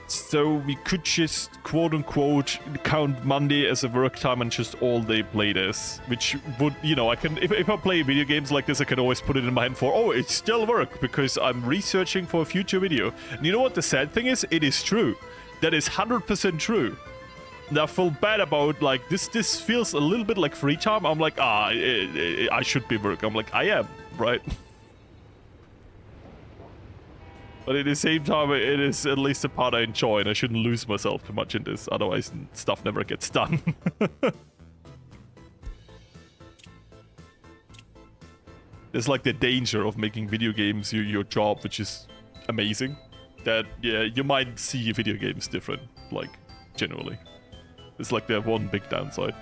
Speaker 1: So we could just quote-unquote count Monday as a work time and just all day play this. Which would, you know, I can, if I play video games like this, I can always put it in my hand for, oh, it's still work, because I'm researching for a future video. And you know what the sad thing is? It is true. That is 100% true. And I feel bad about, like, this feels a little bit like free time. I'm like, I should be work. I'm like, I am, right? But at the same time, it is at least a part I enjoy, and I shouldn't lose myself too much in this, otherwise stuff never gets done. there's like the danger of making video games your job, which is amazing. That, yeah, you might see video games different, like, generally. It's like the one big downside.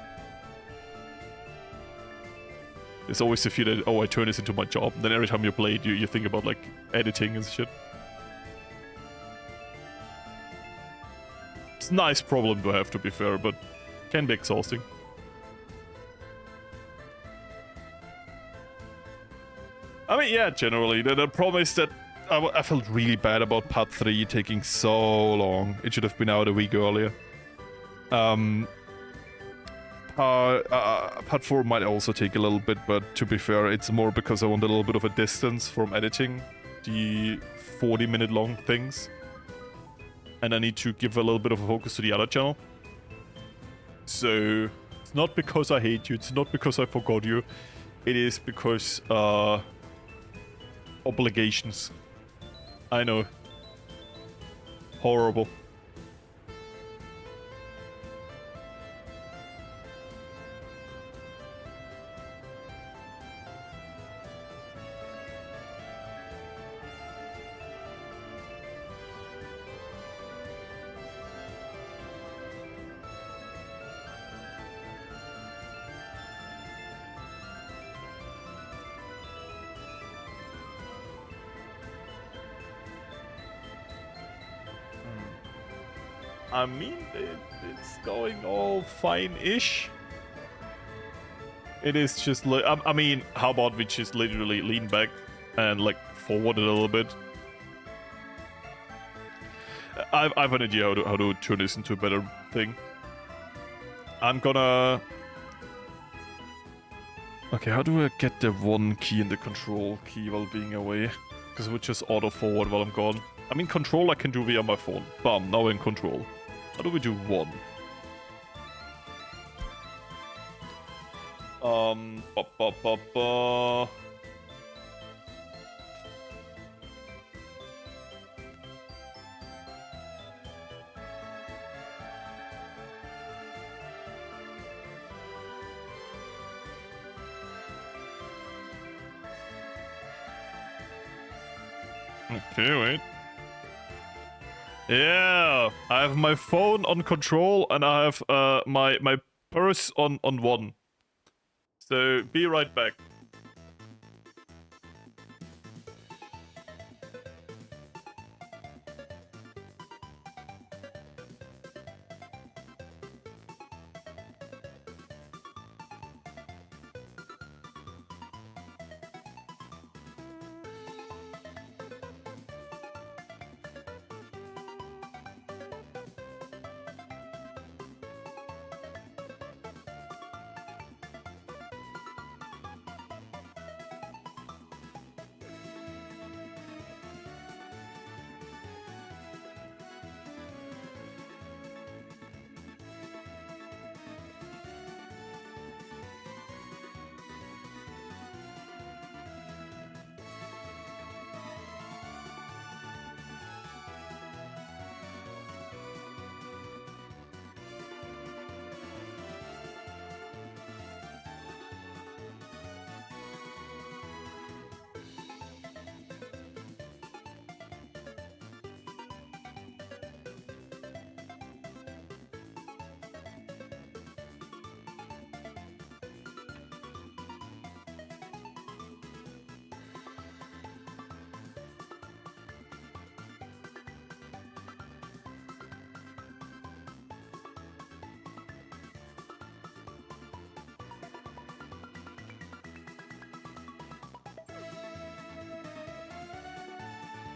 Speaker 1: There's always the fear that, oh, I turn this into my job. And then every time you play it, you think about, like, editing and shit. It's a nice problem to have, to be fair, but can be exhausting. I mean, yeah, generally. The problem is that I felt really bad about part 3 taking so long. It should have been out a week earlier. Part 4 might also take a little bit, but to be fair, it's more because I want a little bit of a distance from editing the 40-minute long things. And I need to give a little bit of a focus to the other channel. So, it's not because I hate you, it's not because I forgot you. It is because, obligations. I know. Horrible. I mean, it's going all fine-ish. It is just like, I mean, how about we just literally lean back and like forward it a little bit? I have an idea how to turn this into a better thing. I'm gonna... Okay, how do I get the one key in the control key while being away? Because it would just auto-forward while I'm gone. I mean, control I can do via my phone. Bam, now we're in control. How do we do 1? Ba ba ba ba. Okay, wait. Yeah, I have my phone on control and I have my purse on 1. So be right back.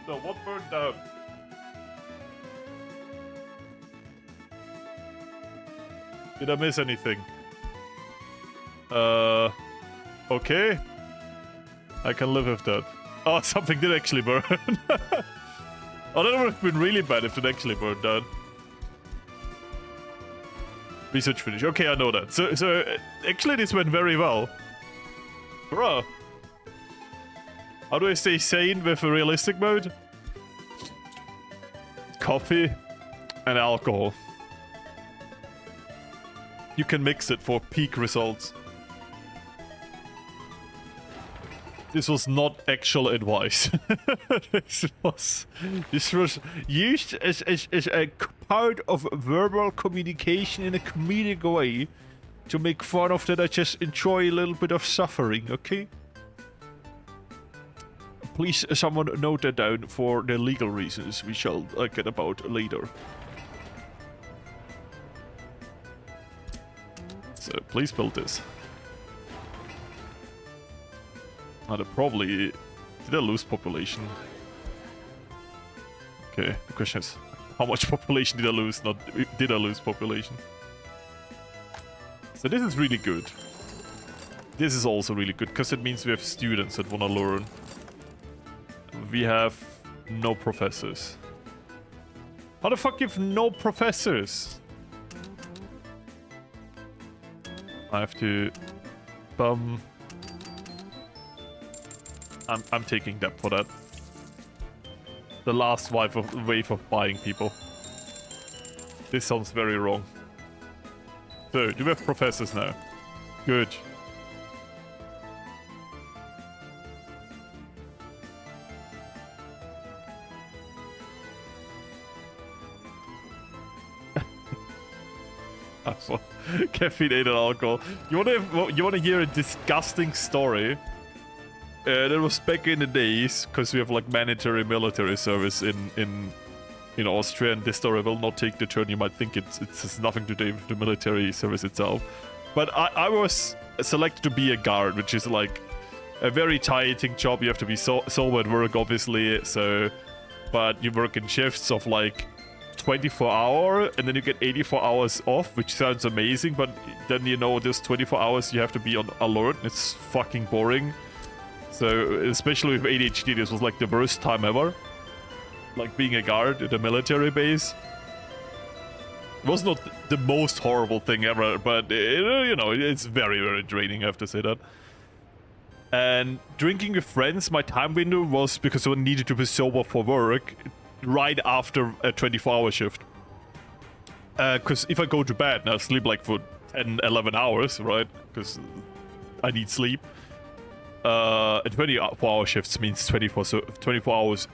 Speaker 1: So what burned down? Did I miss anything? Okay. I can live with that. Oh, something did actually burn. Oh, that would have been really bad if it actually burned down. Research finish. Okay, I know that. So actually this went very well. Bruh. How do I stay sane with a realistic mode? Coffee and alcohol. You can mix it for peak results. This was not actual advice. this was used as a part of verbal communication in a comedic way to make fun of that I just enjoy a little bit of suffering, okay? Please, someone note that down for the legal reasons we shall get about later. So, please build this. Now, probably... Did I lose population? Okay, the question is, how much population did I lose? Not did I lose population? So this is really good. This is also really good, because it means we have students that want to learn. We have no professors. How the fuck you have no professors? I have to... I'm taking that for that. The last wave of buying people. This sounds very wrong. So, do we have professors now? Good. Caffeinated alcohol. You wanna hear a disgusting story? That was back in the days, because we have like mandatory military service in Austria, and this story will not take the turn you might think it has nothing to do with the military service itself. But I was selected to be a guard, which is like a very tiring job. You have to be sober at work, obviously. So, but you work in shifts of like 24 hours, and then you get 84 hours off, which sounds amazing. But then those 24 hours you have to be on alert. And it's fucking boring. So, especially with ADHD, this was like the worst time ever. Like being a guard at a military base. It was not the most horrible thing ever, but it's very, very draining, I have to say that. And drinking with friends, my time window was because I needed to be sober for work right after a 24-hour shift. Because if I go to bed and I sleep like for 10, 11 hours, right? Because I need sleep. 24-hour shifts means 24 hours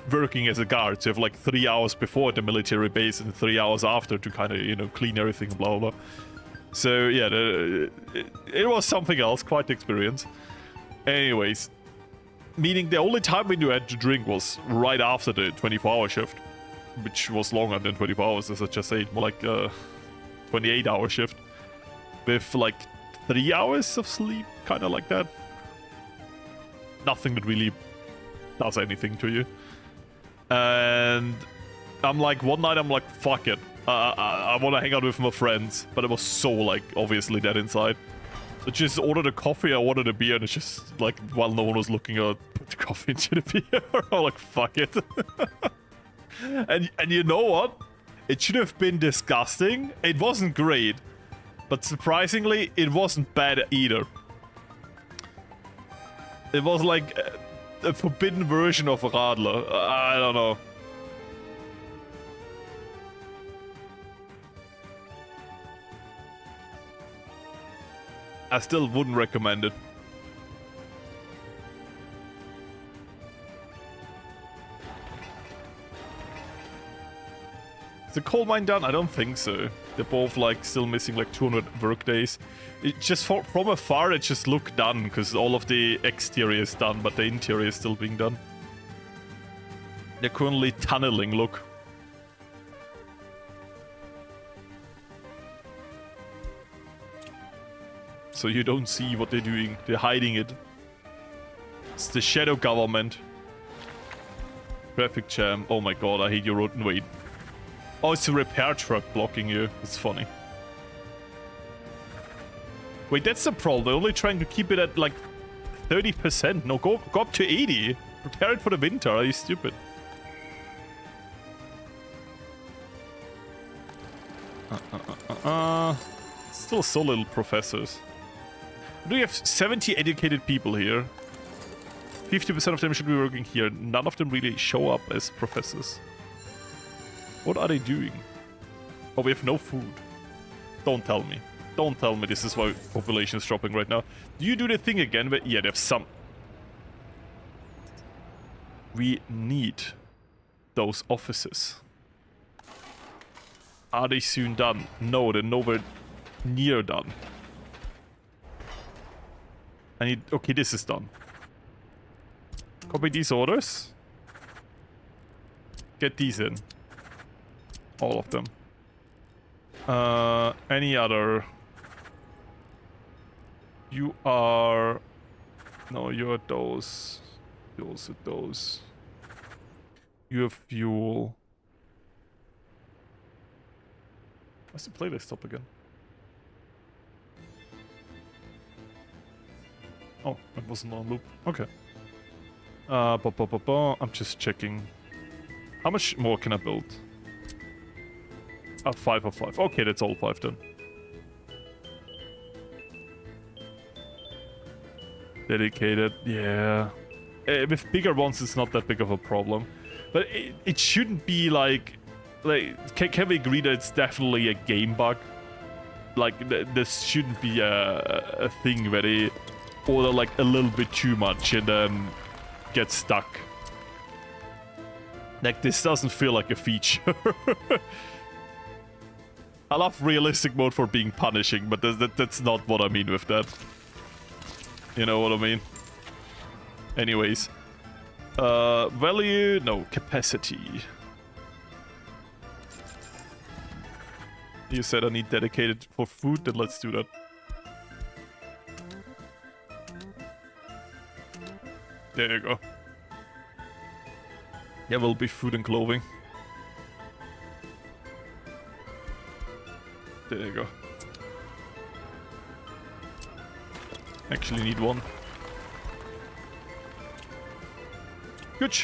Speaker 1: working as a guard. So you have like 3 hours before the military base and 3 hours after to kind of, clean everything, blah, blah. So, yeah, it was something else, quite the experience. Anyways, meaning the only time when you had to drink was right after the 24-hour shift, which was longer than 24 hours, as I just said, more like a 28-hour shift with like 3 hours of sleep, kind of like that. Nothing that really does anything to you. And I'm like, one night I'm like, fuck it. I want to hang out with my friends. But I was so like, obviously dead inside. So just ordered a coffee, I ordered a beer, and it's just like, while no one was looking, I put the coffee into the beer. I'm like, fuck it. and you know what? It should have been disgusting. It wasn't great. But surprisingly, it wasn't bad either. It was like a forbidden version of Radler. I don't know. I still wouldn't recommend it. Is the coal mine done? I don't think so. They're both like still missing like 200 work days. It just from afar it just looked done because all of the exterior is done, but the interior is still being done. They're currently tunneling, look. So you don't see what they're doing. They're hiding it. It's the shadow government. Traffic jam. Oh my god, I hate your road. Wait. Oh, it's a repair truck blocking you. It's funny. Wait, that's the problem. They're only trying to keep it at like 30%. No, go up to 80. Prepare it for the winter. Are you stupid? Still so little professors. Do you have 70 educated people here? 50% of them should be working here. None of them really show up as professors. What are they doing? Oh, we have no food. Don't tell me. Don't tell me this is why population is dropping right now. Do you do the thing again? But yeah, they have some... We need those offices. Are they soon done? No, they're nowhere near done. I need... Okay, this is done. Copy these orders. Get these in. All of them. Any other... You are... No, you're those. You're also those. You have fuel. What's the playlist up again? Oh, it wasn't on loop. Okay. I'm just checking. How much more can I build? 5 of 5. Okay, that's all 5 then. Dedicated, yeah. With bigger ones, it's not that big of a problem. But it shouldn't be like can we agree that it's definitely a game bug? Like, this shouldn't be a thing where they order like a little bit too much and then get stuck. Like, this doesn't feel like a feature. I love realistic mode for being punishing, but that's not what I mean with that. You know what I mean? Anyways. Value? No, capacity. You said I need dedicated for food, then let's do that. There you go. Yeah, will be food and clothing. There you go. Actually need one. Good.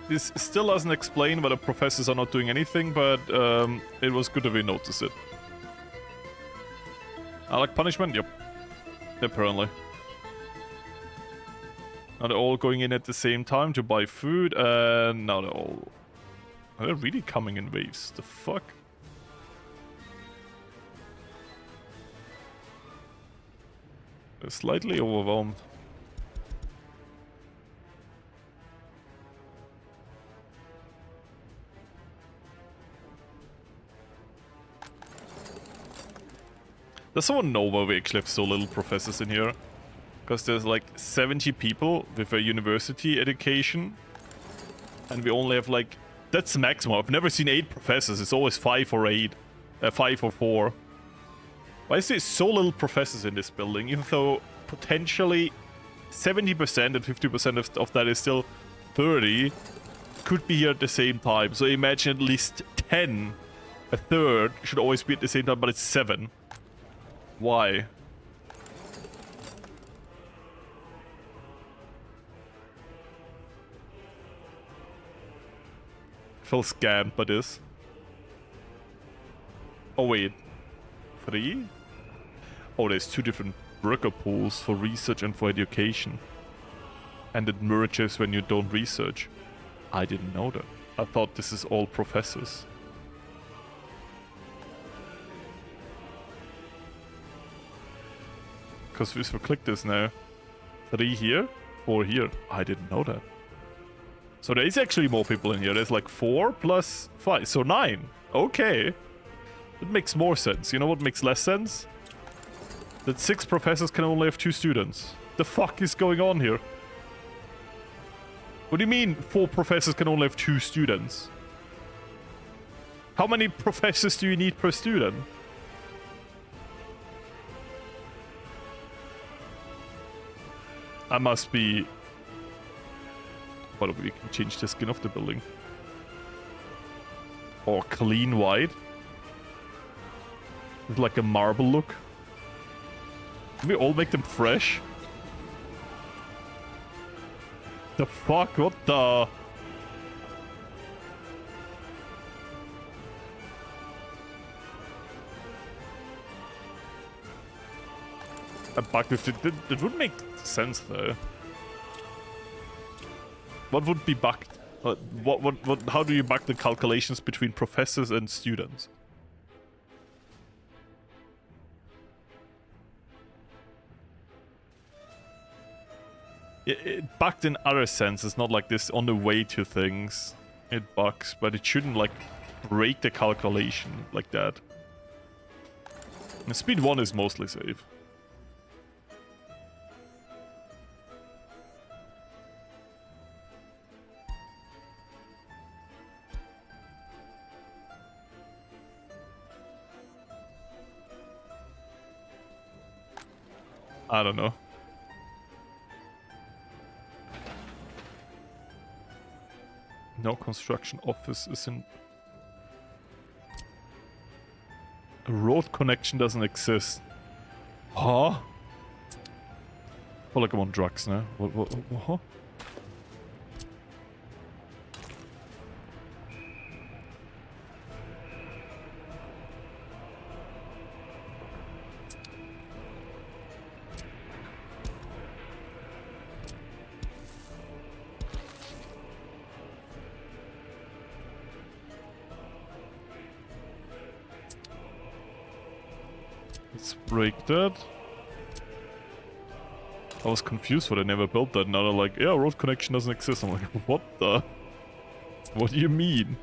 Speaker 1: This still doesn't explain why the professors are not doing anything, but it was good that we noticed it. I like punishment? Yep. Apparently. Now they're all going in at the same time to buy food, and now they're all... Are they really coming in waves? The fuck? They're slightly overwhelmed. Does someone know why we actually have so little professors in here? Because there's like 70 people with a university education. And we only have like... That's the maximum. I've never seen 8 professors. It's always 5 or 8. 5 or 4. Why is there so little professors in this building? Even though potentially 70% and 50% of that is still 30. Could be here at the same time. So imagine at least 10. A third should always be at the same time, but it's 7. Why? Feel scammed by this. Oh wait. 3? Oh, there's 2 different worker pools for research and for education. And it merges when you don't research. I didn't know that. I thought this is all professors. Because if we click this now, 3 here, 4 here. I didn't know that. So there is actually more people in here. There's like 4 plus 5, so 9. Okay. That makes more sense. You know what makes less sense? That 6 professors can only have 2 students. The fuck is going on here? What do you mean 4 professors can only have 2 students? How many professors do you need per student? I must be... What, we can change the skin of the building. Or clean white. With like a marble look. Can we all make them fresh? The fuck? What the... A bug with it. That would make sense though. What would be bugged? How do you bug the calculations between professors and students? It bugged in other senses, not like this on the way to things. It bugs, but it shouldn't like break the calculation like that. And speed 1 is mostly safe. I don't know. No construction office is in... A road connection doesn't exist. Huh? Oh, like I'm on drugs now. What? Huh? Let's break that. I was confused when I never built that. Now they're like, yeah, road connection doesn't exist. I'm like, what the? What do you mean?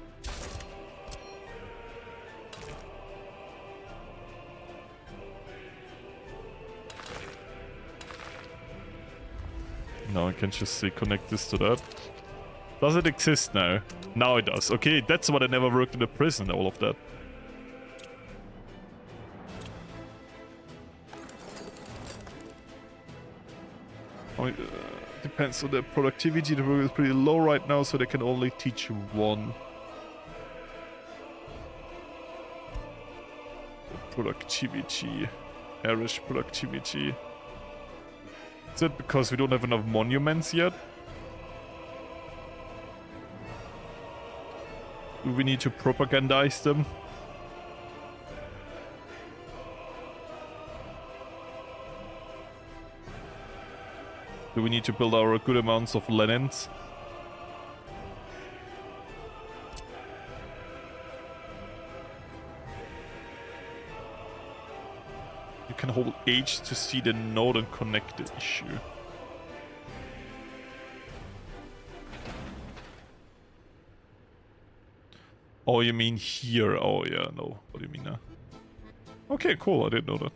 Speaker 1: Now I can just say connect this to that. Does it exist now? Now it does. Okay, that's what I never worked in a prison, all of that. Depends on their productivity. The work is pretty low right now, so they can only teach you one. Productivity. Irish productivity. Is it because we don't have enough monuments yet? Do we need to propagandize them? Do we need to build our good amounts of Lenins? You can hold H to see the node and connect the issue. Oh, you mean here? Oh, yeah, no. What do you mean now? Okay, cool. I didn't know that.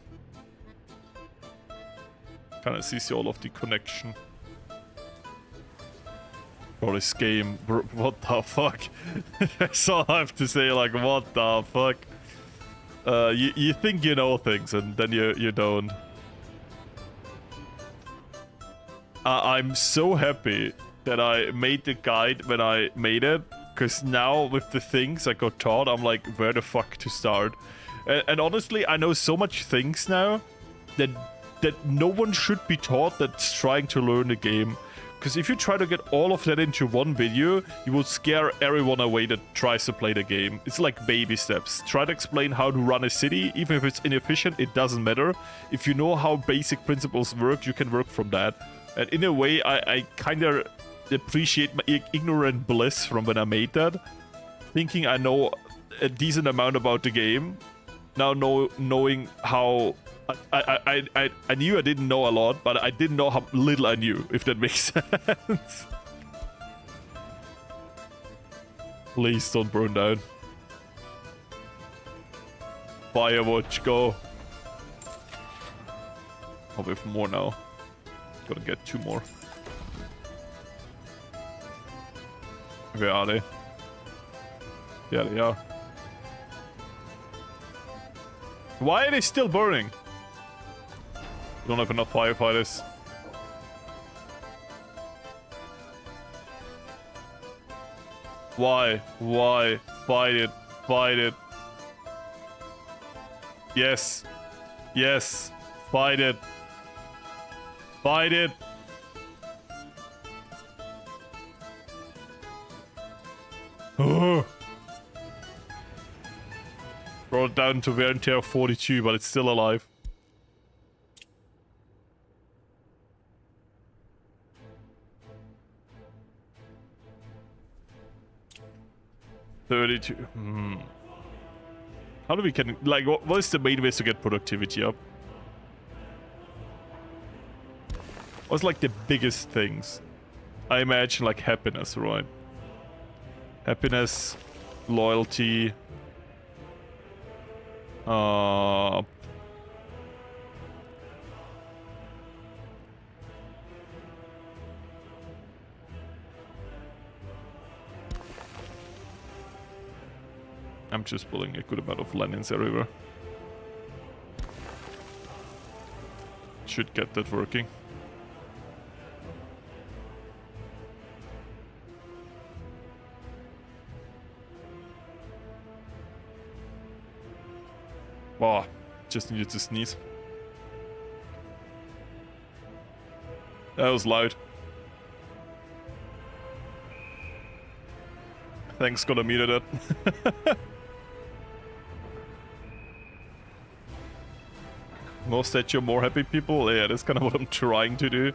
Speaker 1: Kinda sees all of the connection. For this game, what the fuck? That's all I have to say, like, what the fuck? You think you know things, and then you don't. I'm so happy that I made the guide when I made it, because now with the things I got taught, I'm like, where the fuck to start? And honestly, I know so much things now that no one should be taught that's trying to learn the game. Because if you try to get all of that into one video, you will scare everyone away that tries to play the game. It's like baby steps. Try to explain how to run a city, even if it's inefficient, it doesn't matter. If you know how basic principles work, you can work from that. And in a way, I kind of appreciate my ignorant bliss from when I made that. Thinking I know a decent amount about the game. Now knowing how... I knew I didn't know a lot, but I didn't know how little I knew, if that makes sense. Please don't burn down. Firewatch, go. Oh, we have more now. Gotta get 2 more. Where are they? Yeah, they are. Why are they still burning? We don't have enough firefighters. Why? Why? Fight it. Fight it. Yes. Yes. Fight it. Fight it. Oh. Brought down to wear and tear 42, but it's still alive. 32. How do we can like what is the main ways to get productivity up? What's like the biggest things? I imagine like happiness, right? Happiness, loyalty. I'm just pulling a good amount of Lenins everywhere. Should get that working. Wow, just needed to sneeze. That was loud. Thanks, gotta mute it. More statue, more happy people. Yeah, that's kind of what I'm trying to do.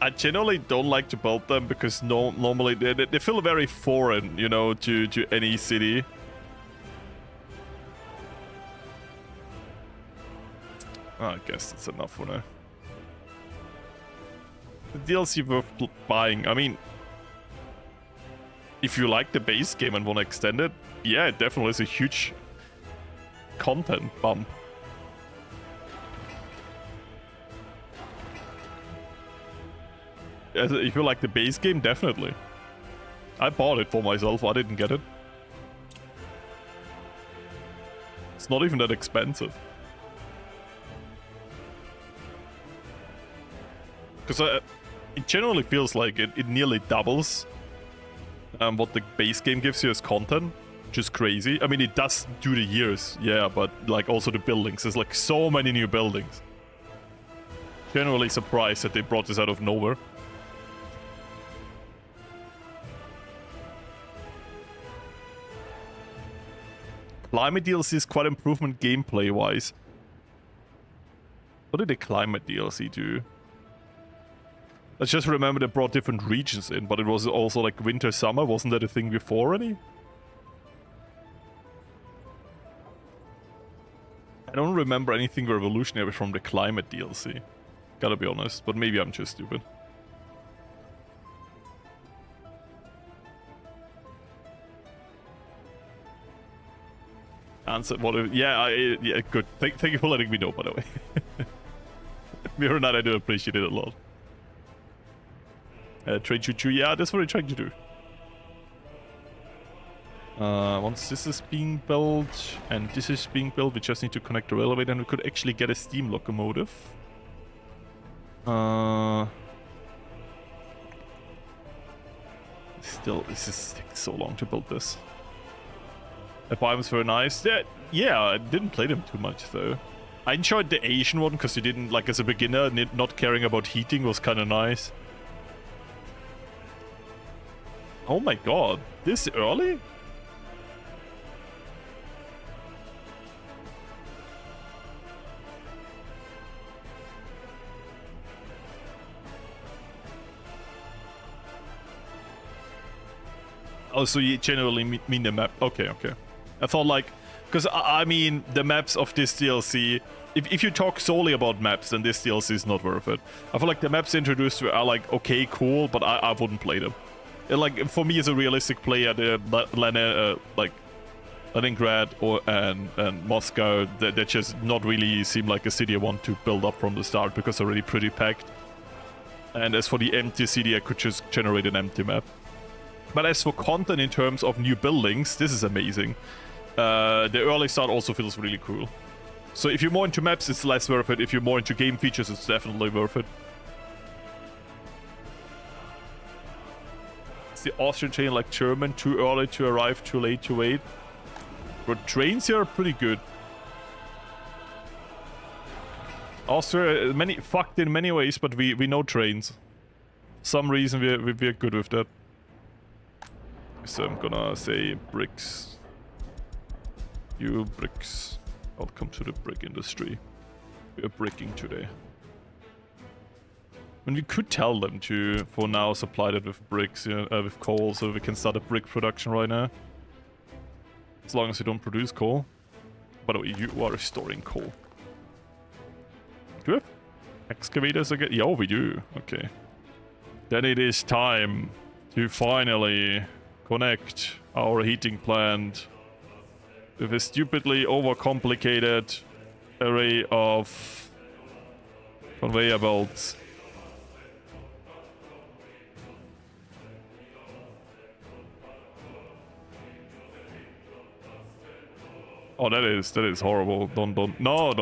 Speaker 1: I generally don't like to build them because normally they feel very foreign, you know, to any city. I guess that's enough for now. The DLC worth buying. I mean, if you like the base game and want to extend it, yeah, it definitely is a huge content bump. If you like the base game, definitely. I bought it for myself, I didn't get it. It's not even that expensive. Because it generally feels like it nearly doubles what the base game gives you as content, which is crazy. I mean, it does do the years, yeah, but like also the buildings. There's like so many new buildings. Generally surprised that they brought this out of nowhere. Climate DLC is quite improvement gameplay-wise. What did the climate DLC do? I just remember they brought different regions in, but it was also like winter, summer. Wasn't that a thing before already? I don't remember anything revolutionary from the climate DLC. Gotta be honest, but maybe I'm just stupid. Answer what? Yeah, yeah, good. Thank you for letting me know, by the way. Mirror Knight, I do appreciate it a lot. Train choo-choo, yeah, that's what I'm trying to do. Once this is being built and this is being built, we just need to connect the railway, then we could actually get a steam locomotive. Still, this is taking so long to build this. The biomes were nice. Yeah, I didn't play them too much though. I enjoyed the Asian one because you didn't, like as a beginner, not caring about heating was kind of nice. Oh my god, this early? Oh, so you generally mean the map. Okay, okay. I thought like, because I mean, the maps of this DLC, if you talk solely about maps, then this DLC is not worth it. I feel like the maps introduced are like, okay, cool, but I wouldn't play them. Like, for me as a realistic player, the like Leningrad and Moscow, they just not really seem like a city I want to build up from the start because they're already pretty packed. And as for the empty city, I could just generate an empty map. But as for content in terms of new buildings, this is amazing. The early start also feels really cool. So if you're more into maps, it's less worth it. If you're more into game features, it's definitely worth it. Is the Austrian train like German? Too early to arrive, too late to wait? But trains here are pretty good. Austria, fucked in many ways, but we know trains. For some reason we're good with that. So I'm gonna say bricks. You bricks. Welcome to the brick industry. We're bricking today. mean, we could tell them to, for now, supply that with bricks, with coal, so we can start a brick production right now. As long as we don't produce coal. By the way, you are storing coal. Do we have excavators again? Yeah, we do. Okay. Then it is time to finally connect our heating plant with a stupidly overcomplicated array of conveyor belts. Oh, that is horrible. Don't. No.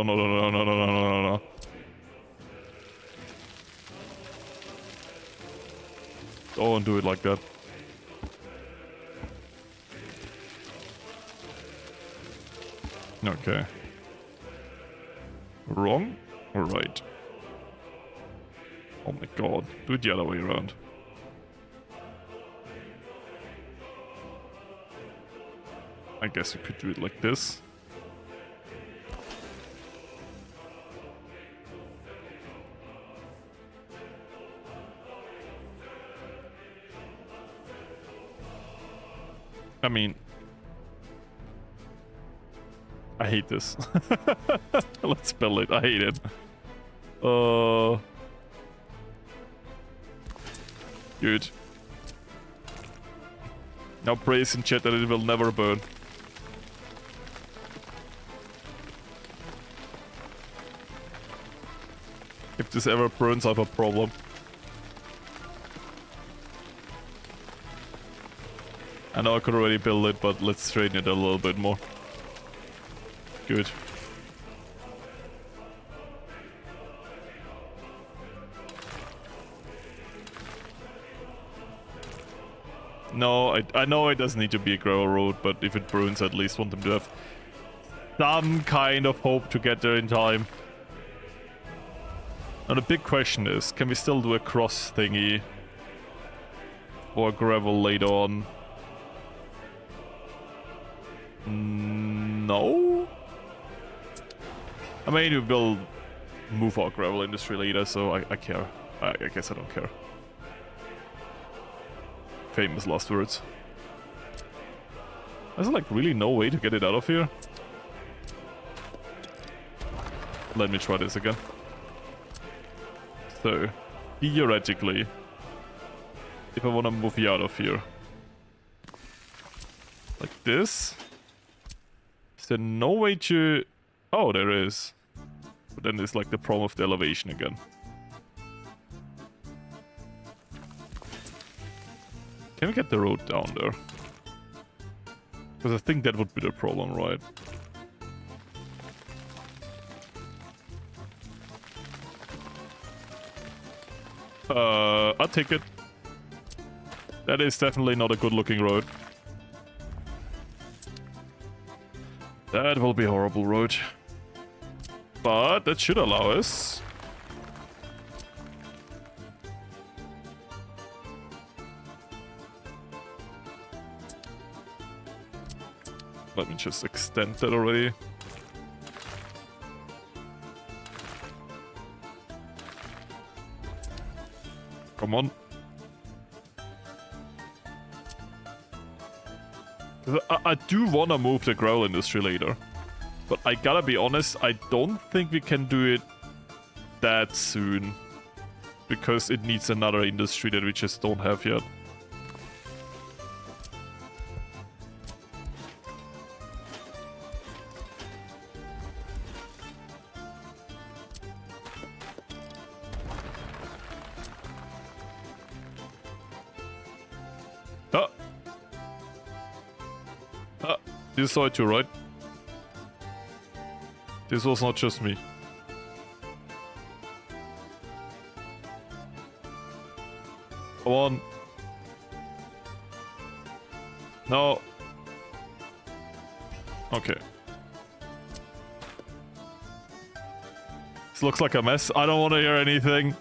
Speaker 1: Don't do it like that. Okay. Wrong or right? Oh my god. Do it the other way around. I guess we could do it like this. I mean, I hate this. Let's spell it. I hate it. Good. Now praise in chat that it will never burn. If this ever burns, I have a problem. I know I could already build it, but let's straighten it a little bit more. Good. No, I know it doesn't need to be a gravel road, but if it burns, at least want them to have some kind of hope to get there in time. Now the big question is, can we still do a cross thingy or gravel later on? No? I mean, we will move our gravel industry later, so I care. I guess I don't care. Famous last words. There's like really no way to get it out of here. Let me try this again. So, theoretically, if I want to move you out of here, like this, is there no way to... Oh, there is. But then there's like the problem of the elevation again. Can we get the road down there? Because I think that would be the problem, right? I'll take it. That is definitely not a good looking road. That will be a horrible road. But that should allow us. Let me just extend that already. Come on. I do want to move the gravel industry later. But I gotta be honest, I don't think we can do it that soon. Because it needs another industry that we just don't have yet. You saw it too, right? This was not just me. Come on. No. Okay. This looks like a mess. I don't want to hear anything.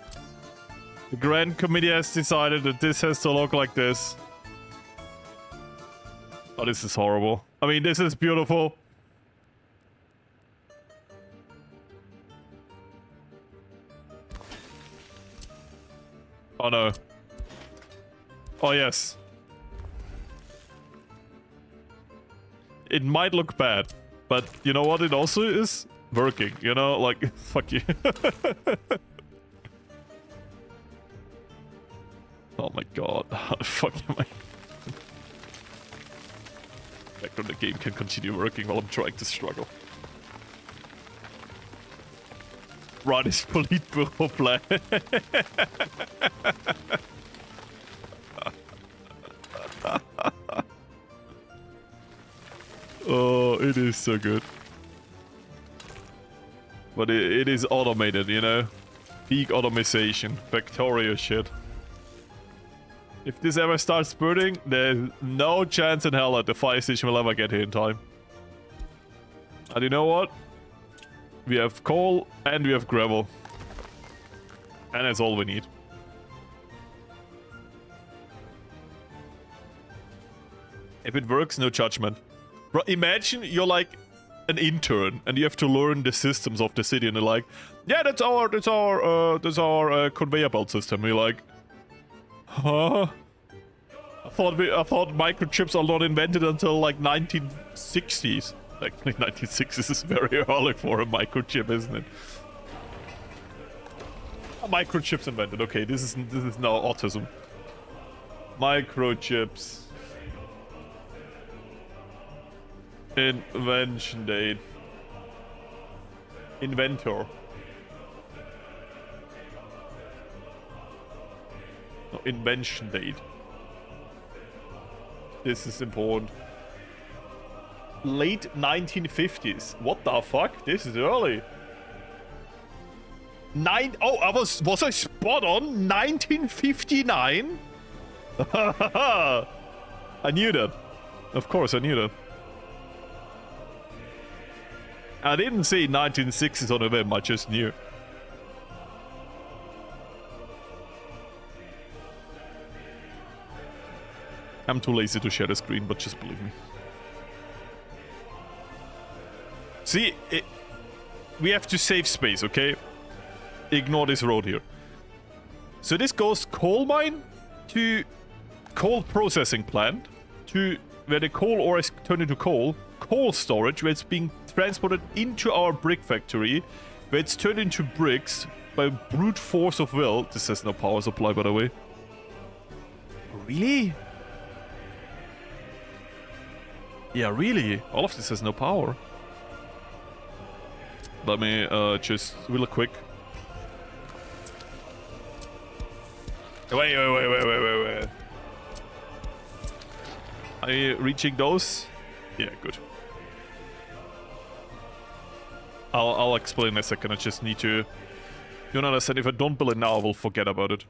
Speaker 1: The Grand Committee has decided that this has to look like this. Oh, this is horrible. I mean, this is beautiful. Oh no. Oh yes. It might look bad, but you know what it also is? Working, you know, like, fuck you. Oh my god, how the fuck am I? Back when the game can continue working while I'm trying to struggle. Run is Politburo plan. Oh, it is so good. But it is automated, you know? Peak automation. Factorio shit. If this ever starts burning, there's no chance in hell that the fire station will ever get here in time. And you know what? We have coal and we have gravel. And that's all we need. If it works, no judgment. Bro, imagine you're like an intern and you have to learn the systems of the city and they're like, yeah, that's our conveyor belt system. And you're like, huh? I thought microchips are not invented until like 1960s. Actually, 1960s is very early for a microchip, isn't it? A microchips invented. Okay, this is now autism. Microchips. Invention date. Inventor. No, invention date. This is important. Late 1950s. What the fuck? This is early. Oh, was I spot on? 1959? I knew that. Of course, I knew that. I didn't say 1960s on a whim, I just knew. I'm too lazy to share the screen, but just believe me. See, we have to save space, okay? Ignore this road here. So this goes coal mine to coal processing plant to where the coal ore is turned into coal storage where it's being transported into our brick factory where it's turned into bricks by brute force of will. This has no power supply, by the way. Really? Yeah, really? All of this has no power. Let me just real quick. Wait. Are you reaching those? Yeah, good. I'll explain in a second. I just need to... You understand, if I don't build it now, I will forget about it.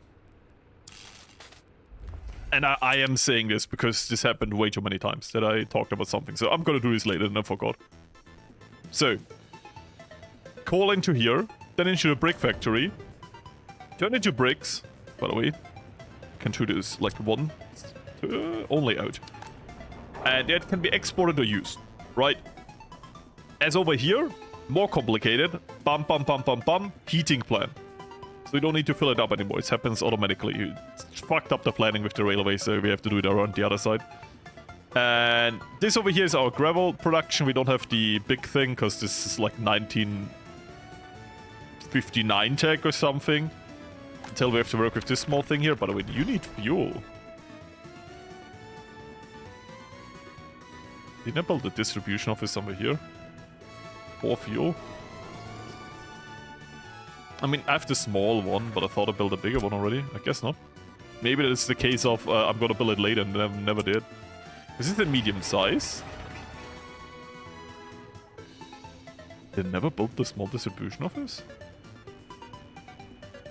Speaker 1: And I am saying this because this happened way too many times that I talked about something. So I'm gonna do this later and I forgot. So... Coal into here, then into the brick factory. Turn into bricks, by the way. Can do this like one only out. And that can be exported or used, right? As over here, more complicated. Bum, heating plant. So we don't need to fill it up anymore. It happens automatically. It's fucked up the planning with the railway, so we have to do it around the other side. And this over here is our gravel production. We don't have the big thing, because this is like 1959 tech or something. Until we have to work with this small thing here. By the way, you need fuel. Didn't I build a distribution office somewhere here? For fuel? I mean, I have the small one, but I thought I built a bigger one already. I guess not. Maybe it's the case of I'm gonna build it later and never did. Is this a medium size? They never built the small distribution office?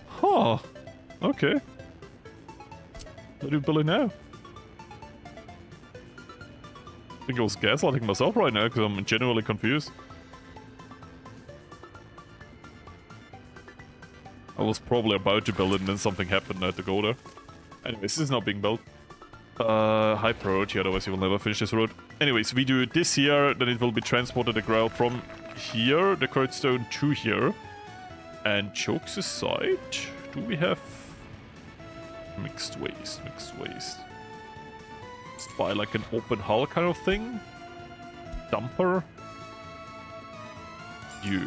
Speaker 1: Huh. Okay. What do you build it now? I think I was gaslighting myself right now because I'm genuinely confused. I was probably about to build it and then something happened and I had to go there. Anyways, this is not being built. High priority, otherwise you will never finish this road. Anyways, we do this here, then it will be transported the ground from here, the curd stone to here. And jokes aside, do we have Mixed waste, mixed waste. Let's buy like an open hull kind of thing. Dumper. You.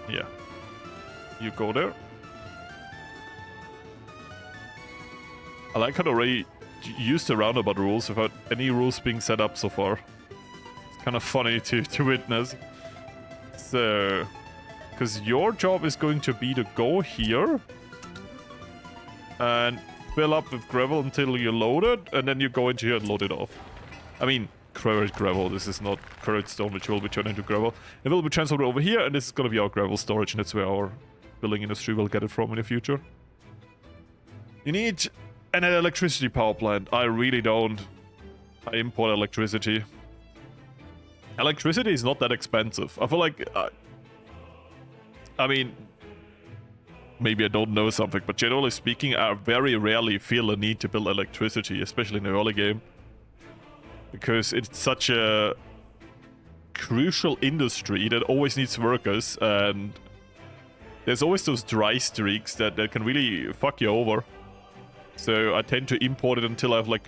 Speaker 1: Yeah. You go there. I like how they already used the roundabout rules without any rules being set up so far. It's kind of funny to witness. So, because your job is going to be to go here and fill up with gravel until you load it, and then you go into here and load it off. I mean, quarried gravel. This is not quarried stone, which will be turned into gravel. It will be transferred over here, and this is going to be our gravel storage, and that's where our building industry will get it from in the future. You need an electricity power plant. I really don't. I import electricity. Electricity is not that expensive. I feel like... I mean... Maybe I don't know something, but generally speaking, I very rarely feel a need to build electricity, especially in the early game. Because it's such a crucial industry that always needs workers, and there's always those dry streaks that can really fuck you over. So I tend to import it until I have like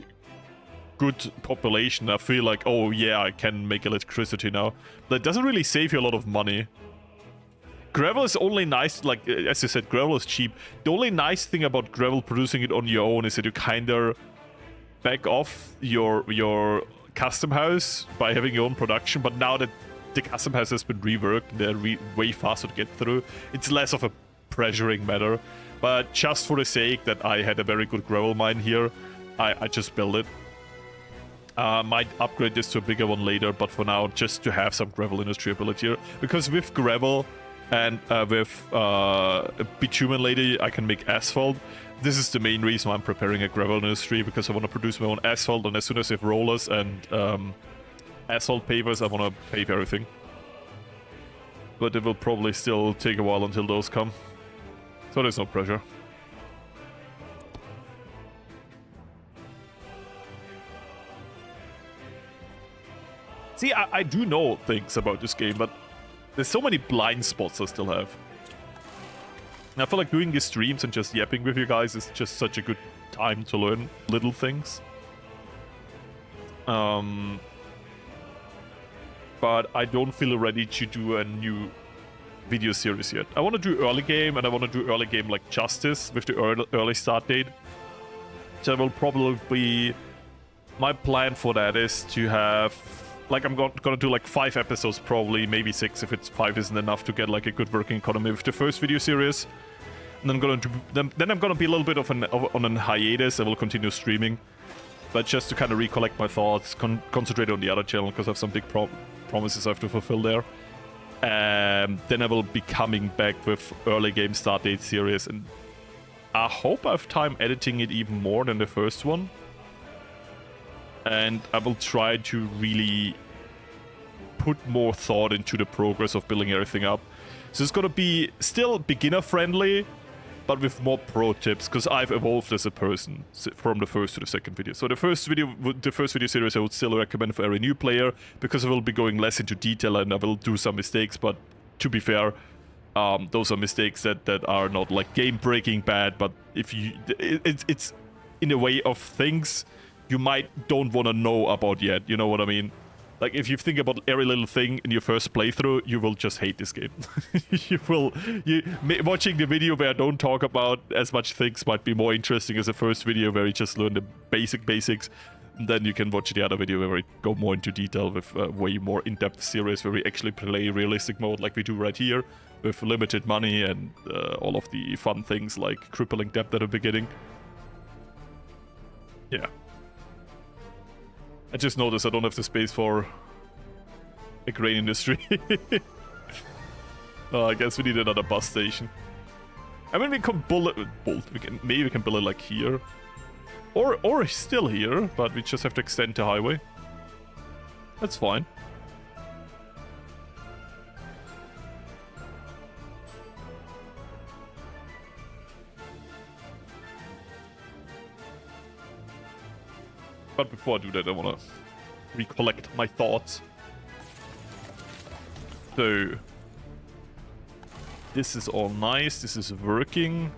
Speaker 1: good population. I feel like, oh yeah, I can make electricity now. But it doesn't really save you a lot of money. Gravel is only nice, like, as you said, gravel is cheap. The only nice thing about gravel producing it on your own is that you kind of back off your custom house by having your own production, but now that the custom house has been reworked, they're way faster to get through. It's less of a pressuring matter, but just for the sake that I had a very good gravel mine here, I just built it. Might upgrade this to a bigger one later, but for now, just to have some gravel industry ability here, because with gravel and with bitumen later, I can make asphalt. This is the main reason why I'm preparing a gravel industry, because I want to produce my own asphalt, and as soon as I have rollers and asphalt pavers, I want to pave everything. But it will probably still take a while until those come. So there's no pressure. See, I do know things about this game, but there's so many blind spots I still have. And I feel like doing these streams and just yapping with you guys is just such a good time to learn little things. But I don't feel ready to do a new video series yet. I want to do early game, and I want to do early game like Justice with the early start date. So will probably be... My plan for that is to have... Like, I'm gonna do like 5 episodes probably, maybe 6 if it's 5 isn't enough to get like a good working economy with the first video series. And then I'm gonna be a little bit on a hiatus. I will continue streaming, but just to kind of recollect my thoughts, concentrate on the other channel because I have some big promises I have to fulfill there. Then I will be coming back with early game start date series, and I hope I have time editing it even more than the first one. And I will try to really put more thought into the progress of building everything up. So it's gonna be still beginner friendly, but with more pro tips, because I've evolved as a person from the first to the second video. So the first video series I would still recommend for every new player, because I will be going less into detail and I will do some mistakes, but to be fair, those are mistakes that are not like game-breaking bad, but if you, it's in a way of things you don't want to know about yet, you know what I mean? Like, if you think about every little thing in your first playthrough, you will just hate this game. Watching the video where I don't talk about as much things might be more interesting as the first video where you just learn the basics. And then you can watch the other video where we go more into detail with way more in-depth series where we actually play realistic mode like we do right here, with limited money and all of the fun things like crippling debt at the beginning. Yeah. I just noticed I don't have the space for a grain industry. I guess we need another bus station. I mean, we can maybe we can build it like here, or still here, but we just have to extend the highway. That's fine. But before I do that, I want to recollect my thoughts. So, This is all nice. This is working.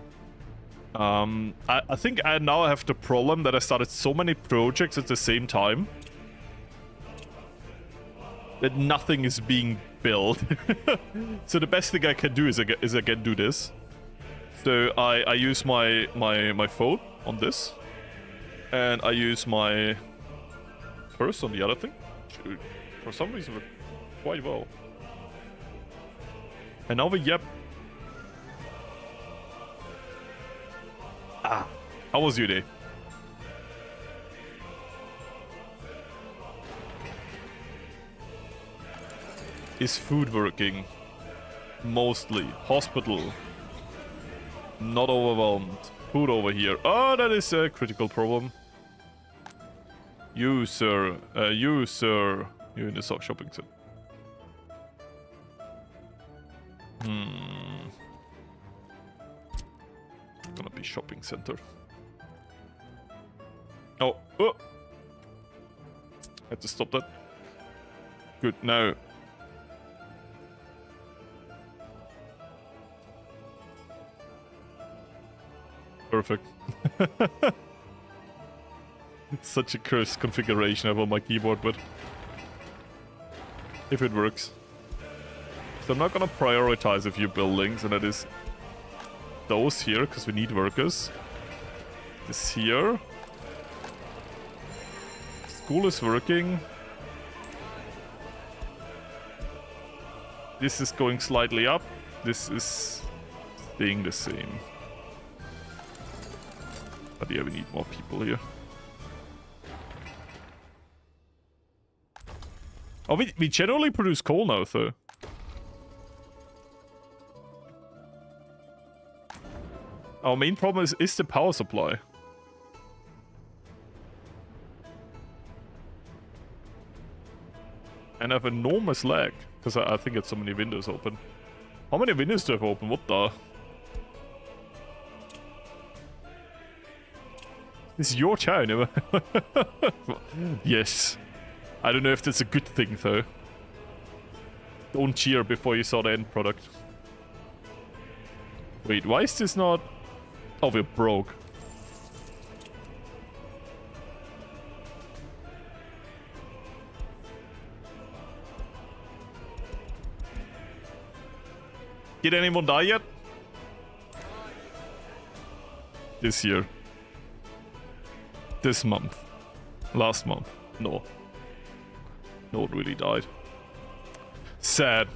Speaker 1: I think I now have the problem that I started so many projects at the same time that nothing is being built. So the best thing I can do is again do this. So I use my phone on this, and I use my purse on the other thing. For some reason, worked quite well. And now yep. Ah, how was your day? Is food working? Mostly. Hospital. Not overwhelmed. Food over here. Oh, that is a critical problem. You, sir. You, sir. You're in the shopping center. Gonna be shopping center. Oh. Had to stop that. Good, now. Perfect. Such a cursed configuration I have on my keyboard, but if it works. So I'm not gonna prioritize a few buildings, and that is those here, because we need workers. This here. School is working. This is going slightly up. This is staying the same. But yeah, we need more people here. Oh, we generally produce coal now, though. Our main problem is the power supply. And I have enormous lag, because I think it's so many windows open. How many windows do I have open? What the? This is your town. Yes. I don't know if that's a good thing, though. Don't cheer before you saw the end product. Wait, why is this not... Oh, we're broke. Did anyone die yet? This year. This month. Last month. No. No one really died. Sad.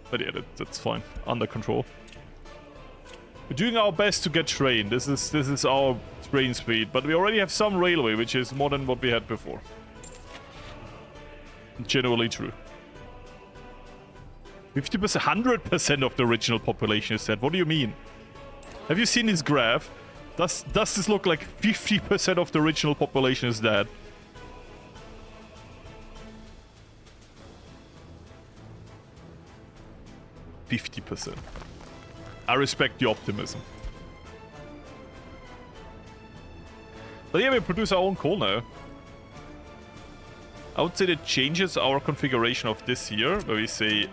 Speaker 1: But yeah, that's fine. Under control. We're doing our best to get train. This is our train speed. But we already have some railway, which is more than what we had before. Generally true. 50%, 100% of the original population is dead. What do you mean? Have you seen this graph? Does this look like 50% of the original population is dead? %. I respect the optimism. But yeah, we produce our own coal now. I would say that changes our configuration of this here, where we say,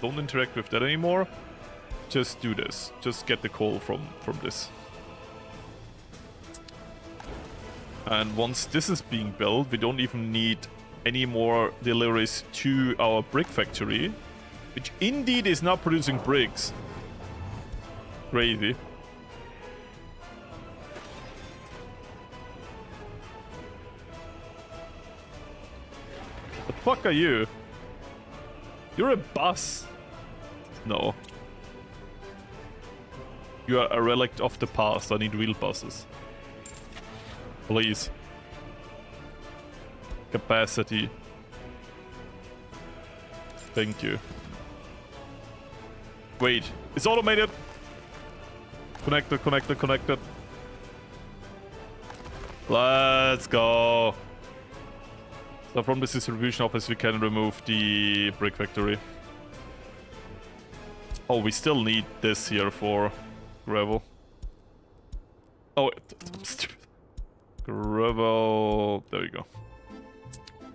Speaker 1: don't interact with that anymore. Just do this. Just get the coal from this. And once this is being built, we don't even need any more deliveries to our brick factory, which indeed is now producing bricks. Crazy. What the fuck are you? You're a bus. No. You are a relic of the past. I need real buses. Please. Capacity. Thank you. Wait, it's automated. Connected, connected, connected. Let's go. So from this distribution office we can remove the brick factory. Oh, we still need this here for gravel. Oh, stupid. Gravel. There we go.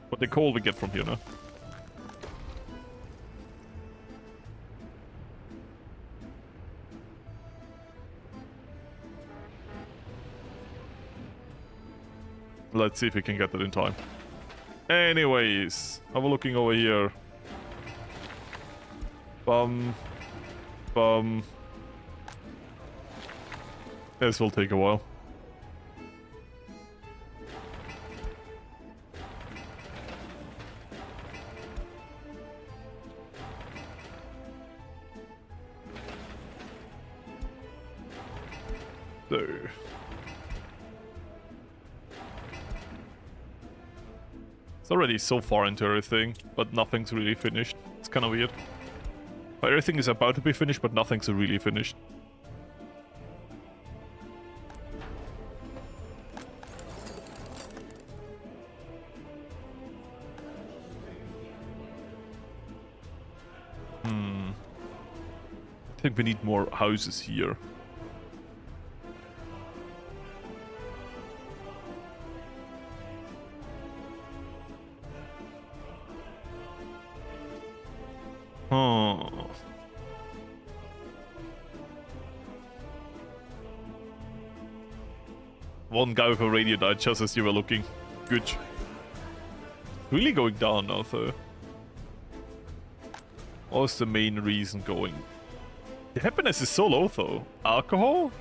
Speaker 1: What the coal we get from here now. Let's see if we can get that in time. Anyways, have a looking over here. Bum. This will take a while. So. It's already so far into everything, but nothing's really finished. It's kind of weird. But everything is about to be finished, but nothing's really finished. I think we need more houses here. One guy with a radio died just as you were looking. Good. Really going down now, though. What's the main reason going? The happiness is so low, though. Alcohol?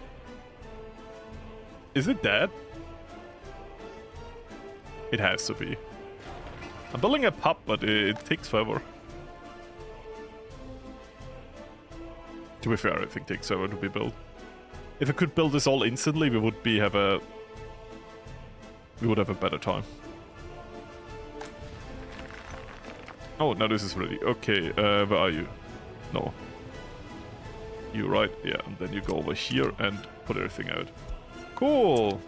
Speaker 1: Is it dead? It has to be. I'm building a pub, but it takes forever. To be fair, I think it takes forever to be built. If I could build this all instantly, we would have a better time. Oh, now this is ready. Okay, where are you? No. You right? Yeah, and then you go over here and put everything out. Cool.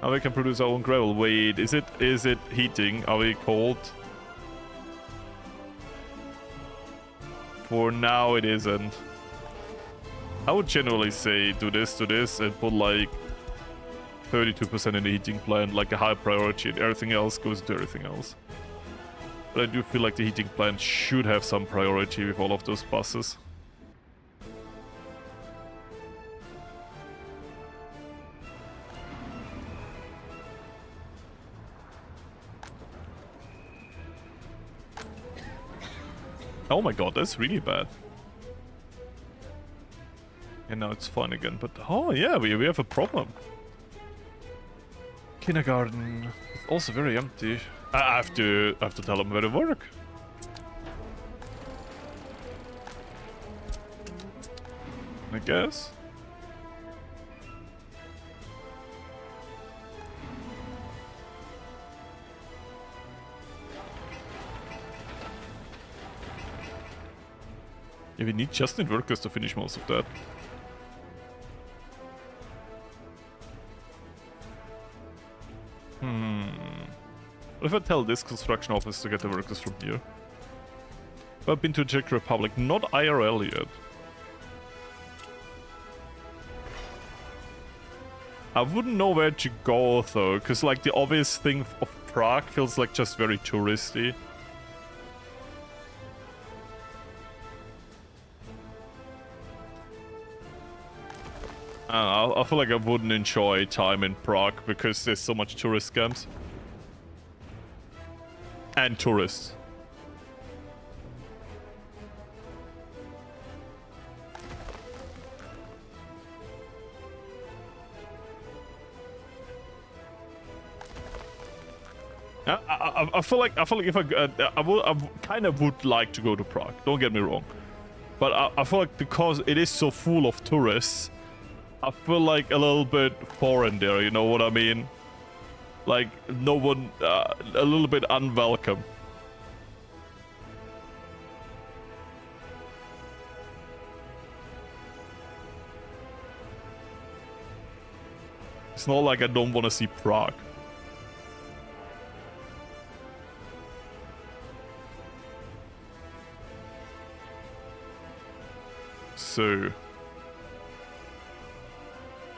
Speaker 1: Now we can produce our own gravel. Wait, is it heating? Are we cold? For now, it isn't. I would generally say do this, and put like 32% in the heating plant, like a high priority, and everything else goes to everything else. But I do feel like the heating plant should have some priority with all of those buses. Oh my god, that's really bad. And now it's fine again, but oh yeah, we have a problem. Kindergarten is also very empty. I have to tell them where to work. I guess. Yeah, we just need workers to finish most of that. What if I tell this construction office to get the workers from here? I've been to Czech Republic, not IRL yet. I wouldn't know where to go though, because like the obvious thing of Prague feels like just very touristy. I feel like I wouldn't enjoy time in Prague because there's so much tourist scams. And tourists. I feel like if I kind of would like to go to Prague. Don't get me wrong, but I feel like because it is so full of tourists, I feel like a little bit foreign there. You know what I mean? Like no one, a little bit unwelcome. It's not like I don't want to see Prague. So,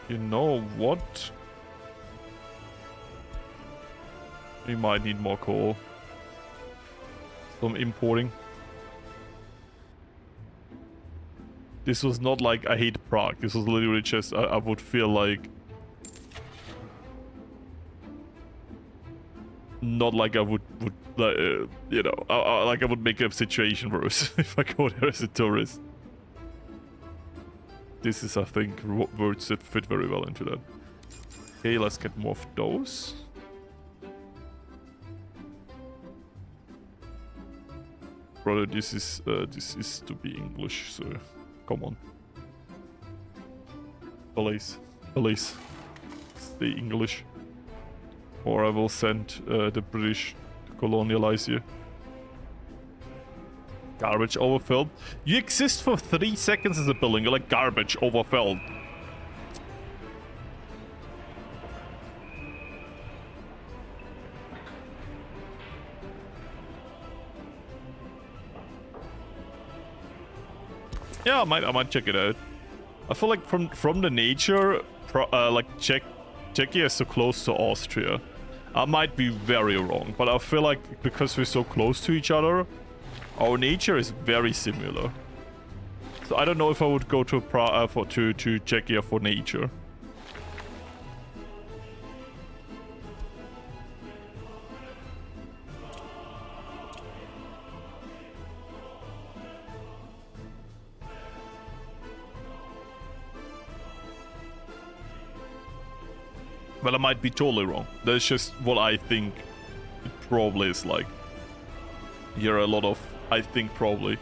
Speaker 1: you know what? We might need more coal. Some importing. This was not like I hate Prague. This was literally just I would feel like not like I would you know, like I would make a situation worse if I go there as a tourist. This is, I think, words that fit very well into that. Okay, let's get more of those. Brother, this is to be English, so come on. Please, stay English. Or I will send the British to colonialize you. Garbage overfilled. You exist for 3 seconds as a building. You're like garbage overfilled. Yeah, I might check it out. I feel like from the nature, like Czechia is so close to Austria. I might be very wrong, but I feel like because we're so close to each other, our nature is very similar. So I don't know if I would go to to Czechia for nature. Well, I might be totally wrong. That's just what I think it probably is like. Here are a lot of, I think, probably.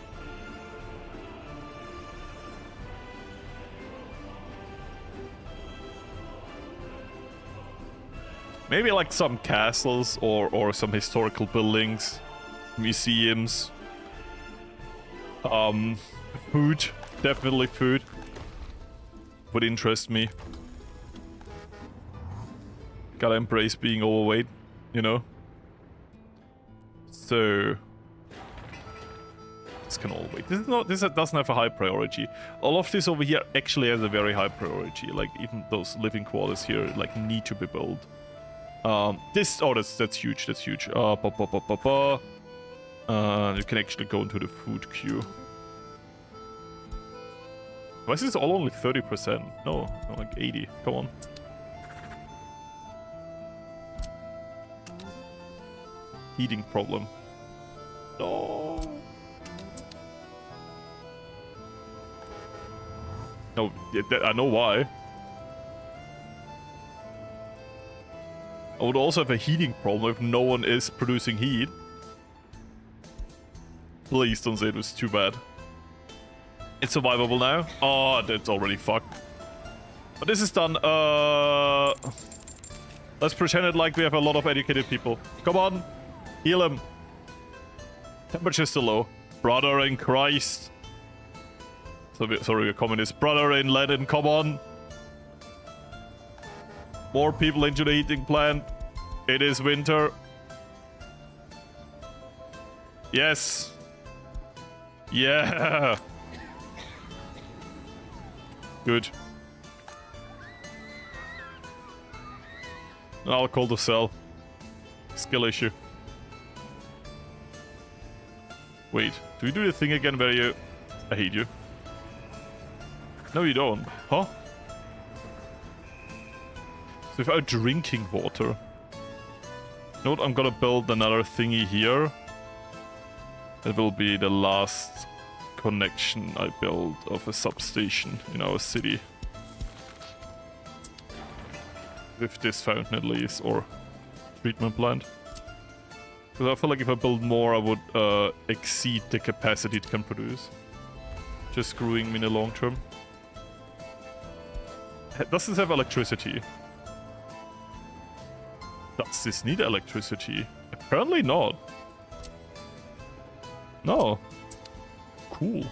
Speaker 1: Maybe like some castles or some historical buildings, museums. Food, definitely food would interest me. Gotta embrace being overweight, you know? So... this can all wait. This doesn't have a high priority. All of this over here actually has a very high priority. Like, even those living quarters here, like, need to be built. That's huge, that's huge. You can actually go into the food queue. Why is this all only 30%? No, like 80. Come on. Heating problem. No. No, I know why. I would also have a heating problem if no one is producing heat. Please don't say it was too bad. It's survivable now. Oh, that's already fucked. But this is done. Let's pretend it like we have a lot of educated people. Come on. Heal him. Temperature's still low. Brother in Christ. Sorry, we're communist. Brother in Lenin, come on. More people into the heating plant. It is winter. Yes. Yeah. Good. Alcohol to sell. Skill issue. Wait, do we do the thing again where you... I hate you. No, you don't. Huh? So without drinking water. You know what? I'm gonna build another thingy here. It will be the last connection I build of a substation in our city. With this fountain at least, or treatment plant. Because I feel like if I build more, I would exceed the capacity it can produce. Just screwing me in the long term. Does this have electricity? Does this need electricity? Apparently not. No. Cool.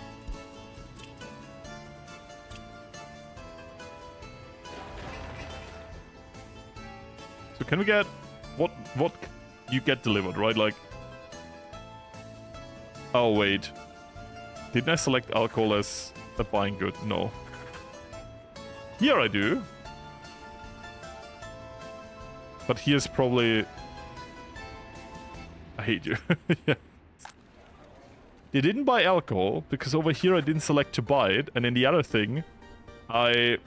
Speaker 1: So can we get... What you get delivered, right? Like... Oh, wait. Didn't I select alcohol as a buying good? No. Here I do. But here's probably... I hate you. Yeah. They didn't buy alcohol, because over here I didn't select to buy it, and in the other thing, they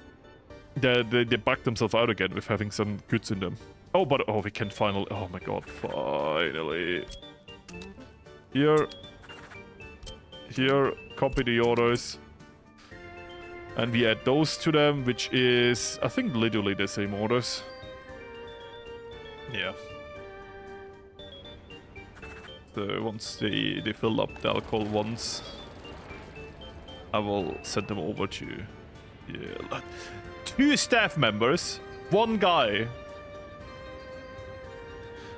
Speaker 1: bugged themselves out again with having some goods in them. Oh, but oh, we can finally. Oh my god, finally. Here, copy the orders, and we add those to them, which is, I think, literally the same orders. Yeah. So once they fill up the alcohol once, I will send them over to, yeah, 2 staff members, 1 guy.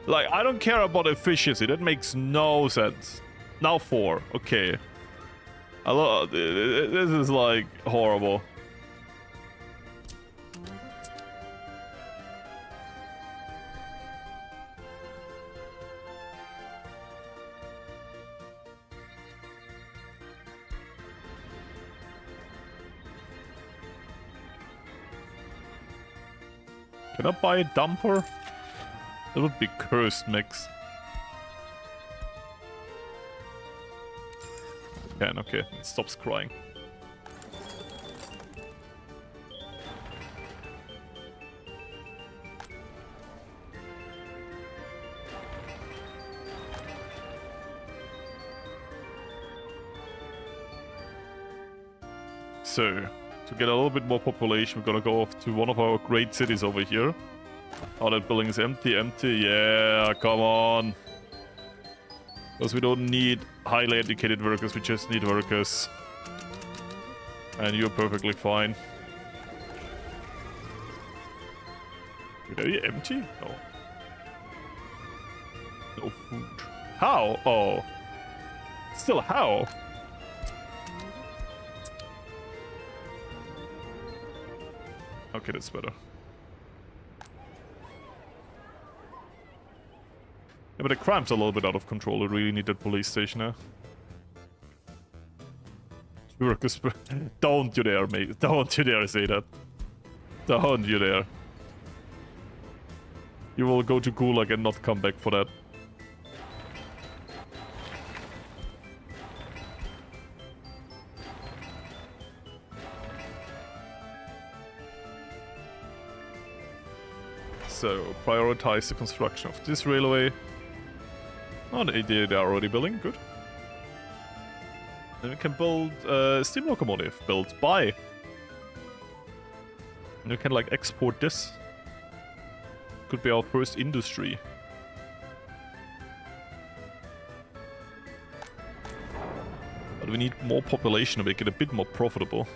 Speaker 1: Like, I don't care about efficiency, that makes no sense. Now 4, okay. This is like horrible. Can I buy a dumper? That would be cursed mix. Can, okay, it stops crying. So, to get a little bit more population, we're gonna go off to one of our great cities over here. Oh, that building is empty, yeah, come on. Because we don't need highly educated workers, we just need workers. And you're perfectly fine. Are you empty? No. No food. How? Oh. Still how? Okay, that's better. Yeah, but the crime's a little bit out of control. We really need that police station now. Workers, don't you dare, mate. Don't you dare say that. Don't you dare. You will go to Gulag and not come back for that. So, prioritize the construction of this railway. Oh, they are already building, good. Then we can build a steam locomotive, built by. And we can like export this. Could be our first industry. But we need more population to make it a bit more profitable.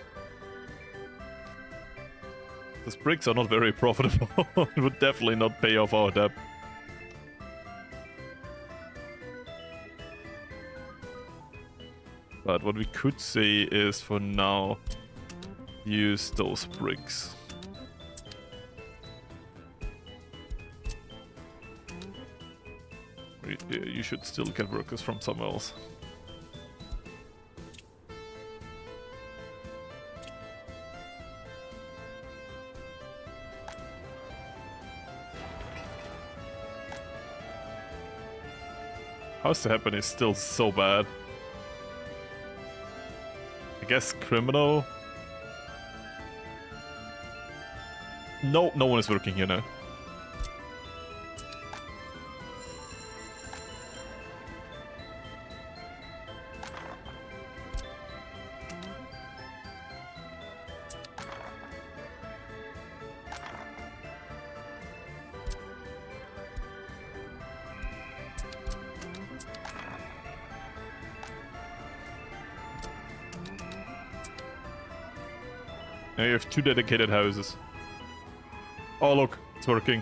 Speaker 1: These bricks are not very profitable. It would definitely not pay off our debt. But what we could say is, for now, use those bricks. You should still get workers from somewhere else. How's the happiness still so bad? I guess criminal? No one is working here now. Now you have 2 dedicated houses. Oh look, it's working.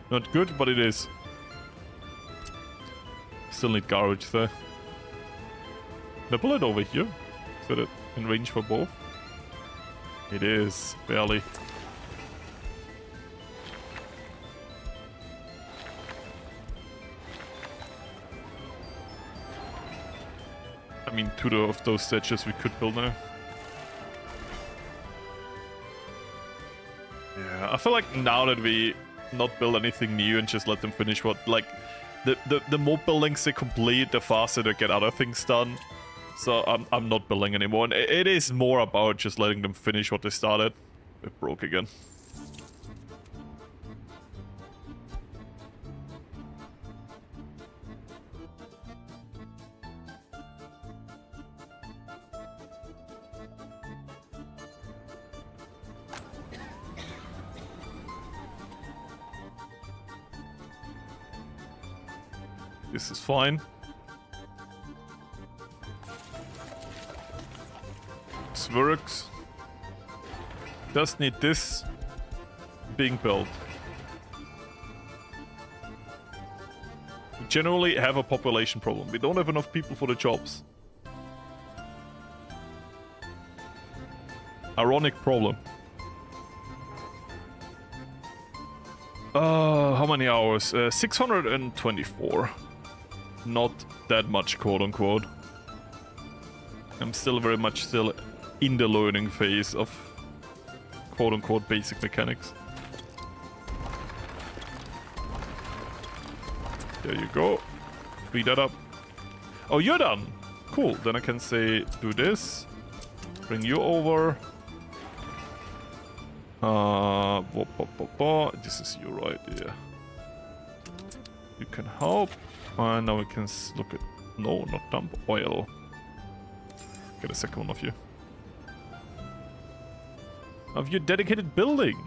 Speaker 1: Not good, but it is. Still need garbage there. Can I pull it over here? Is that in range for both? It is, barely. I mean, 2 of those statues we could build now. Yeah, I feel like now that we not build anything new and just let them finish what, like, the more buildings they complete, the faster they get other things done. So I'm not building anymore, and it is more about just letting them finish what they started. It broke again. This is fine. This works. Does need this being built. We generally have a population problem. We don't have enough people for the jobs. Ironic problem. How many hours? 624. Not that much, quote unquote. I'm still very much still in the learning phase of quote unquote basic mechanics. There you go. Speed that up. Oh, you're done. Cool. Then I can say do this. Bring you over. This is you right here. You can help. And now we can look at... No, not dump oil. Get a second one of you. Of your dedicated building.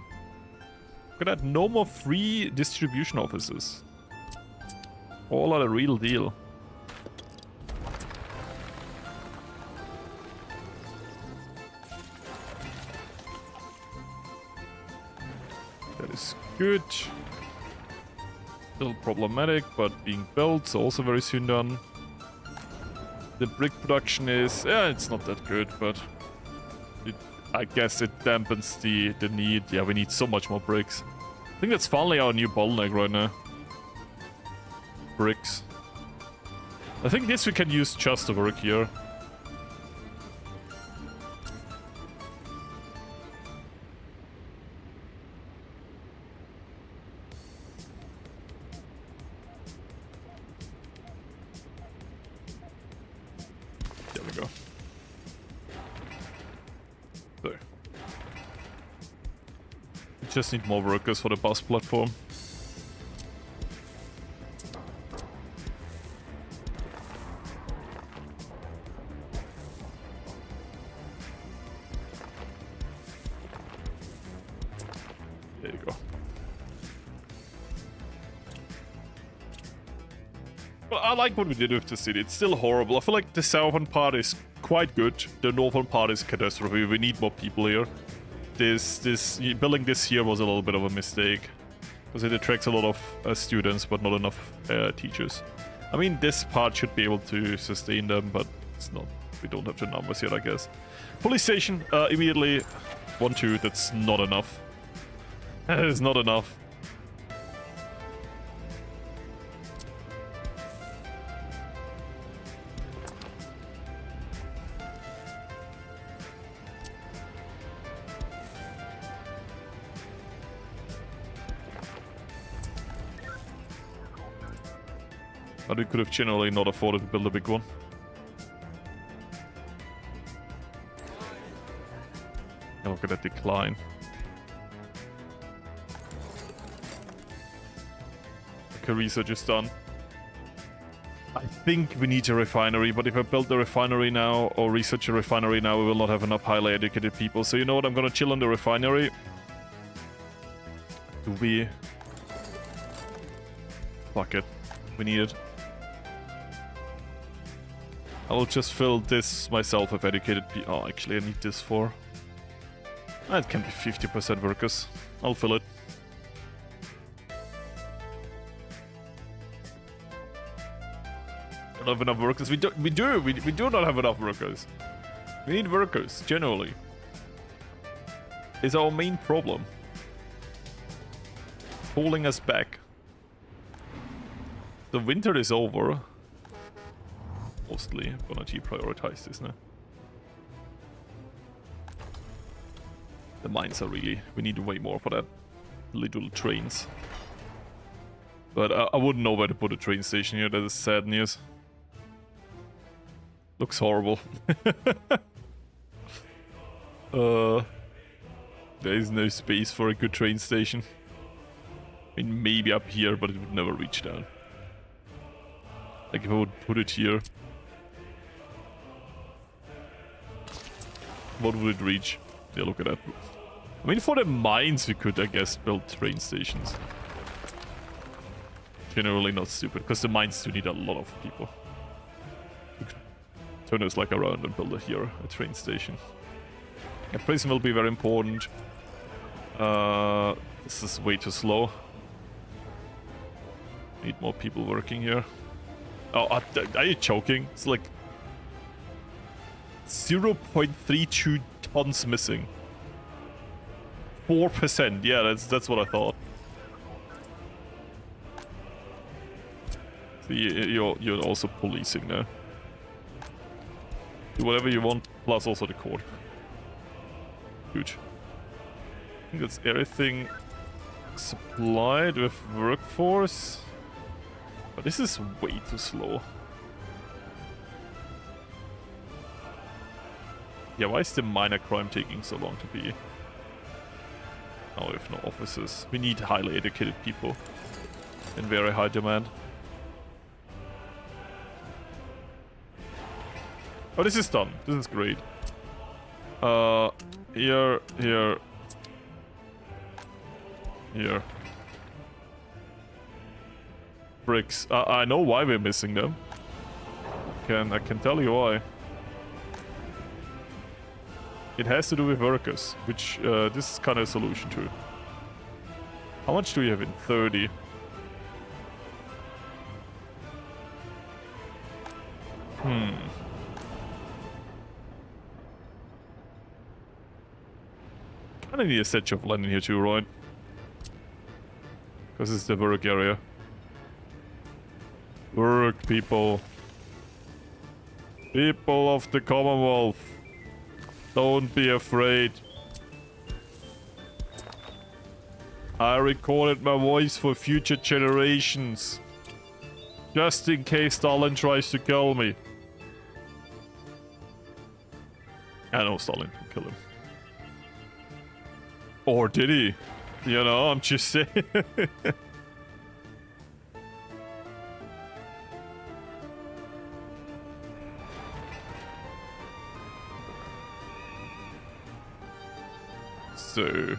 Speaker 1: Look at that. No more free distribution offices. All are the real deal. That is good. Still problematic, but being built, so also very soon done. The brick production is... yeah, it's not that good, but... I guess it dampens the need. Yeah, we need so much more bricks. I think that's finally our new bottleneck right now. Bricks. I think this we can use just to work here. There we go. There. We just need more workers for the bus platform. There you go. Well, I like what we did with the city. It's still horrible. I feel like the southern part is quite good. The northern part is catastrophe. We need more people here. Building this here was a little bit of a mistake. Because it attracts a lot of students, but not enough teachers. I mean, this part should be able to sustain them, but it's not. We don't have the numbers yet, I guess. Police station, immediately 1-2. That's not enough. That is not enough. But we could have generally not afforded to build a big one. And look at that decline. Okay, research is done. I think we need a refinery, but if I build the refinery now or research a refinery now, we will not have enough highly educated people. So you know what? I'm gonna chill on the refinery. Do we... Fuck it. We need it. I'll just fill this myself with educated people. Oh, actually, I need this for... It can be 50% workers. I'll fill it. Don't have enough workers. We do not have enough workers. We need workers, generally. Is our main problem. Holding us back. The winter is over. Mostly. I'm gonna deprioritize this now. The mines are really... We need way more for that. Little trains. But I wouldn't know where to put a train station here. That is sad news. Looks horrible. There is no space for a good train station. I mean, maybe up here, but it would never reach down. Like if I would put it here. What would it reach? Yeah, look at that. I mean, for the mines we could, I guess, build train stations. generally not stupid, because the mines do need a lot of people. Turn us like around and build a train station. A prison will be very important. This is way too slow. Need more people working here. Oh, are you joking? It's like 0.32 tons missing. 4%. Yeah, that's what I thought. So you're also policing now. Do whatever you want, plus also the court. Huge. I think that's everything supplied with workforce. But this is way too slow. Yeah, why is the minor crime taking so long to be? Oh, we have no officers. We need highly educated people in very high demand. Oh, this is done. This is great. Here. Bricks. I know why we're missing them. I can tell you why. It has to do with workers, which this is kind of a solution to. How much do we have in 30? I need a set of land in here too, right? Because it's the work area. Work, people. People of the Commonwealth. Don't be afraid. I recorded my voice for future generations. Just in case Stalin tries to kill me. I know Stalin can kill him. Or did he? You know, I'm just saying. So...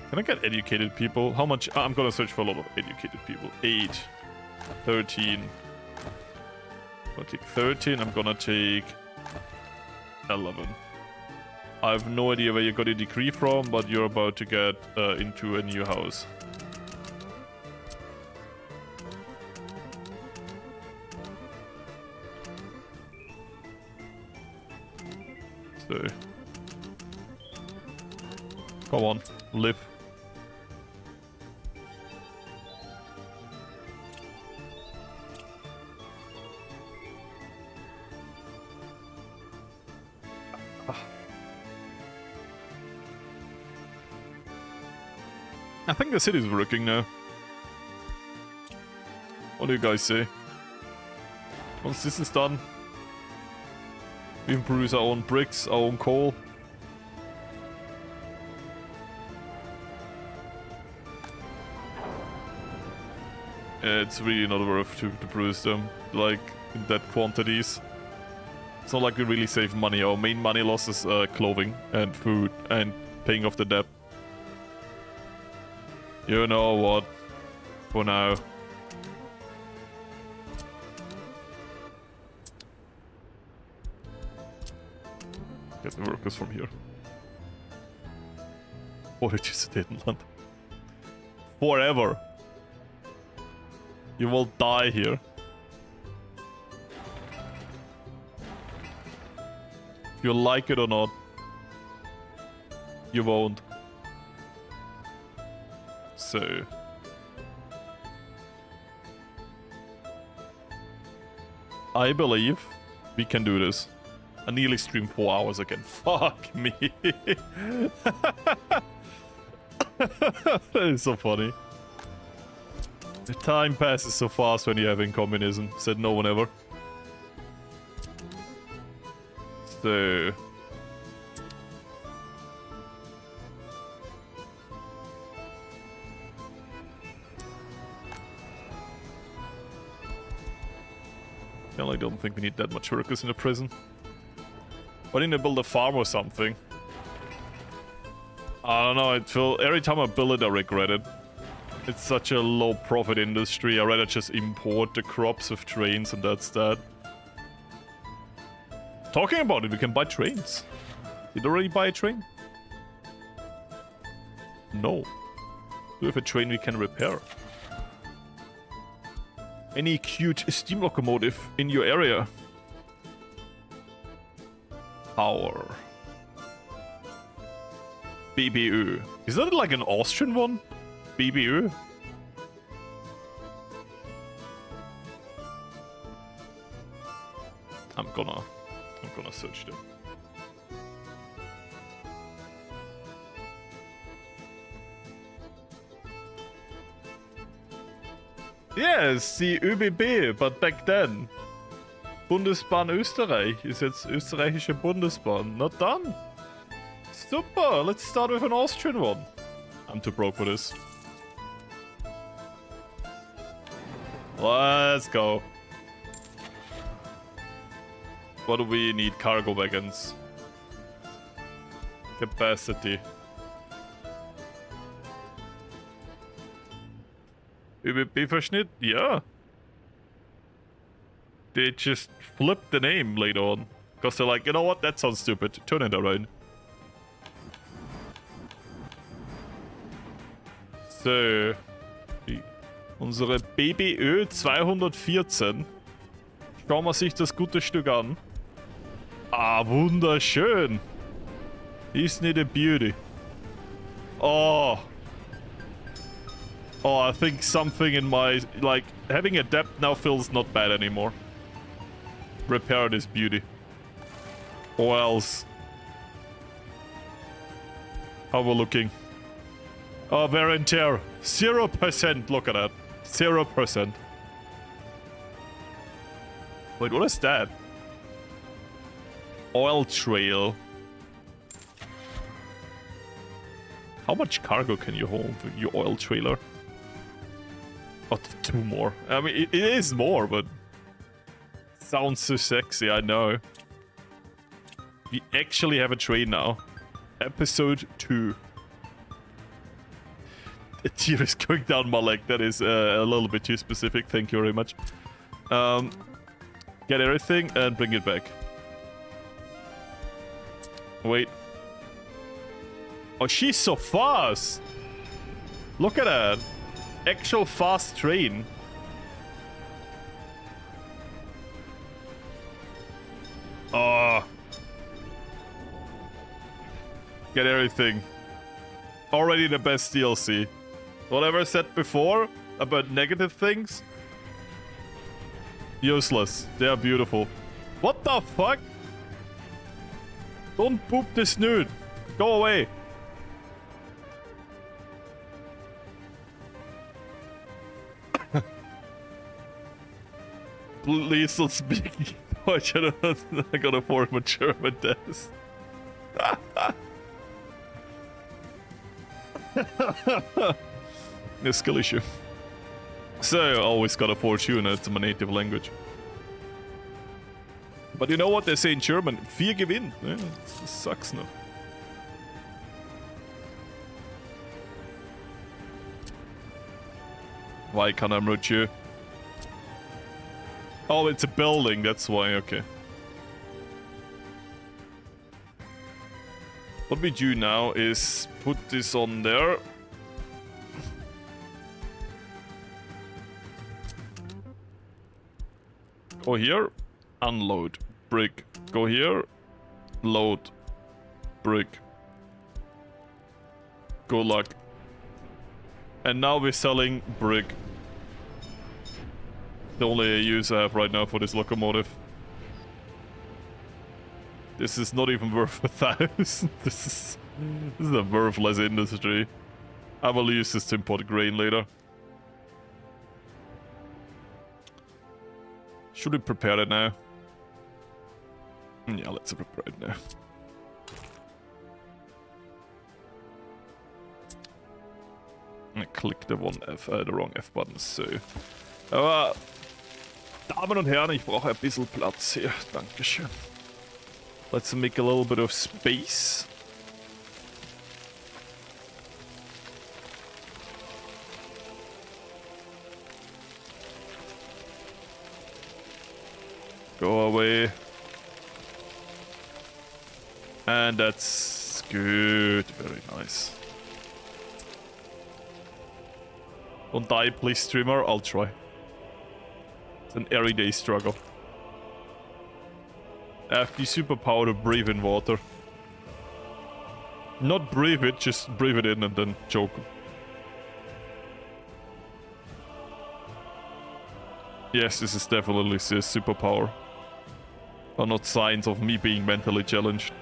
Speaker 1: Can I get educated people? How much? I'm gonna search for a lot of educated people. 8, 13. I'll take 13. I'm gonna take 11. I have no idea where you got a decree from, but you're about to get into a new house. So, come on, live. I think the city's working now. What do you guys say? Once this is done, we can produce our own bricks, our own coal. It's really not worth to produce them, like, in that quantities. It's not like we really save money. Our main money loss is clothing and food and paying off the debt. You know what? For now. Get the workers from here. Or did you stay in London? Forever. You will die here. If you like it or not, you won't. So... I believe we can do this. I nearly streamed 4 hours again. Fuck me. That is so funny. The time passes so fast when you're having communism, said no one ever. So... I don't think we need that much workers in the prison. Why didn't I build a farm or something? I don't know, I feel every time I build it I regret it. It's such a low profit industry. I'd rather just import the crops with trains and that's that. Talking about it, we can buy trains. Did you already buy a train? No. We have a train we can repair. Any cute steam locomotive in your area? Power. BBÖ. Is that like an Austrian one? BBÖ? I'm gonna search them. Yes, die ÖBB, but back then. Bundesbahn Österreich ist jetzt österreichische Bundesbahn. Not done. Super, let's start with an Austrian one. I'm too broke for this. Let's go. What do we need? Cargo wagons. Capacity. ÖBB-Verschnitt? Yeah. They just flipped the name later on. Because they're like, you know what? That sounds stupid. Turn it around. So. Unsere BBÖ 214. Schauen wir sich das gute Stück an. Ah, wunderschön. Isn't it a beauty? Oh. Oh, I think something in my... Like, having a debt now feels not bad anymore. Repair this beauty. Or else. How we're looking. Oh, wear and tear. 0%. Look at that. 0%. Wait, what is that? Oil trail. How much cargo can you hold with your oil trailer? Oh, 2 more. I mean, it is more, but... Sounds so sexy, I know. We actually have a train now. Episode 2. The tear is going down my leg. That is a little bit too specific. Thank you very much. Get everything and bring it back. Wait. Oh, she's so fast! Look at that. Actual fast train. Oh. Get everything. Already the best DLC. Whatever I said before about negative things. Useless. They are beautiful. What the fuck? Don't poop the snoot. Go away. Please don't speak Deutsch. I got a afford my German test. A skill issue. So I always gotta fortune, it's my native language. But you know what they say in German? Vier gewinnt. Yeah, it sucks now. Why can't I root you? Oh, it's a building, that's why, okay. What we do now is put this on there. Go here, unload, brick. Go here, load, brick. Good luck. And now we're selling brick. The only use I have right now for this locomotive. This is not even worth 1,000. This is a worthless industry. I will use this to import grain later. Should we prepare it now? Yeah, let's prepare it now. I clicked the wrong F button, so. Aber, Damen und Herren, ich brauche ein bisschen Platz hier. Dankeschön. Let's make a little bit of space. Go away. And that's good. Very nice. Don't die, please, streamer. I'll try. It's an everyday struggle. I have the superpower to breathe in water. Not breathe it, just breathe it in and then choke. Yes, this is definitely a superpower. Are not signs of me being mentally challenged.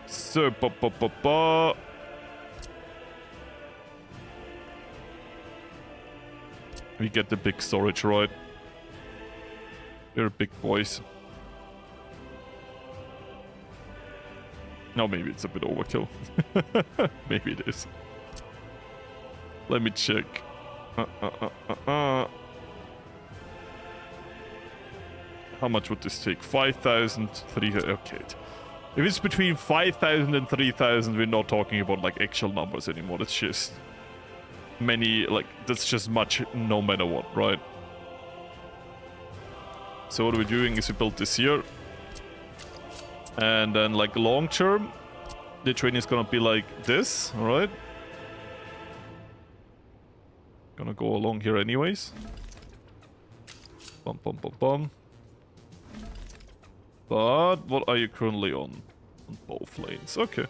Speaker 1: So, we get the big storage right. We're big boys. No, maybe it's a bit overkill. Maybe it is. Let me check. How much would this take? 5,000, 3,000. Okay. If it's between 5,000 and 3,000, we're not talking about like actual numbers anymore. It's just many, like, that's just much no matter what, right? So what we're doing is we build this here. And then, like, long term, the train is gonna be like this, alright? Gonna go along here anyways. Bum, bum, bum, bum. But what are you currently on? On both lanes. Okay.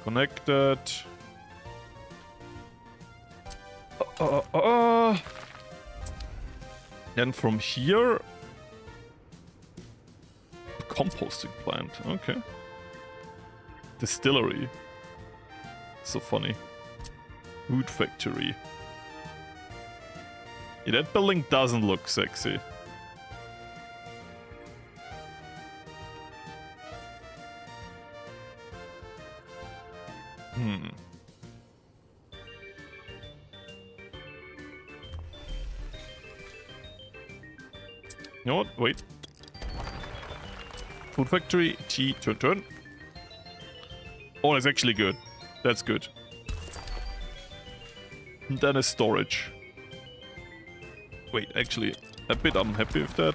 Speaker 1: Connected. Then from here, composting plant. Okay. Distillery. So funny. Food factory. Yeah, that building doesn't look sexy. You know what? Wait. Food factory. T. Turn. Oh, that's actually good. That's good. And then a storage. Wait, actually, a bit unhappy with that.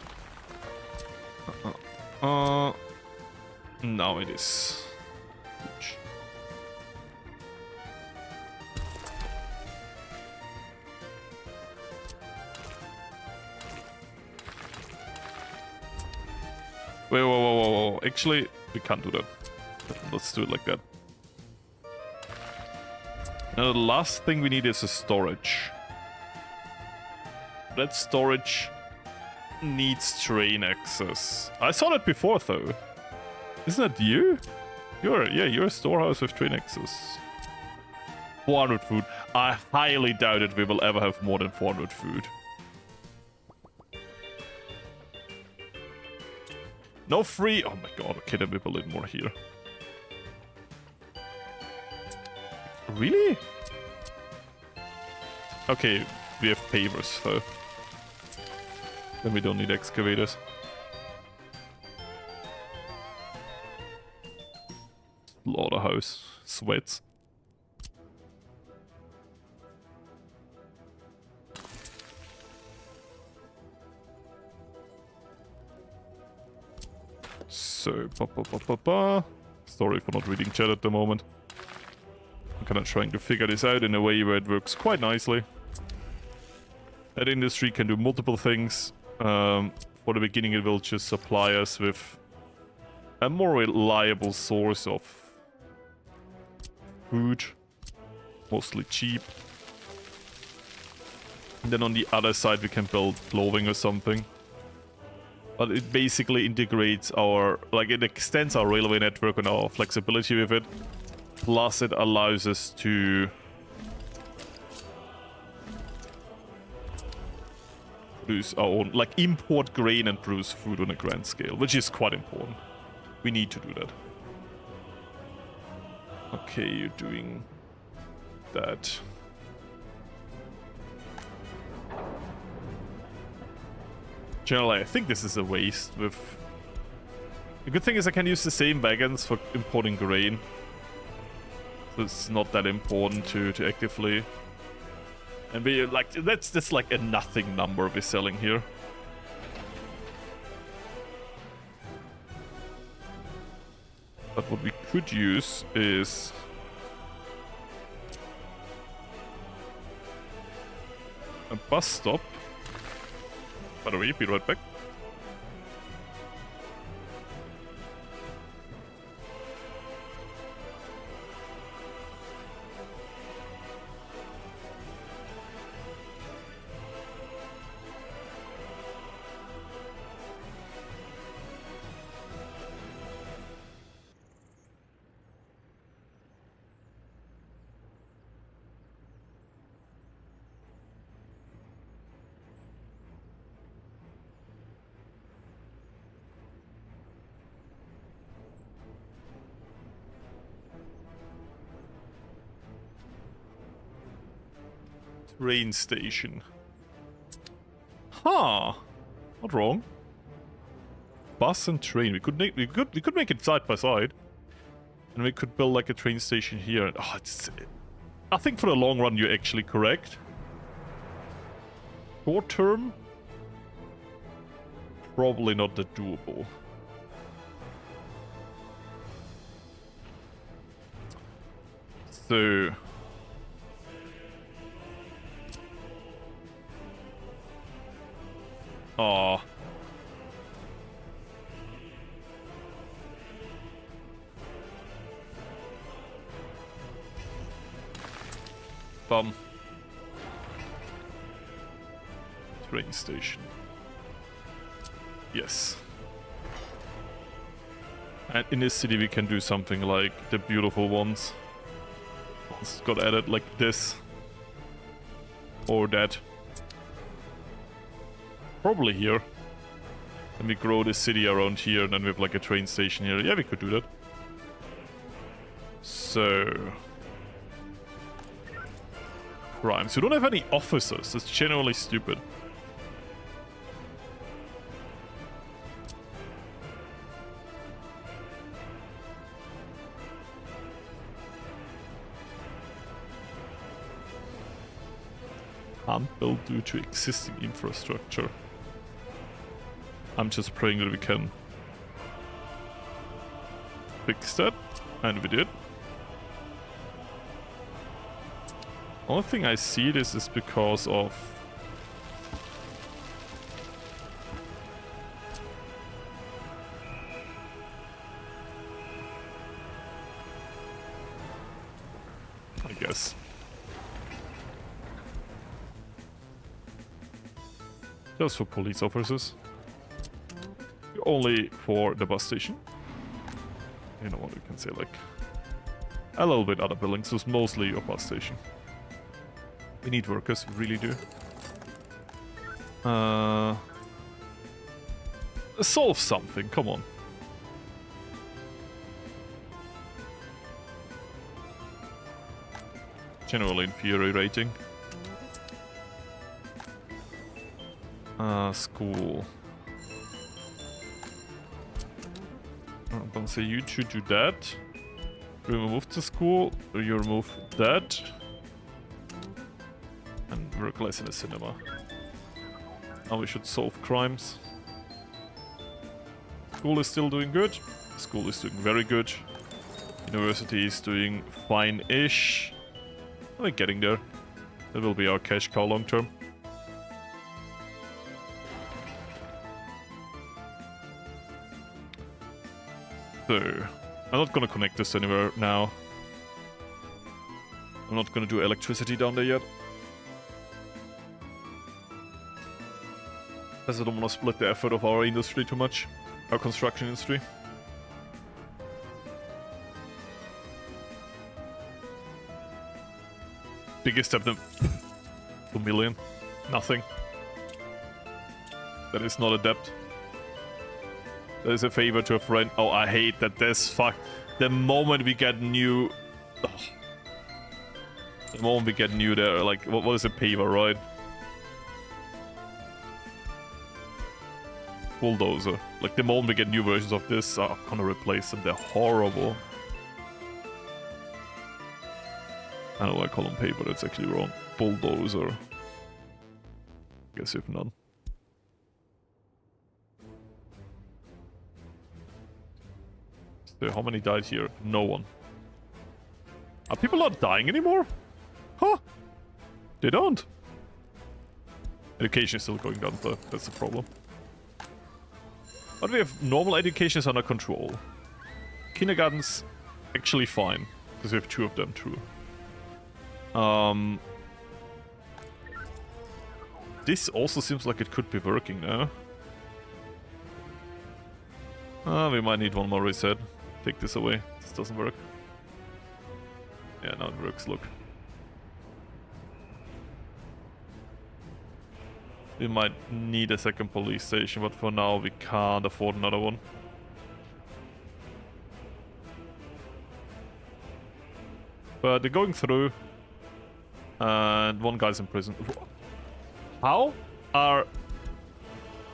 Speaker 1: Now it is. Huge. Wait, whoa. Actually, we can't do that. Let's do it like that. Now the last thing we need is a storage. That storage needs train access. I saw that before though. Isn't that you? You're a storehouse with train access. 400 food. I highly doubt it we will ever have more than 400 food. No free. Oh my god, okay, then we build it more here. Really? Okay, we have pavers though. Then we don't need excavators. Slaughterhouse. Sweats. So, sorry for not reading chat at the moment. I'm kind of trying to figure this out in a way where it works quite nicely. That industry can do multiple things. For the beginning, it will just supply us with a more reliable source of food, mostly cheap. And then on the other side, we can build clothing or something. But it basically integrates our, like, it extends our railway network and our flexibility with it. Plus, it allows us to produce our own, like, import grain and produce food on a grand scale, which is quite important. We need to do that. Okay, you're doing that. Generally, I think this is a waste with... The good thing is I can use the same wagons for importing grain. So it's not that important to actively... And we like, that's like a nothing number we're selling here. But what we could use is... a bus stop. By the way, be right back. Train station. Huh. Not wrong. Bus and train. We could make it side by side. And we could build like a train station here. Oh, I think for the long run you're actually correct. Short term, probably not that doable. So... Aw. Bum. Train station. Yes. And in this city we can do something like the beautiful ones. It's got added like this. Or that. Probably here. And we grow the city around here, and then we have like a train station here. Yeah, we could do that. So... Crimes. We don't have any officers. That's genuinely stupid. Can't build due to existing infrastructure. I'm just praying that we can fix that, and we did. Only thing I see this is because of I guess. Just for police officers. Only for the bus station. You know what we can say, like... A little bit other buildings, so it's mostly a bus station. We need workers, we really do. Solve something, come on. Generally infuriating. School. I'm gonna say you should do that. You remove the school, or you remove that. And work less in the cinema. Now we should solve crimes. School is still doing good. School is doing very good. University is doing fine-ish. We're getting there. That will be our cash cow long term. So, I'm not gonna connect this anywhere now. I'm not gonna do electricity down there yet. Because I don't want to split the effort of our industry too much. Our construction industry. Biggest step then. 2 million. Nothing. That is not a debt. That is a favor to a friend. Oh, I hate that this fuck. The moment we get new... Oh. The moment we get new there, like, what is a favor, right? bulldozer. Like, the moment we get new versions of this, I'm gonna replace them. They're horrible. I know I call them paper, that's actually wrong. Bulldozer. Guess you have none. So how many died here? No one. Are people not dying anymore? Huh? They don't. Education is still going down though, that's the problem. But we have normal education is under control. Kindergarten's actually fine, because we have 2 of them, true. This also seems like it could be working now. We might need one more reset. Take this away. This doesn't work. Yeah, now it works, look. We might need a second police station, but for now we can't afford another one. But they're going through. And one guy's in prison. How are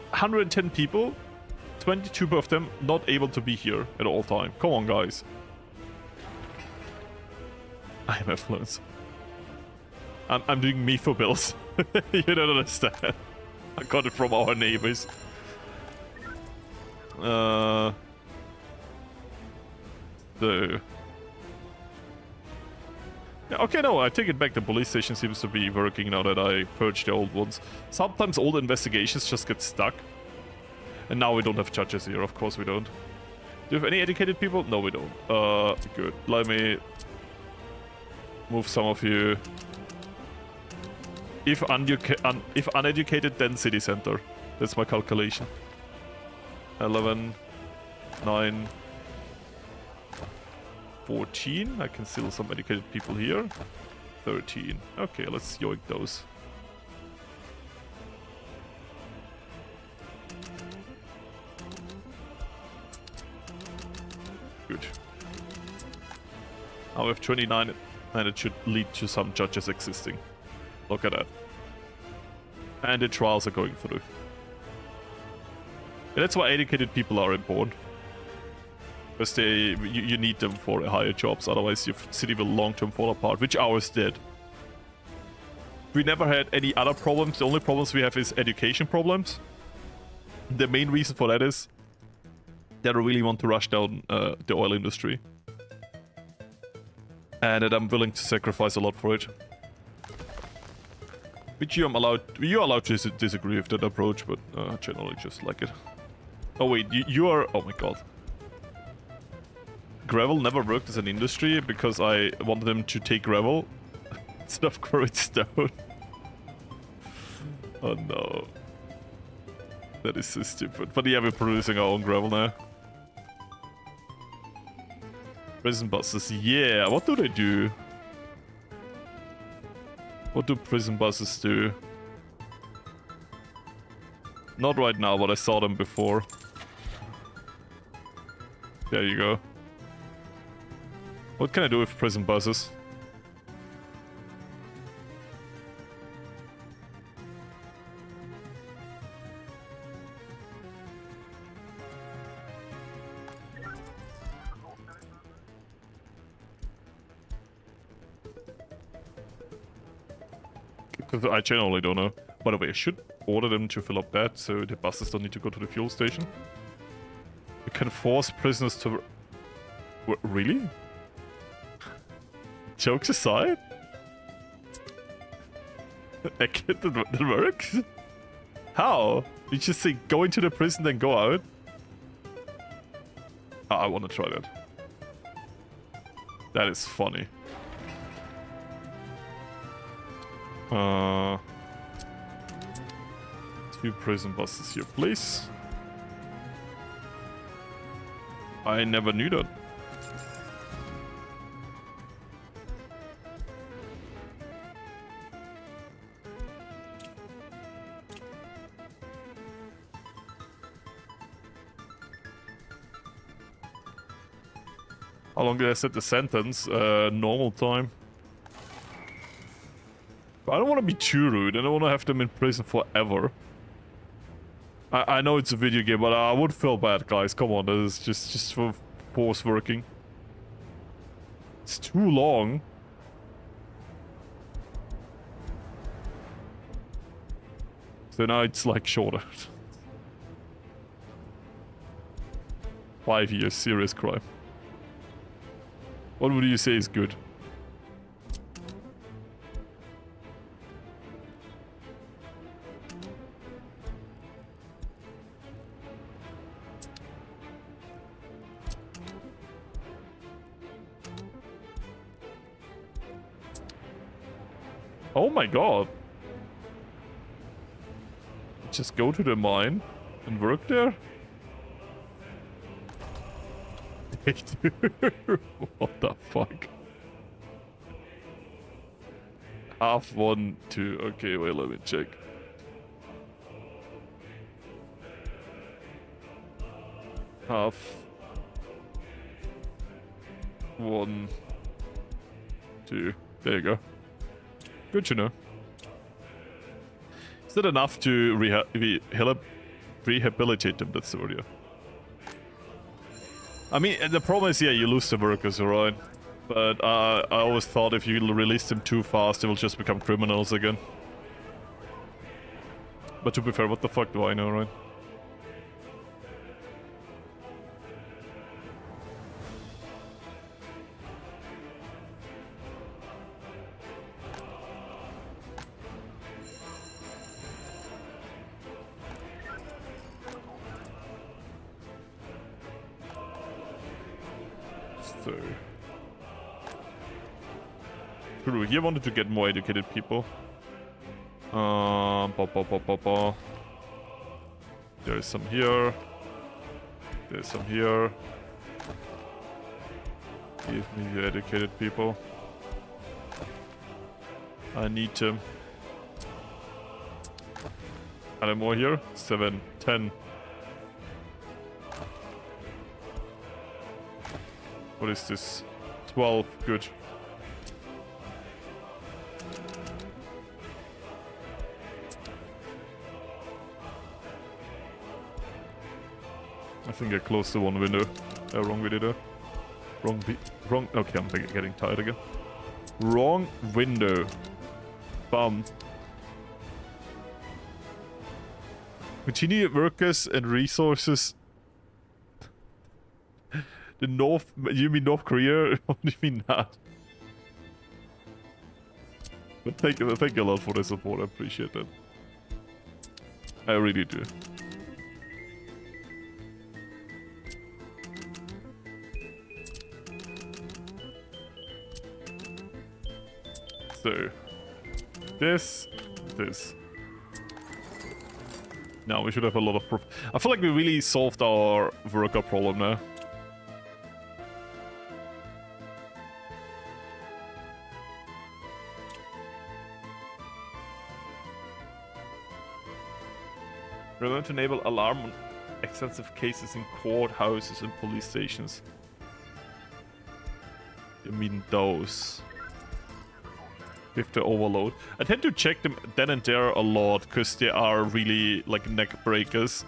Speaker 1: 110 people, 22 of them, not able to be here at all time? Come on, guys. I am affluence. I'm doing me for bills. You don't understand. I got it from our neighbors. So... Yeah, okay, no, I take it back. The police station seems to be working now that I purged the old ones. Sometimes old investigations just get stuck. And now we don't have judges here, of course we don't. Do you have any educated people? No, we don't. Good. Let me move some of you. If uneducated, then city center. That's my calculation. 11, 9, 14. I can still some educated people here. 13. Okay, let's yoink those. Good. Now we have 29, and it should lead to some judges existing. Look at that. And the trials are going through. And that's why educated people are important. Because you need them for higher jobs, otherwise your city will long-term fall apart, which ours did. We never had any other problems. The only problems we have is education problems. The main reason for that is that I really want to rush down the oil industry. And that I'm willing to sacrifice a lot for it. Which you're allowed to disagree with that approach, but generally just like it. Oh wait, you are... Oh my god. Gravel never worked as an industry because I wanted them to take gravel instead of quarried stone. Oh no. That is so stupid. But yeah, we're producing our own gravel now. Prison buses, yeah. What do they do? What do prison buses do? Not right now, but I saw them before. There you go. What can I do with prison buses? Because I generally don't know. By the way, I should order them to fill up that so the buses don't need to go to the fuel station. You can force prisoners to... Really? Jokes aside? That works? How? You just say go into the prison then go out? I want to try that. That is funny. Two prison buses here, please. I never knew that. How long did I set the sentence? Normal time. But I don't want to be too rude. I don't want to have them in prison forever. I know it's a video game, but I would feel bad, guys. Come on, this is just for force working. It's too long. So now it's like shorter. 5 years, serious crime. What would you say is good? Oh my god. Just go to the mine and work there? What the fuck? Half 1, 2. Okay, wait, let me check. Half 1, 2. There you go. Good to know. Is that enough to rehabilitate them? That's the word, yeah. I mean, the problem is, yeah, you lose the workers, alright? But I always thought if you release them too fast, they will just become criminals again. But to be fair, what the fuck do I know, right? So... True, he wanted to get more educated people. There's some here. There's some here. Give me the educated people. I need them. Are there more here? 7, 10. What is this? 12. Good. I think I closed the one window. Wrong window there. Wrong. Okay, I'm getting tired again. Wrong window. Bum. Continue workers and resources. The North... You mean North Korea? What do you mean that? But thank you a lot for the support. I appreciate that. I really do. So, this. Now we should have a lot of I feel like we really solved our worker problem now. We're going to enable alarm on extensive cases in courthouses and police stations. You mean those? If they overload. I tend to check them then and there a lot because they are really like neck breakers,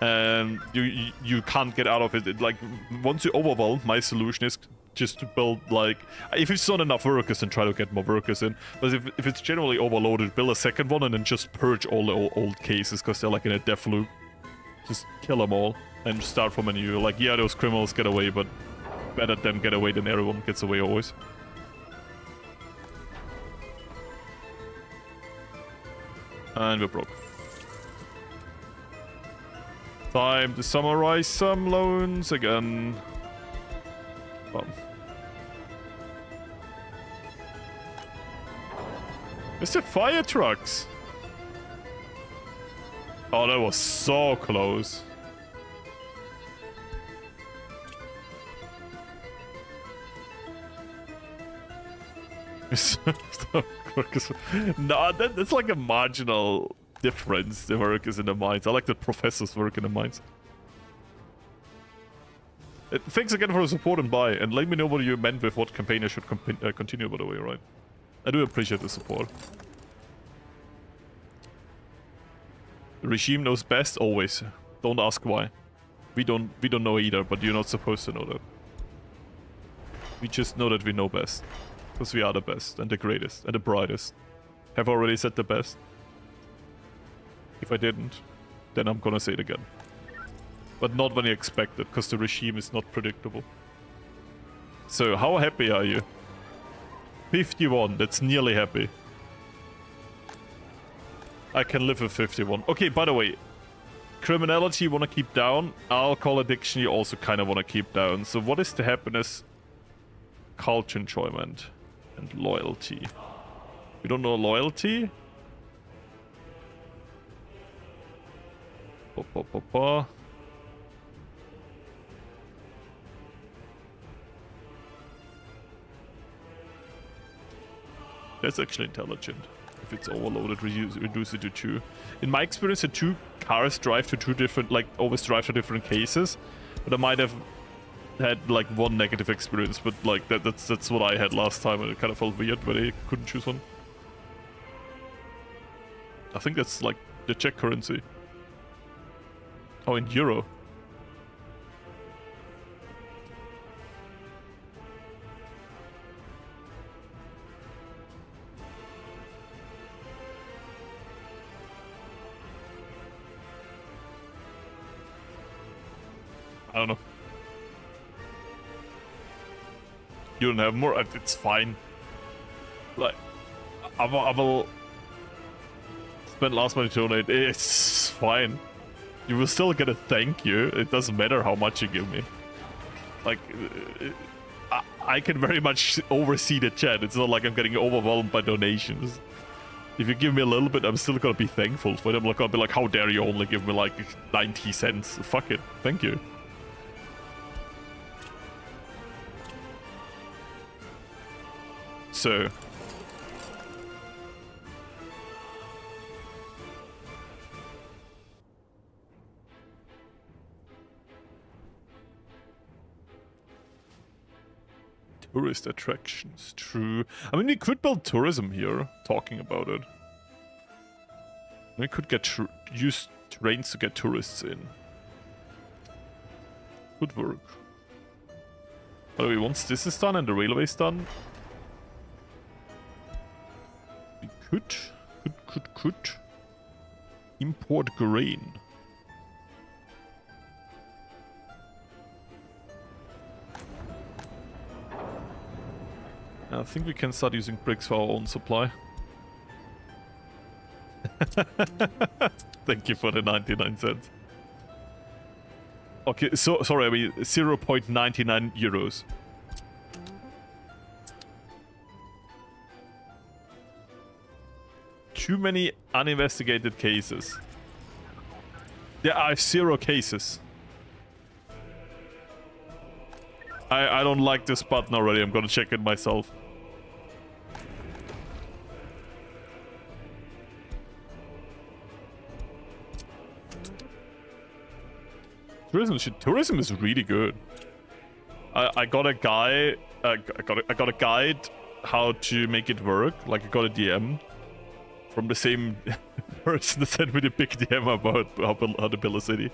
Speaker 1: and you can't get out of it. Like once you overwhelm, my solution is just to build like if it's not enough workers, then try to get more workers in. But if it's generally overloaded, build a second one and then just purge all the old cases because they're like in a death loop. Just kill them all and start from a new. Like yeah, those criminals get away, but better them get away than everyone gets away always. And we're broke. Time to summarize some loans again. Bum. It's the fire trucks. Oh, that was so close. No, that's like a marginal difference. The workers in the mines. I like the professors work in the mines. Thanks again for the support and buy, and let me know what you meant with what campaign I should continue, by the way, right? I do appreciate the support. The regime knows best always. Don't ask why. We don't know either, but you're not supposed to know that. We just know that we know best. Because we are the best and the greatest and the brightest. Have I already said the best? If I didn't, then I'm gonna say it again. But not when you expect it, because the regime is not predictable. So, how happy are you? 51, that's nearly happy. I can live with 51. Okay, by the way, criminality you want to keep down, alcohol addiction you also kind of want to keep down. So what is the happiness? Culture enjoyment and loyalty. You don't know loyalty? That's actually intelligent. If it's overloaded, reduce it to 2. In my experience, the 2 cars drive to 2 different, like, always drive to different cases. But I might have had, like, 1 negative experience, but, like, that's what I had last time, and it kind of felt weird when I couldn't choose one. I think that's, like, the Czech currency. Oh, in euro. I don't know. You don't have more? It's fine. Like, I will spend last money to donate. It's fine. You will still get a thank you. It doesn't matter how much you give me. Like, I can very much oversee the chat. It's not like I'm getting overwhelmed by donations. If you give me a little bit, I'm still gonna be thankful for it. I'm not gonna be like, how dare you only give me like 90 cents? Fuck it. Thank you. So, tourist attractions, true. I mean, we could build tourism here, talking about it. We could use trains to get tourists in. Good work. By the way, once this is done and the railway's done, we could import grain. I think we can start using bricks for our own supply. Thank you for the 99 cents. Okay, so sorry, I mean 0.99 euros. Too many uninvestigated cases. There are 0 cases. I don't like this button already. I'm gonna check it myself. Tourism is really good. I got a guy. I got a guide how to make it work. Like I got a DM from the same person that sent me the big DM about how to build a city,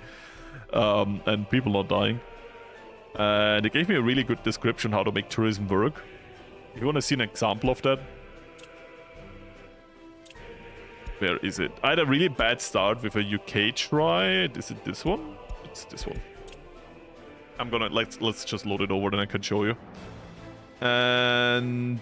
Speaker 1: and people not dying. And they gave me a really good description how to make tourism work. If you want to see an example of that, where is it? I had a really bad start with a UK try. Is it this one? It's this one. I'm gonna let's just load it over, then I can show you. And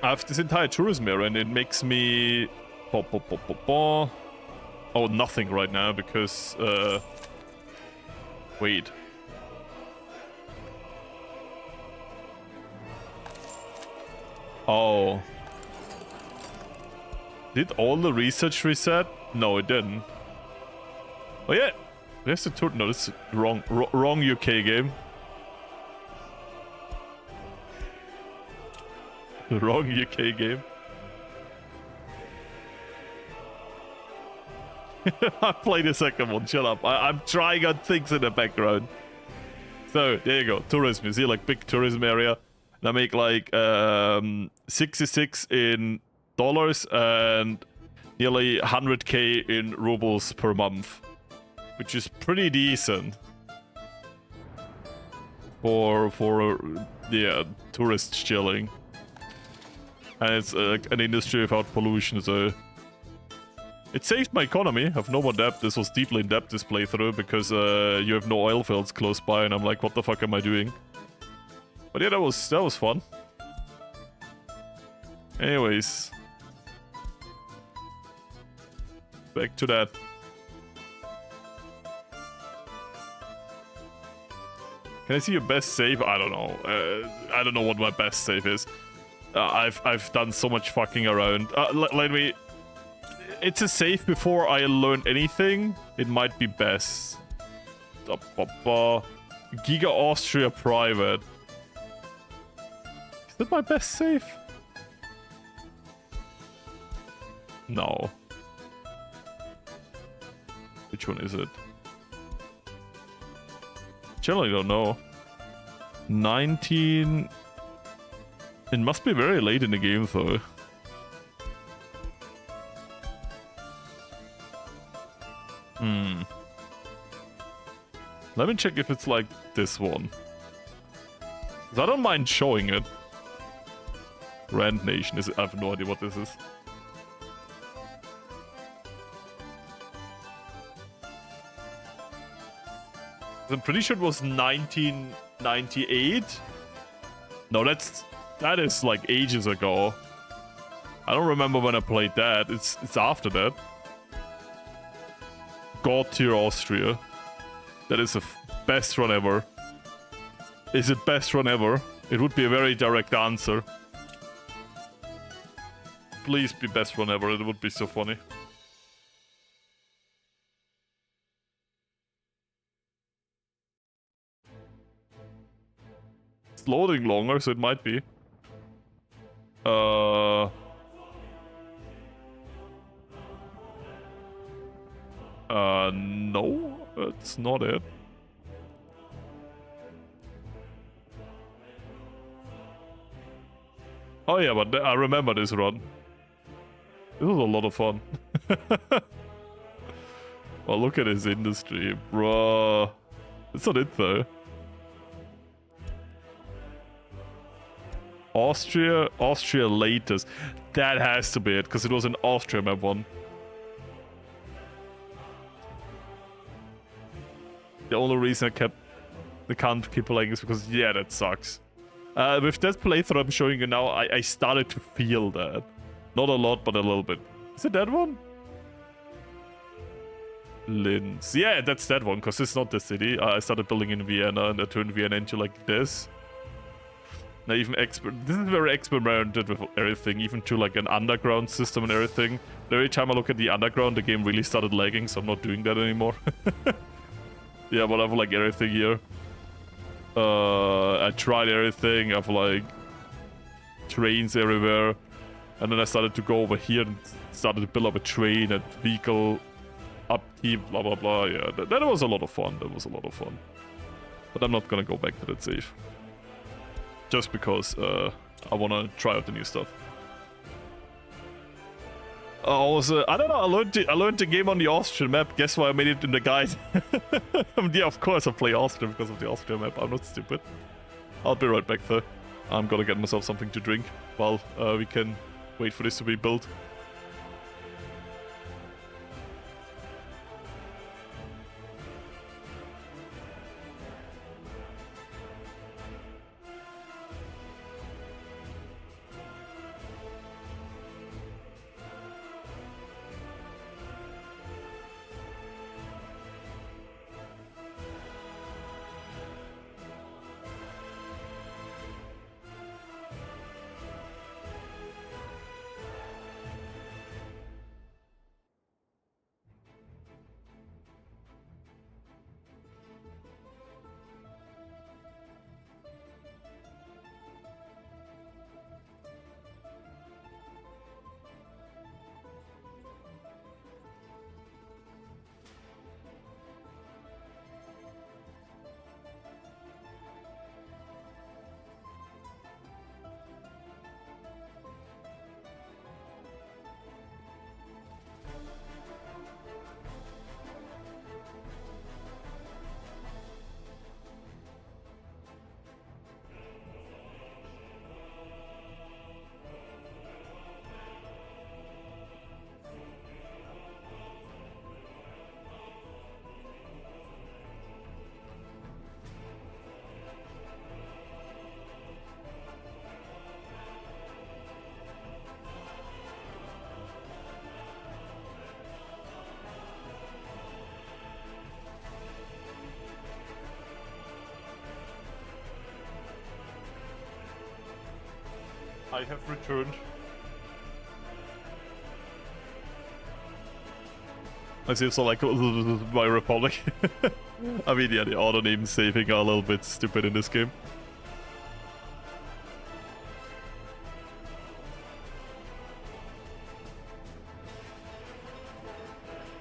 Speaker 1: I have this entire tourism area, and it makes me oh, nothing right now because wait. Oh. Did all the research reset? No, it didn't. Oh yeah. There's the tour. No, this is wrong UK game. Wrong UK game. I played the second one, shut up. I'm trying on things in the background. So, there you go. Tourism. You see, like, big tourism area. And I make, like, 66 in dollars and nearly 100k in rubles per month. Which is pretty decent. For yeah, tourists chilling. And it's an industry without pollution, so... It saved my economy. I have no more debt. This was deeply in debt this playthrough because you have no oil fields close by, and I'm like, what the fuck am I doing? But yeah, that was fun. Anyways, back to that. Can I see your best save? I don't know. I don't know what my best save is. I've done so much fucking around. Let me. It's a save before I learn anything. It might be best. Giga Austria Private. Is that my best save? No. Which one is it? Generally don't know. 19... It must be very late in the game though. Let me check if it's like this one. 'Cause I don't mind showing it. Rand Nation is... I have no idea what this is. I'm pretty sure it was 1998. No, that is like ages ago. I don't remember when I played that. It's after that. God tier Austria. That is the best run ever. Is it best run ever? It would be a very direct answer. Please be best run ever. It would be so funny. It's loading longer, so it might be. No, that's not it. Oh yeah, but I remember this run. This was a lot of fun. Well, look at his industry, bruh. That's not it though. Austria latest. That has to be it, because it was an Austria map one. The only reason I can't keep playing is because, yeah, that sucks. With that playthrough I'm showing you now, I started to feel that. Not a lot, but a little bit. Is it that one? Linz. Yeah, that's that one, because it's not the city. I started building in Vienna, and I turned Vienna into like this. Now even this is very experimented with everything, even to like an underground system and everything. But every time I look at the underground, the game really started lagging, so I'm not doing that anymore. Yeah, but I have like everything here. I tried everything. I have like trains everywhere, and then I started to go over here and started to build up a train and vehicle upkeep, blah blah blah. Yeah, that was a lot of fun. That was a lot of fun. But I'm not gonna go back to that save. Just because I wanna try out the new stuff. I don't know, I learned the game on the Austrian map. Guess why I made it in the guide? Yeah, of course I play Austrian because of the Austrian map. I'm not stupid. I'll be right back though. I'm gonna get myself something to drink while we can wait for this to be built. I have returned. I see, so like my Republic. I mean, yeah, the auto name saving are a little bit stupid in this game.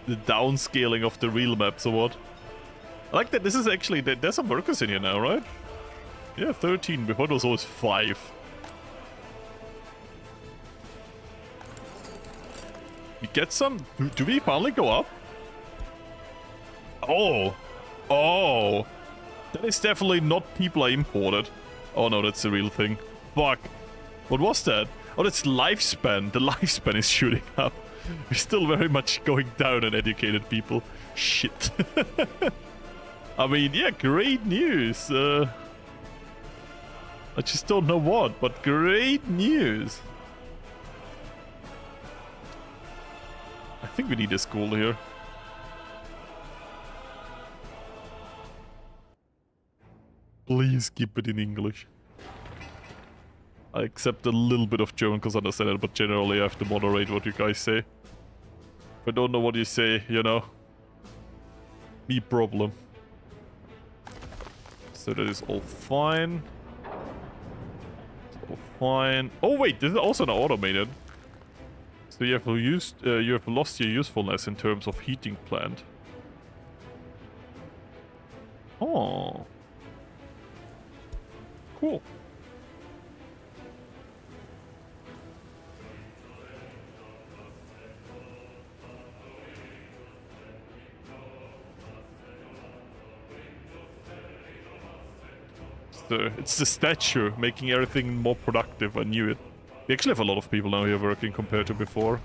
Speaker 1: The downscaling of the real maps or what? I like that this is actually, there's some workers in here now, right? Yeah, 13, before it was always 5. We get some? Do we finally go up? Oh! Oh! That is definitely not people I imported. Oh no, that's the real thing. Fuck. What was that? Oh, that's lifespan. The lifespan is shooting up. We're still very much going down on educated people. Shit. I mean, yeah, great news. I just don't know what, but great news. I think we need a school here. Please keep it in English. I accept a little bit of German because I understand it, but generally I have to moderate what you guys say. If I don't know what you say, you know, me problem. So that is all fine. It's all fine. Oh wait, this is also not automated. So you have lost your usefulness in terms of heating plant. Oh. Cool. So it's the statue making everything more productive. I knew it. We actually have a lot of people now here working compared to before.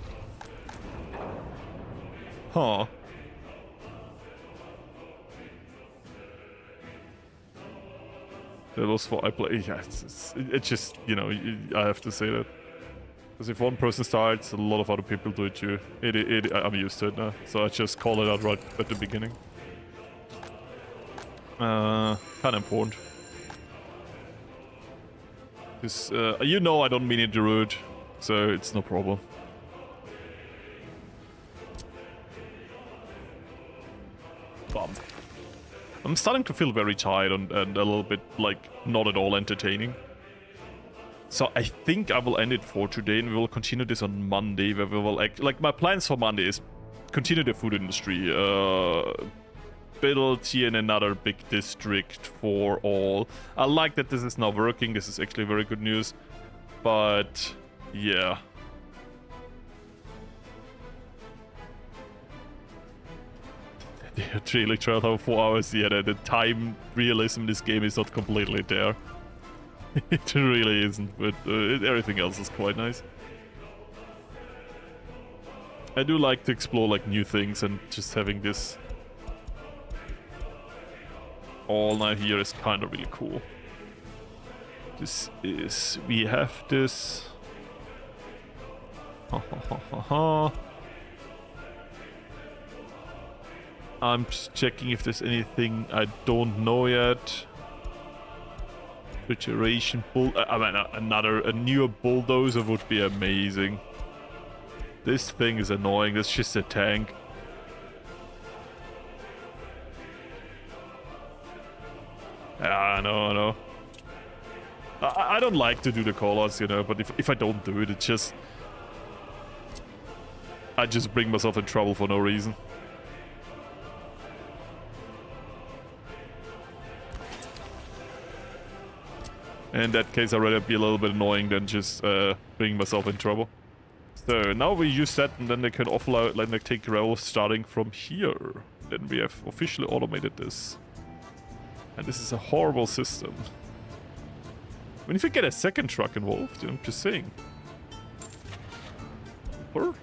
Speaker 1: Huh. That was for I play. Yeah, it's just, you know, I have to say that. Because if one person starts, a lot of other people do it too. I'm used to it now, so I just call it out right at the beginning. Kind of important. Because, you know, I don't mean it rude, so it's no problem. Bum. I'm starting to feel very tired and a little bit, like, not at all entertaining. So I think I will end it for today, and we will continue this on Monday, where we will act... Like, my plans for Monday is continue the food industry, build here in another big district for all. I like that this is now working. This is actually very good news. But, yeah. Really 12 over 4 hours. Yeah, the time realism in this game is not completely there. It really isn't, but everything else is quite nice. I do like to explore like new things, and just having this all night here is kind of really cool. This is... we have this... Ha ha ha ha ha. I'm just checking if there's anything I don't know yet. Refrigeration bull... I mean, a newer bulldozer would be amazing. This thing is annoying. That's just a tank. I know. I don't like to do the callouts, you know, but if I don't do it, it's just... I just bring myself in trouble for no reason. In that case, I'd rather be a little bit annoying than just bring myself in trouble. So now we use that, and then they can offload, like they take roles starting from here. Then we have officially automated this. And this is a horrible system. I mean, if you get a second truck involved, I'm just saying. Or...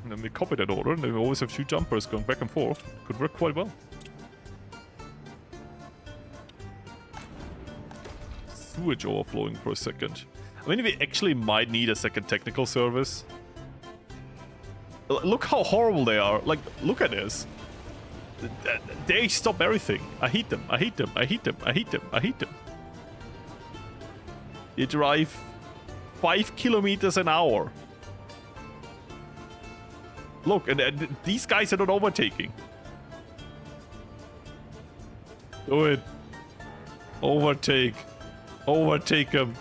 Speaker 1: and then we copy that order, and then we always have 2 jumpers going back and forth. Could work quite well. Sewage overflowing for a second. I mean, we actually might need a second technical service. Look how horrible they are. Like, look at this. They stop everything. I hate them. I hate them. I hate them. I hate them. I hate them. They drive 5 kilometers an hour. Look, and these guys are not overtaking. Do it. Overtake. Overtake them.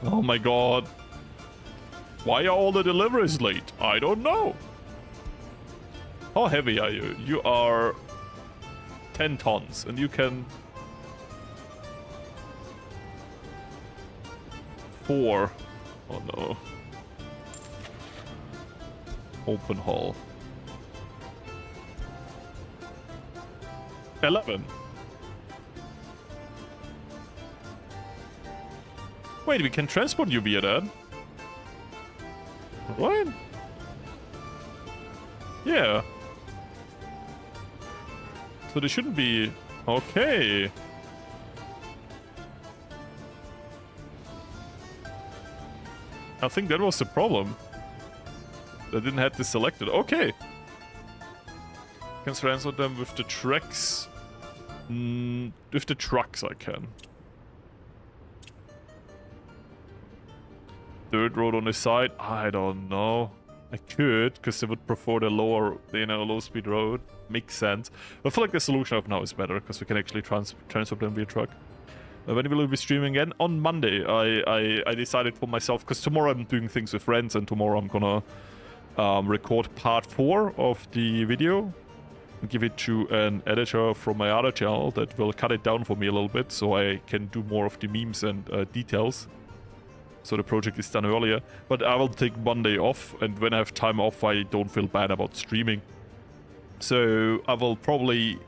Speaker 1: Oh my god. Why are all the deliveries late? I don't know. How heavy are you? You are 10 tons and you can... 4. Oh no. Open hull. 11. Wait, we can transport you via that? What? Yeah. So there shouldn't be... Okay. I think that was the problem. They didn't have this selected. Okay. Can transport them with the tracks. With the trucks I can. Third road on the side? I don't know. I could, because they would prefer the lower, low speed road. Makes sense. I feel like the solution I have now is better, because we can actually transport them via truck. When will we be streaming again? On Monday. I decided for myself, because tomorrow I'm doing things with friends, and tomorrow I'm gonna record part 4 of the video. And give it to an editor from my other channel that will cut it down for me a little bit, so I can do more of the memes and details. So the project is done earlier. But I will take Monday off, and when I have time off, I don't feel bad about streaming. So I will probably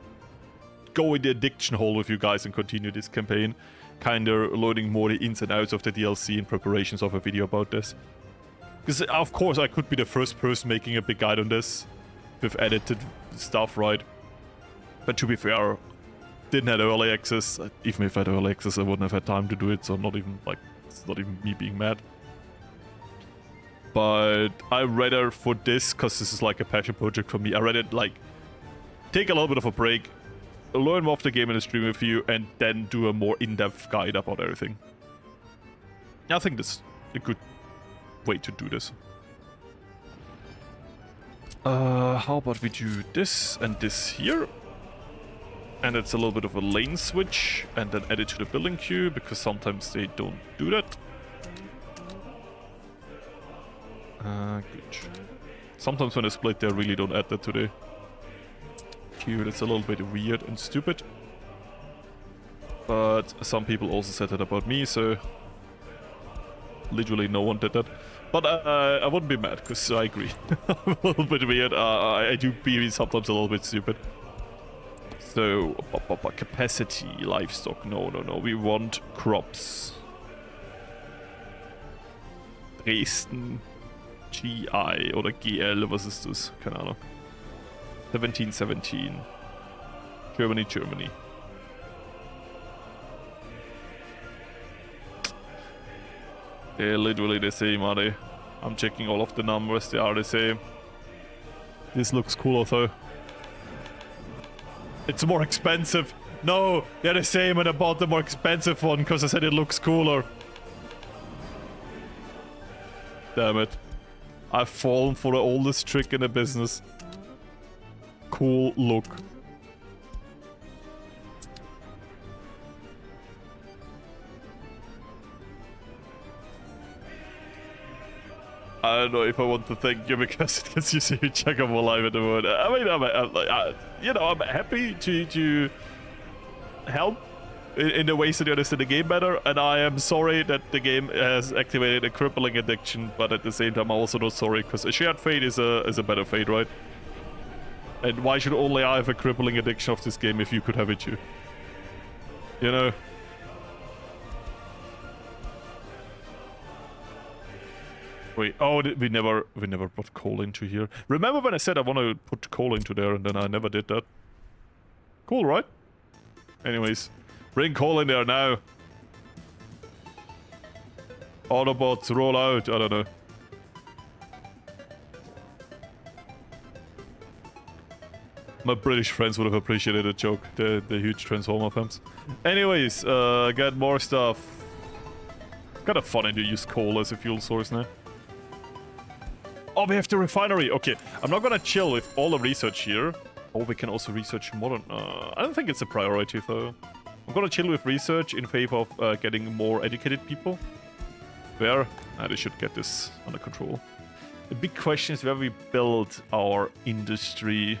Speaker 1: go in the addiction hole with you guys and continue this campaign. Kinda learning more the ins and outs of the DLC in preparations of a video about this. Because of course I could be the first person making a big guide on this. With edited stuff, right? But to be fair, didn't have early access. Even if I had early access, I wouldn't have had time to do it, so not even, like, it's not even me being mad. But I rather for this, because this is like a passion project for me, I rather, like, take a little bit of a break, learn more of the game in the stream with you, and then do a more in-depth guide about everything. I think that's a good way to do this. How about we do this and this here? And it's a little bit of a lane switch, and then add it to the building queue, because sometimes they don't do that. Good. Sometimes when I split, they really don't add that to the queue. That's a little bit weird and stupid. But some people also said that about me, so... Literally no one did that. But I wouldn't be mad, because I agree. A little bit weird. I do be sometimes a little bit stupid. So, capacity, livestock. No. We want crops. Dresden, GI oder GL, was ist das? Keine Ahnung. 1717. Germany. They're literally the same, are they? I'm checking all of the numbers, they are the same. This looks cooler though. It's more expensive. No, they're the same and I bought the more expensive one because I said it looks cooler. Damn it. I've fallen for the oldest trick in the business. Cool look. I don't know if I want to thank you because it gets you so check out more live at the moment. I mean, I'm happy to help in the ways that you understand the game better, and I am sorry that the game has activated a crippling addiction, but at the same time, I'm also not sorry because a shared fate is a better fate, right? And why should only I have a crippling addiction of this game if you could have it too? You know? Wait, oh, we never put coal into here. Remember when I said I want to put coal into there and then I never did that? Cool, right? Anyways, bring coal in there now. Autobots, roll out. I don't know. My British friends would have appreciated a joke, the huge Transformer fans. Anyways, get more stuff. Kind of funny to use coal as a fuel source now. Oh, we have the refinery. Okay, I'm not gonna chill with all the research here. Oh, we can also research modern... I don't think it's a priority, though. I'm gonna chill with research in favor of getting more educated people. Where? They should get this under control. The big question is where we build our industry.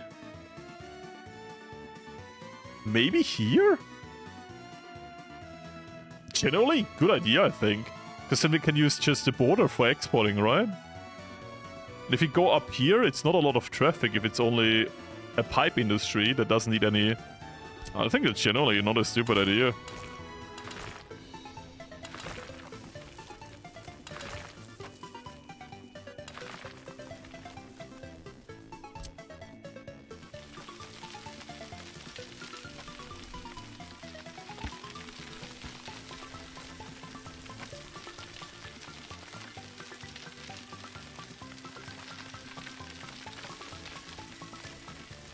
Speaker 1: Maybe here? Generally, good idea, I think. Because then we can use just the border for exporting, right? And if you go up here, it's not a lot of traffic if it's only a pipe industry that doesn't need any... I think it's generally not a stupid idea.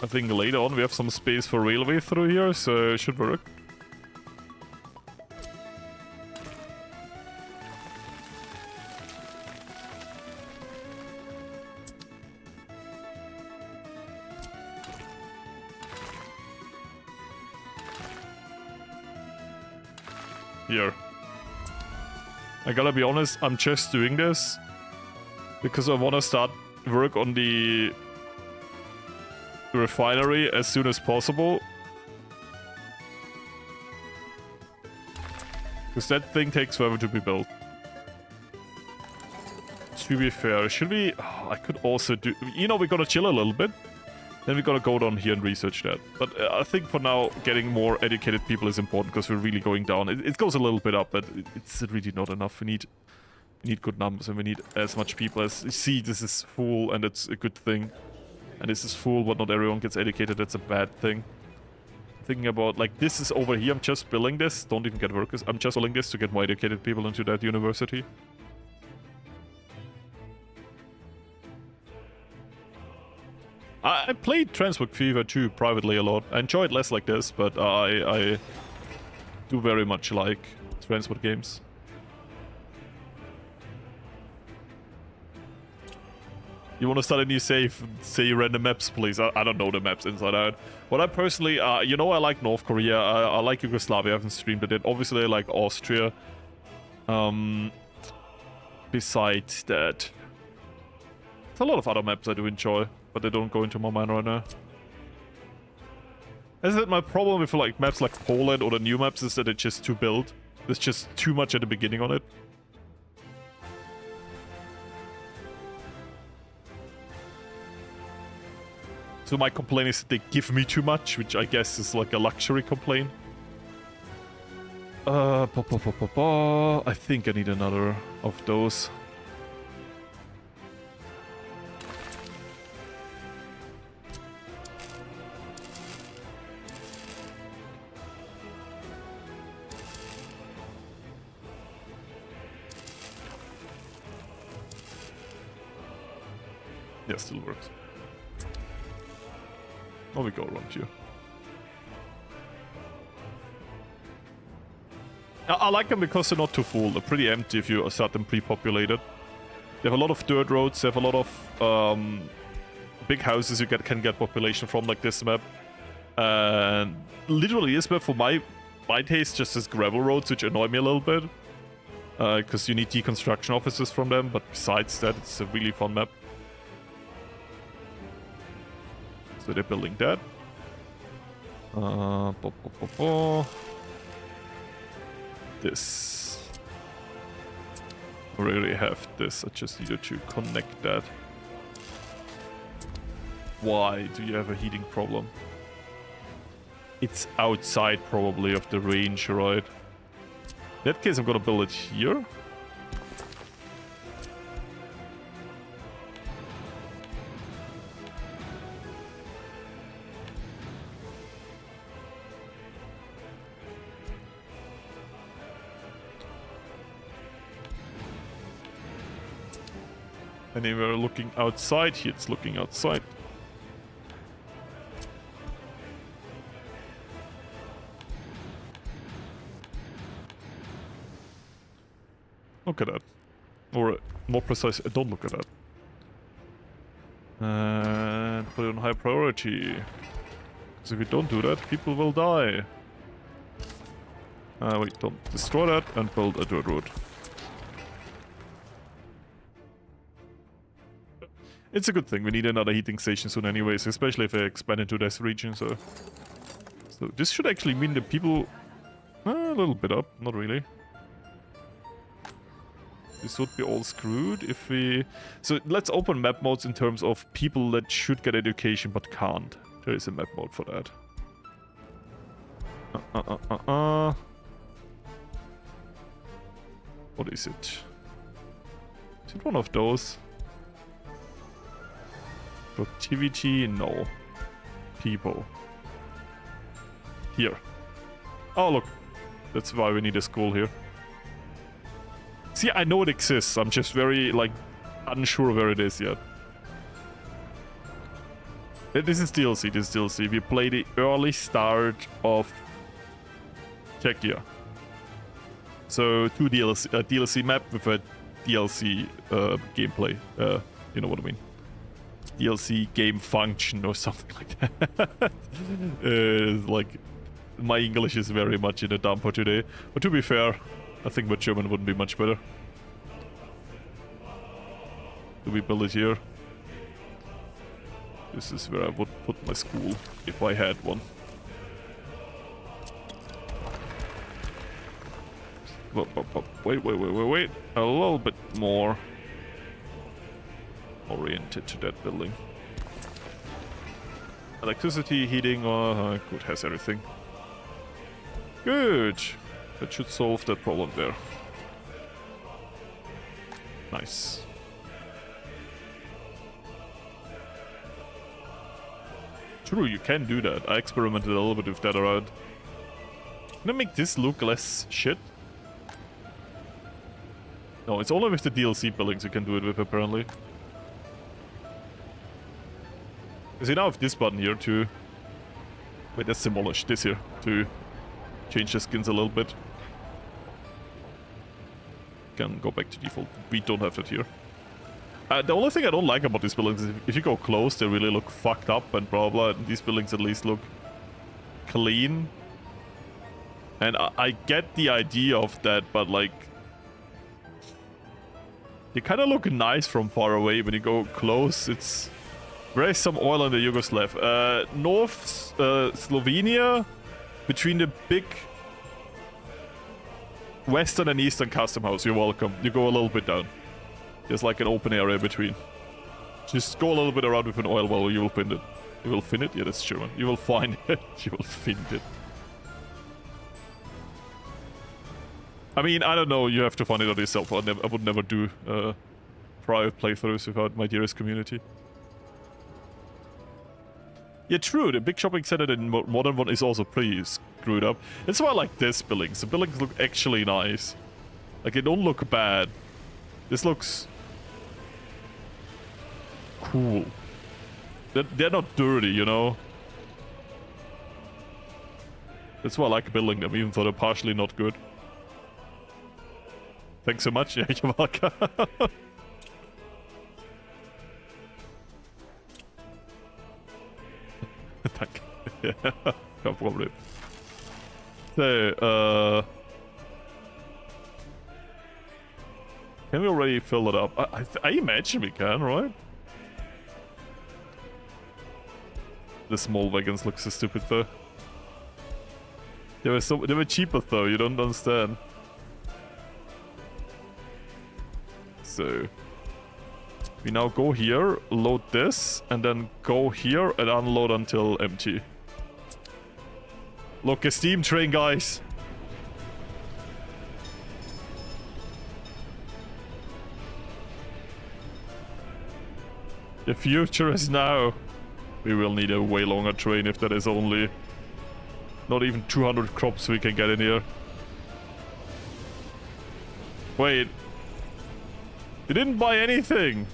Speaker 1: I think later on we have some space for railway through here, so it should work. Here. I gotta be honest, I'm just doing this because I want to start work on the refinery as soon as possible. Because that thing takes forever to be built. To be fair, should we... Oh, I could also do... You know, we're gonna chill a little bit. Then we're gonna go down here and research that. But I think for now, getting more educated people is important because we're really going down. It goes a little bit up, but it's really not enough. We need good numbers and we need as much people as... You see, this is full and it's a good thing. And this is full, but not everyone gets educated. That's a bad thing. Thinking about, like, this is over here. I'm just building this. Don't even get workers. I'm just building this to get more educated people into that university. I played Transport Fever 2 privately a lot. I enjoy it less like this, but I do very much like transport games. You want to start a new save? Say random maps, please. I don't know the maps inside out. What I personally, you know, I like North Korea. I like Yugoslavia. I haven't streamed it. Obviously, I like Austria. Besides that, there's a lot of other maps I do enjoy, but they don't go into my mind right now. Is it my problem with like maps like Poland or the new maps is that it's just too built? There's just too much at the beginning on it. So my complaint is that they give me too much, which I guess is like a luxury complaint. I think I need another of those. Yeah, still works. Oh, we go around here. I like them because they're not too full. They're pretty empty if you start them pre-populated. They have a lot of dirt roads. They have a lot of big houses you can get population from, like this map. And literally this map, for my taste, just has gravel roads, which annoy me a little bit. Because you need deconstruction offices from them. But besides that, it's a really fun map. So they're building that. This. I already have this. I just needed to connect that. Why do you have a heating problem? It's outside probably of the range, right? In that case, I'm gonna build it here. And then we're looking outside. Here it's looking outside. Look at that. Or more precise, don't look at that. And put it on high priority. Because if you don't do that, people will die. Wait, don't destroy that and build a dirt road. It's a good thing. We need another heating station soon anyways, especially if I expand into this region, so this should actually mean that people... a little bit up, not really. This would be all screwed if we... So let's open map modes in terms of people that should get education but can't. There is a map mode for that. What is it? Is it one of those? Productivity? No. People. Here. Oh, look. That's why we need a school here. See, I know it exists. I'm just very, like, unsure where it is yet. This is DLC, this is DLC. We play the early start of Czechia. So, two DLC map with a DLC gameplay. You know what I mean. DLC game function or something like that. Like, my English is very much in a dumper today. But to be fair, I think my German wouldn't be much better. Do we build it here? This is where I would put my school, if I had one. Wait. A little bit more oriented to that building. Electricity, heating, good, has everything. Good! That should solve that problem there. Nice. True, you can do that. I experimented a little bit with that around. Can I make this look less shit? No, it's only with the DLC buildings you can do it with, apparently. Because you now have this button here to... Wait, that's demolished. This here. To change the skins a little bit. Can go back to default. We don't have that here. The only thing I don't like about these buildings is if you go close, they really look fucked up and blah blah. And these buildings at least look clean. And I get the idea of that, but like... They kind of look nice from far away. When you go close, it's... There is some oil in the Yugoslav. North Slovenia, between the big western and eastern custom house. You're welcome. You go a little bit down. There's like an open area between. Just go a little bit around with an oil well, you will find it. You will find it? Yeah, that's German. You will find it. You will find it. I mean, I don't know. You have to find it out yourself. I would never do private playthroughs without my dearest community. Yeah, true. The big shopping center in modern one is also pretty screwed up. That's why I like this buildings. The buildings look actually nice. Like, they don't look bad. This looks... cool. They're not dirty, you know? That's why I like building them, even though they're partially not good. Thanks so much. Yeah, you're welcome. Tack. Yeah, no problem. So, can we already fill it up? I imagine we can, right? The small wagons look so stupid though. They were cheaper though, you don't understand. So we now go here, load this, and then go here and unload until empty. Look, a steam train, guys. The future is now. We will need a way longer train if that is only not even 200 crops we can get in here. Wait. You didn't buy anything.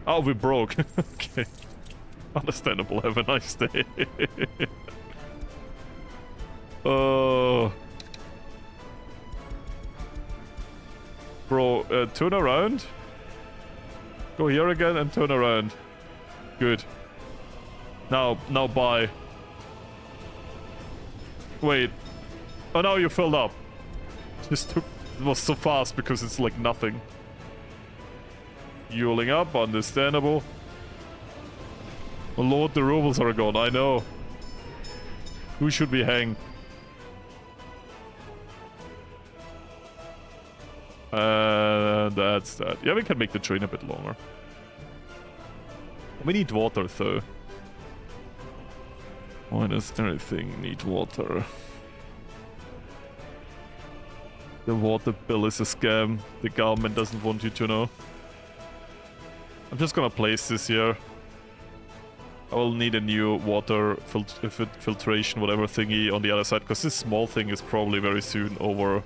Speaker 1: Oh, we broke. Okay. Understandable. Have a nice day. Bro, turn around. Go here again and turn around. Good. Now buy. Wait. Oh, now you filled up. This took... It was so fast because it's like nothing. Fueling up, understandable. Oh Lord, the rubles are gone, I know. Who should we hang? That's that. Yeah, we can make the train a bit longer. We need water though. Why does everything need water? The water bill is a scam. The government doesn't want you to know. I'm just gonna place this here. I will need a new water filtration, whatever thingy on the other side, because this small thing is probably very soon overwhelmed.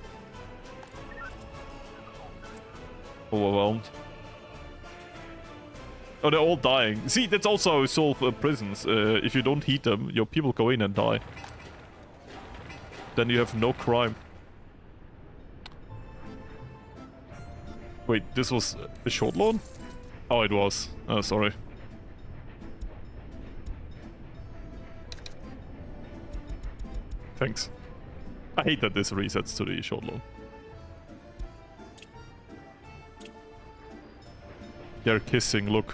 Speaker 1: Oh, they're all dying. See, that's also how we solve prisons. If you don't heat them, your people go in and die. Then you have no crime. Wait, this was a short loan? Oh, it was. Oh, sorry. Thanks. I hate that this resets to the short loan. They're kissing, look.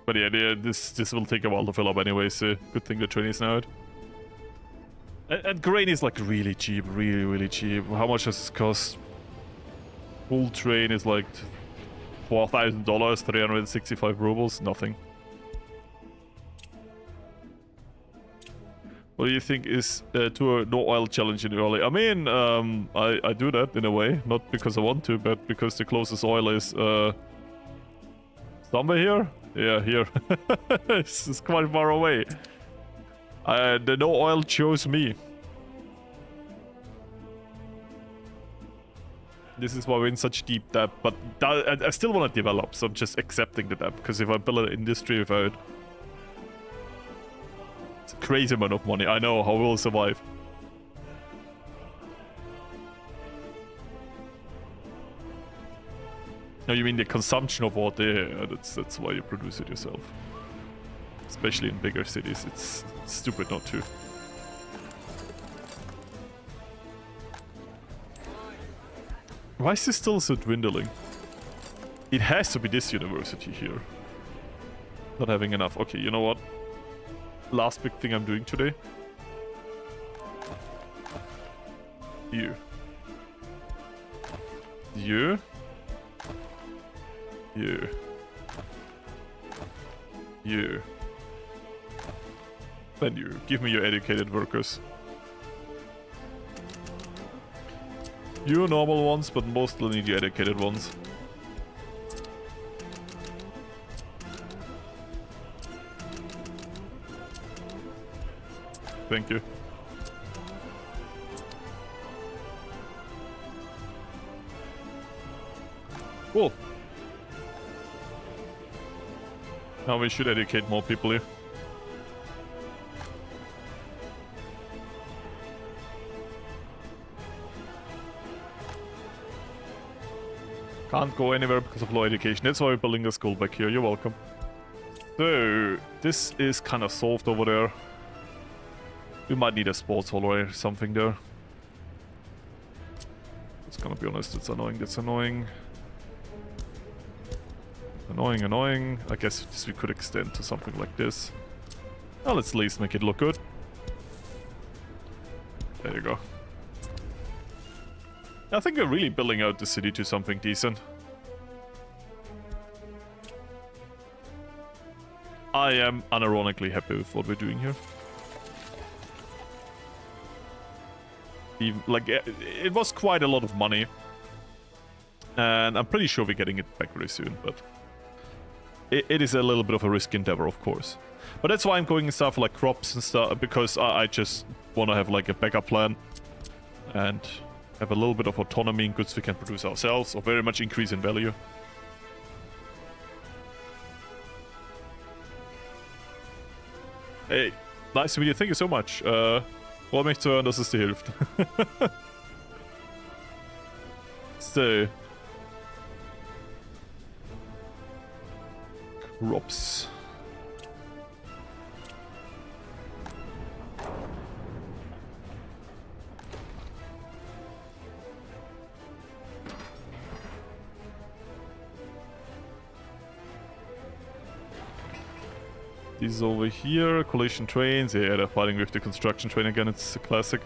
Speaker 1: But yeah, this will take a while to fill up anyways. Good thing the train is now out. And grain is like really cheap, really cheap. How much does this cost? Full train is like $4,000, 365 rubles, nothing. What do you think is to a no oil challenge in early? I mean, I do that in a way, not because I want to, but because the closest oil is somewhere here. Yeah, here. It's quite far away. The no oil chose me. This is why we're in such deep debt, but I still want to develop, so I'm just accepting the debt, because if I build an industry without... It's a crazy amount of money, I know, how we'll survive. No, you mean the consumption of water? Yeah, that's why you produce it yourself. Especially in bigger cities, it's stupid not to. Why is this still so dwindling? It has to be this university here. Not having enough. Okay, you know what? Last big thing I'm doing today. You. You. You. You. Then you. Give me your educated workers. You normal ones, but mostly need your educated ones. Thank you. Cool. Now we should educate more people here. Can't go anywhere because of low education. That's why we're building a school back here. You're welcome. So, this is kind of solved over there. We might need a sports hall or something there. It's gonna be honest, it's annoying, that's annoying. Annoying. I guess this we could extend to something like this. Well, let's at least make it look good. There you go. I think we're really building out the city to something decent. I am unironically happy with what we're doing here. Even, like, it was quite a lot of money. And I'm pretty sure we're getting it back very soon, but... It is a little bit of a risky endeavor, of course. But that's why I'm going in stuff like crops and stuff, because I just want to have like a backup plan. And have a little bit of autonomy in goods we can produce ourselves, or very much increase in value. Hey, nice to meet you, thank you so much. Freut mich zu hören, dass es dir hilft. So. Crops. These over here, collision trains. Yeah, they're fighting with the construction train again. It's a classic.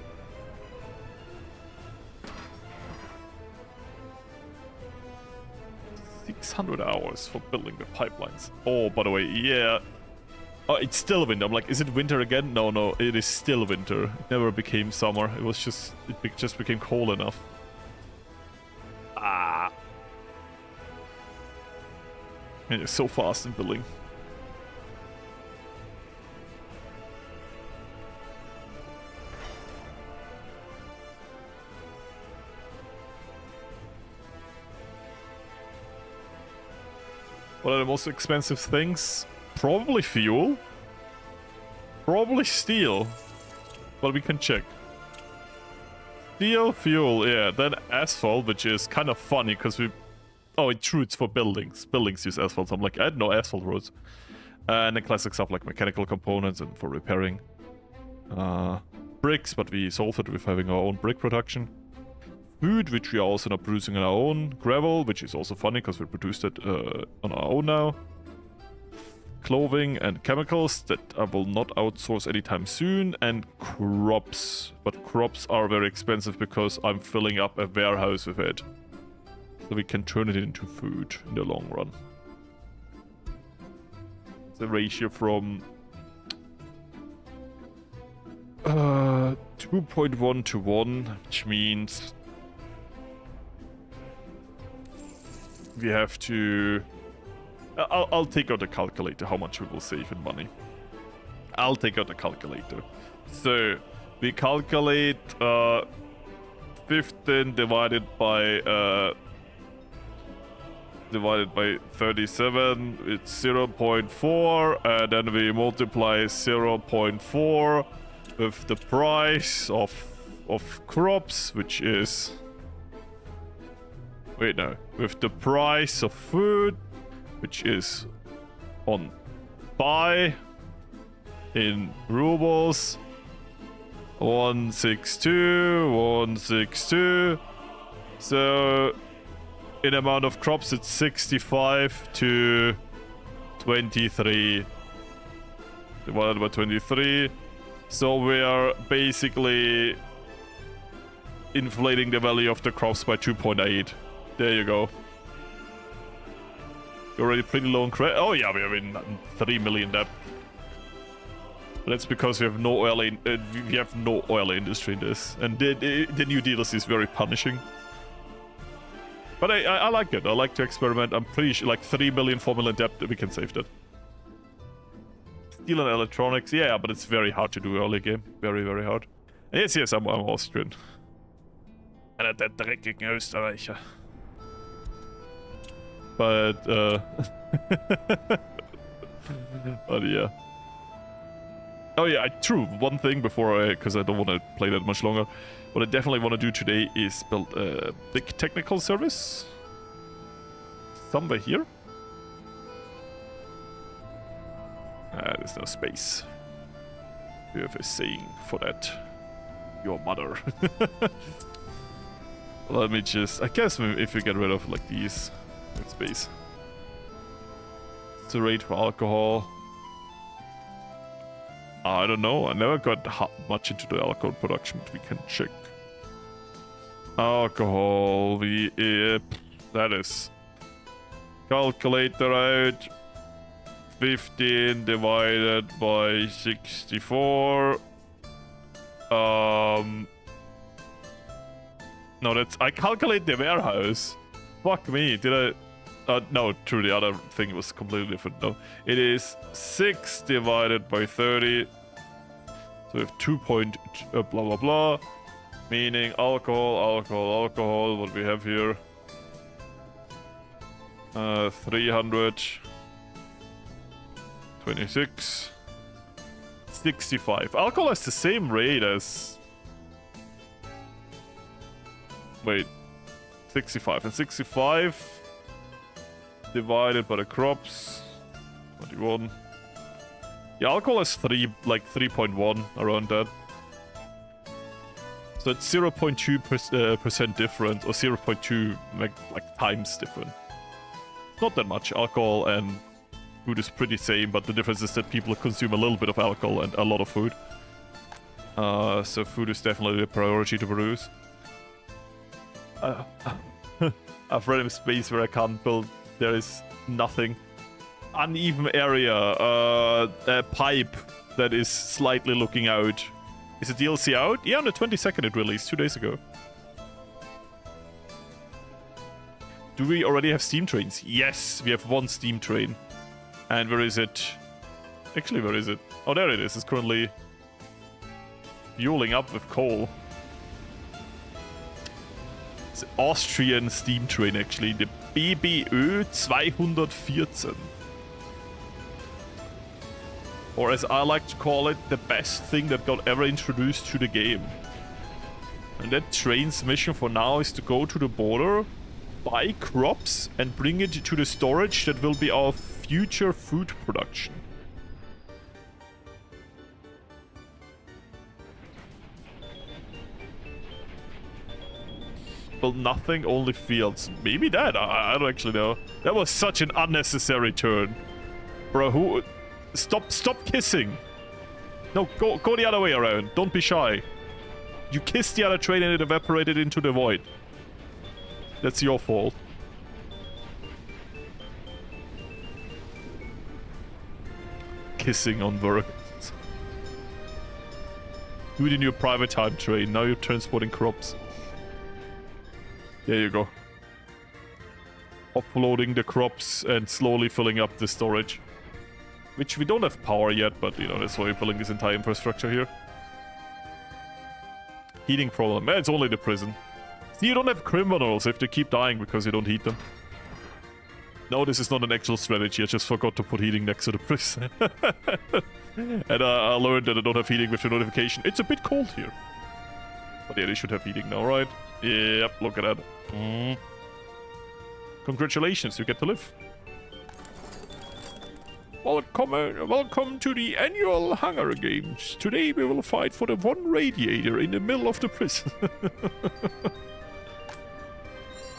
Speaker 1: $600 for building the pipelines. Oh, by the way, yeah. Oh, it's still winter. I'm like, is it winter again? No, no, it is still winter. It never became summer. It was just, just became cold enough. Ah. And it's so fast in building. What are the most expensive things? Probably fuel. Probably steel. But we can check. Steel, fuel, yeah. Then asphalt, which is kind of funny because we... Oh, it's true, it's for buildings. Buildings use asphalt. So I'm like, I had no asphalt roads. And then classic stuff like mechanical components and for repairing. Bricks, but we solved it with having our own brick production. Food, which we are also not producing on our own. Gravel, which is also funny because we produced it on our own now. Clothing and chemicals that I will not outsource anytime soon. And crops. But crops are very expensive because I'm filling up a warehouse with it. So we can turn it into food in the long run. The ratio from 2.1 to 1, which means we have to... I'll take out the calculator, how much we will save in money. I'll take out the calculator. So, we calculate 15 divided by 37, it's 0.4, and then we multiply 0.4 with the price of crops, which is... Wait, no. With the price of food, which is on buy in rubles. 162, 162. So, in amount of crops, it's 65 to 23. Divided by 23. So we are basically inflating the value of the crops by 2.8. There you go. You're already pretty low on credit. Oh yeah, we have 3 million debt. But that's because we have no oil. We have no oil industry in this, and the new DLC is very punishing. But I like it. I like to experiment. I'm pretty sure like 3 million, 4 million debt we can save that. Steel and electronics, yeah, but it's very hard to do early game. Very, very hard. And yes, I'm Austrian. Einer der dreckigen Österreicher. But, but yeah. Oh yeah, true. One thing before because I don't want to play that much longer. What I definitely want to do today is build a big technical service. Somewhere here. There's no space. You have a saying for that. Your mother. Let me just... I guess if we get rid of like these... space. It's a rate for alcohol. I don't know. I never got much into the alcohol production, but we can check. Alcohol. That is... Calculator out. 15 divided by 64. No, that's... I calculate the warehouse. Fuck me. Did I... no, true, the other thing was completely different. No, it is 6 divided by 30. So we have 2 point... blah, blah, blah. Meaning alcohol. What we have here. 326. 65. Alcohol has the same rate as... Wait. 65. And 65 divided by the crops. 21. Yeah, alcohol is 3.1, around that. So it's 0.2% different, or 0.2 like times different. Not that much. Alcohol and food is pretty same, but the difference is that people consume a little bit of alcohol and a lot of food. So food is definitely a priority to produce. I've read in space where I can't build. There is nothing. Uneven area. A pipe that is slightly looking out. Is the DLC out? Yeah, on the 22nd it released, 2 days ago. Do we already have steam trains? Yes, we have one steam train. And where is it? Actually, where is it? Oh, there it is. It's currently fueling up with coal. It's an Austrian steam train, actually. The BBÖ 214. Or as I like to call it, the best thing that got ever introduced to the game. And that train's mission for now is to go to the border, buy crops, and bring it to the storage that will be our future food production. Well, nothing, only fields. Maybe that, I don't actually know. That was such an unnecessary turn. Bro, who... Stop kissing. No, go the other way around. Don't be shy. You kissed the other train and it evaporated into the void. That's your fault. Kissing on work. Do it in your private time train. Now you're transporting crops. There you go. Uploading the crops and slowly filling up the storage. Which we don't have power yet, but you know, that's why we're building this entire infrastructure here. Heating problem. It's only the prison. See, you don't have criminals if they keep dying because you don't heat them. No, this is not an actual strategy. I just forgot to put heating next to the prison. And I learned that I don't have heating with the notification. It's a bit cold here. But yeah, they should have heating now, right? Yep, look at that. Congratulations, you get to live. Welcome to the annual Hunger Games. Today we will fight for the one radiator in the middle of the prison.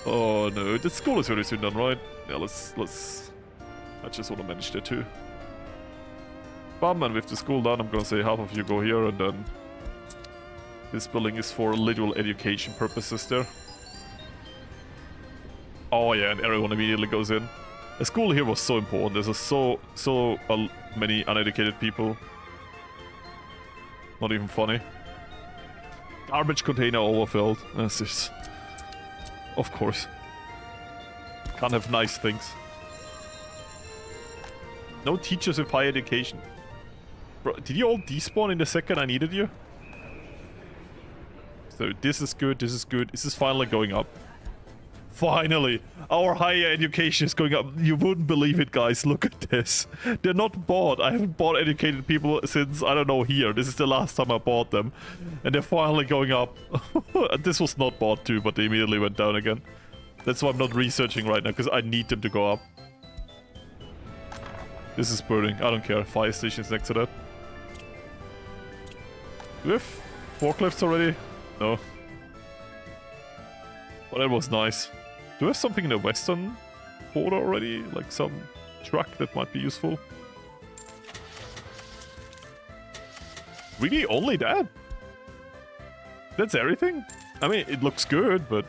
Speaker 1: Oh no, the school is very soon done, right? Yeah, let's... I just want to manage that too. Bam, and with the school done, I'm gonna say half of you go here, and then... This building is for literal education purposes there. Oh yeah, and everyone immediately goes in. The school here was so important. There's so many uneducated people. Not even funny. Garbage container overfilled. That's just... Of course. Can't have nice things. No teachers with high education. Bro, did you all despawn in the second I needed you? So this is good, this is good. This is finally going up. Finally, our higher education is going up. You wouldn't believe it, guys. Look at this. They're not bought. I haven't bought educated people since, I don't know, here. This is the last time I bought them. And they're finally going up. This was not bought too, but they immediately went down again. That's why I'm not researching right now, because I need them to go up. This is burning. I don't care. Fire station's next to that. Do we have forklifts already? No. But that was nice. Do we have something in the western border already? Like some truck that might be useful? Really? Only that? That's everything? I mean, it looks good, but...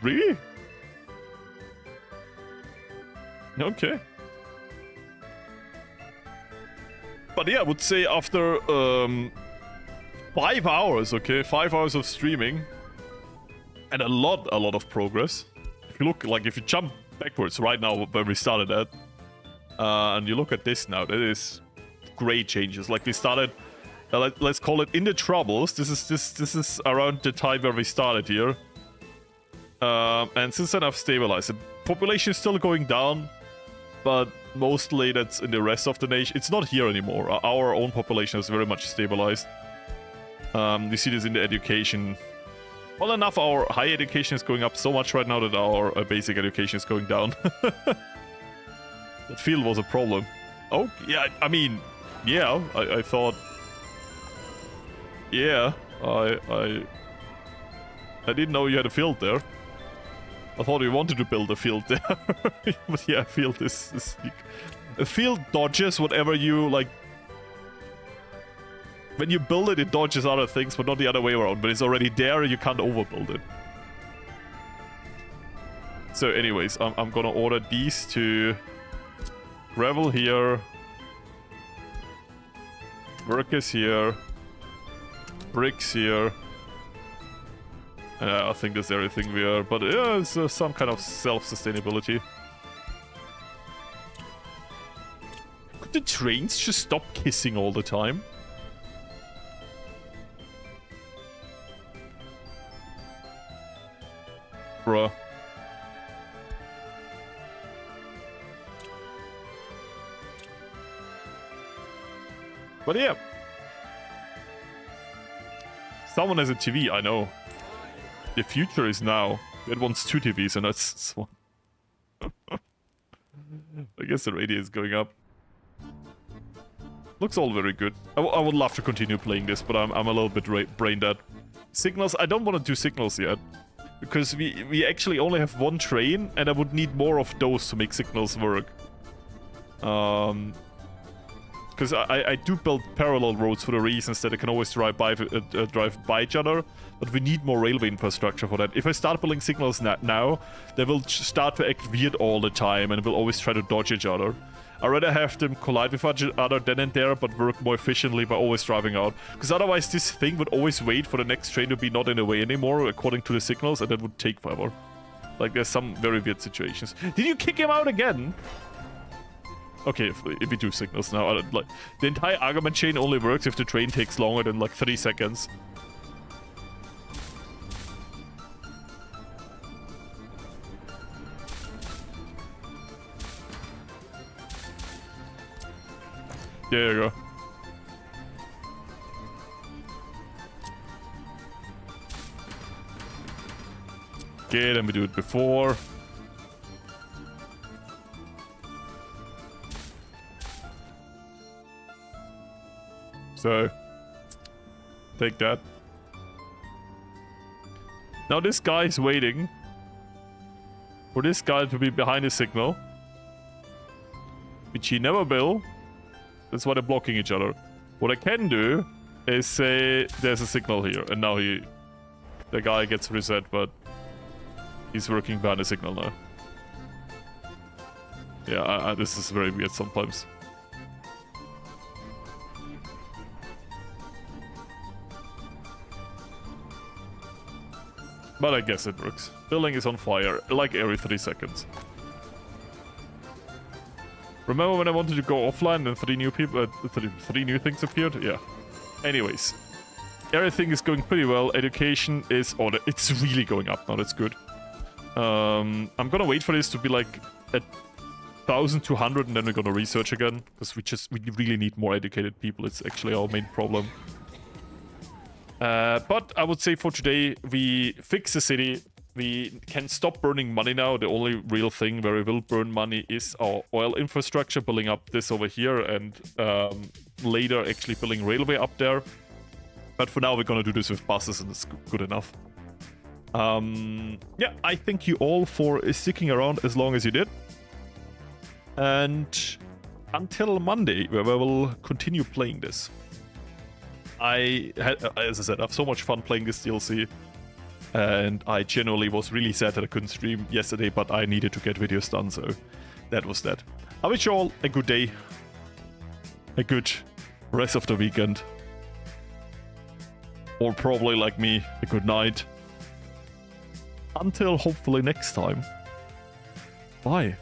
Speaker 1: Really? Okay. But yeah, I would say after 5 hours, okay? 5 hours of streaming. And a lot of progress. If you look, like, if you jump backwards right now where we started at, and you look at this now, that is great changes. Like, we started, let's call it in the troubles. This is around the time where we started here. And since then I've stabilized. The population is still going down. but mostly that's in the rest of the nation. It's not here anymore. Our own population is very much stabilized. You see this in the education. Well enough, our high education is going up so much right now that our basic education is going down. That field was a problem. Oh, yeah, I mean, yeah, I thought... Yeah, I didn't know you had a field there. I thought you wanted to build a field there. But yeah, field is... A field dodges whatever you, like... When you build it, it dodges other things, but not the other way around. But it's already there, you can't overbuild it. So anyways, I'm gonna order these to... Gravel here. Workers here. Bricks here. I think that's everything we are, but yeah, it's some kind of self-sustainability. Could the trains just stop kissing all the time? Bruh. But yeah. Someone has a TV, I know. The future is now. It wants 2 TVs and that's one. I guess the radio is going up. Looks all very good. I would love to continue playing this, but I'm a little bit brain dead. Signals, I don't want to do signals yet. Because we actually only have 1 train, and I would need more of those to make signals work. Because I do build parallel roads for the reasons that I can always drive by each other, but we need more railway infrastructure for that. If I start building signals now, they will start to act weird all the time and will always try to dodge each other. I'd rather have them collide with each other then and there, but work more efficiently by always driving out. Because otherwise this thing would always wait for the next train to be not in the way anymore, according to the signals, and that would take forever. Like, there's some very weird situations. Did you kick him out again? Okay, if we do signals now, like, the entire argument chain only works if the train takes longer than like 3 seconds. There you go. Okay, then we do it before. So, take that. Now this guy is waiting for this guy to be behind the signal, which he never will. That's why they're blocking each other. What I can do is say there's a signal here, and now the guy gets reset, but he's working behind the signal now. Yeah, this is very weird sometimes. But I guess it works. Building is on fire, like every 3 seconds. Remember when I wanted to go offline and 3 new people, 3 new things appeared? Yeah. Anyways, everything is going pretty well. Education is, oh, it's really going up now. That's good. I'm gonna wait for this to be like at 1,200, and then we're gonna research again, because we really need more educated people. It's actually our main problem. But I would say for today, we fix the city. We can stop burning money now. The only real thing where we will burn money is our oil infrastructure, building up this over here, and later actually building railway up there. But for now, we're gonna do this with buses, and it's good enough. Yeah, I thank you all for sticking around as long as you did. And until Monday, where we will continue playing this. As I said, I have so much fun playing this DLC. And I genuinely was really sad that I couldn't stream yesterday, but I needed to get videos done, so that was that. I wish you all a good day, a good rest of the weekend, or probably like me, a good night. Until hopefully next time. Bye.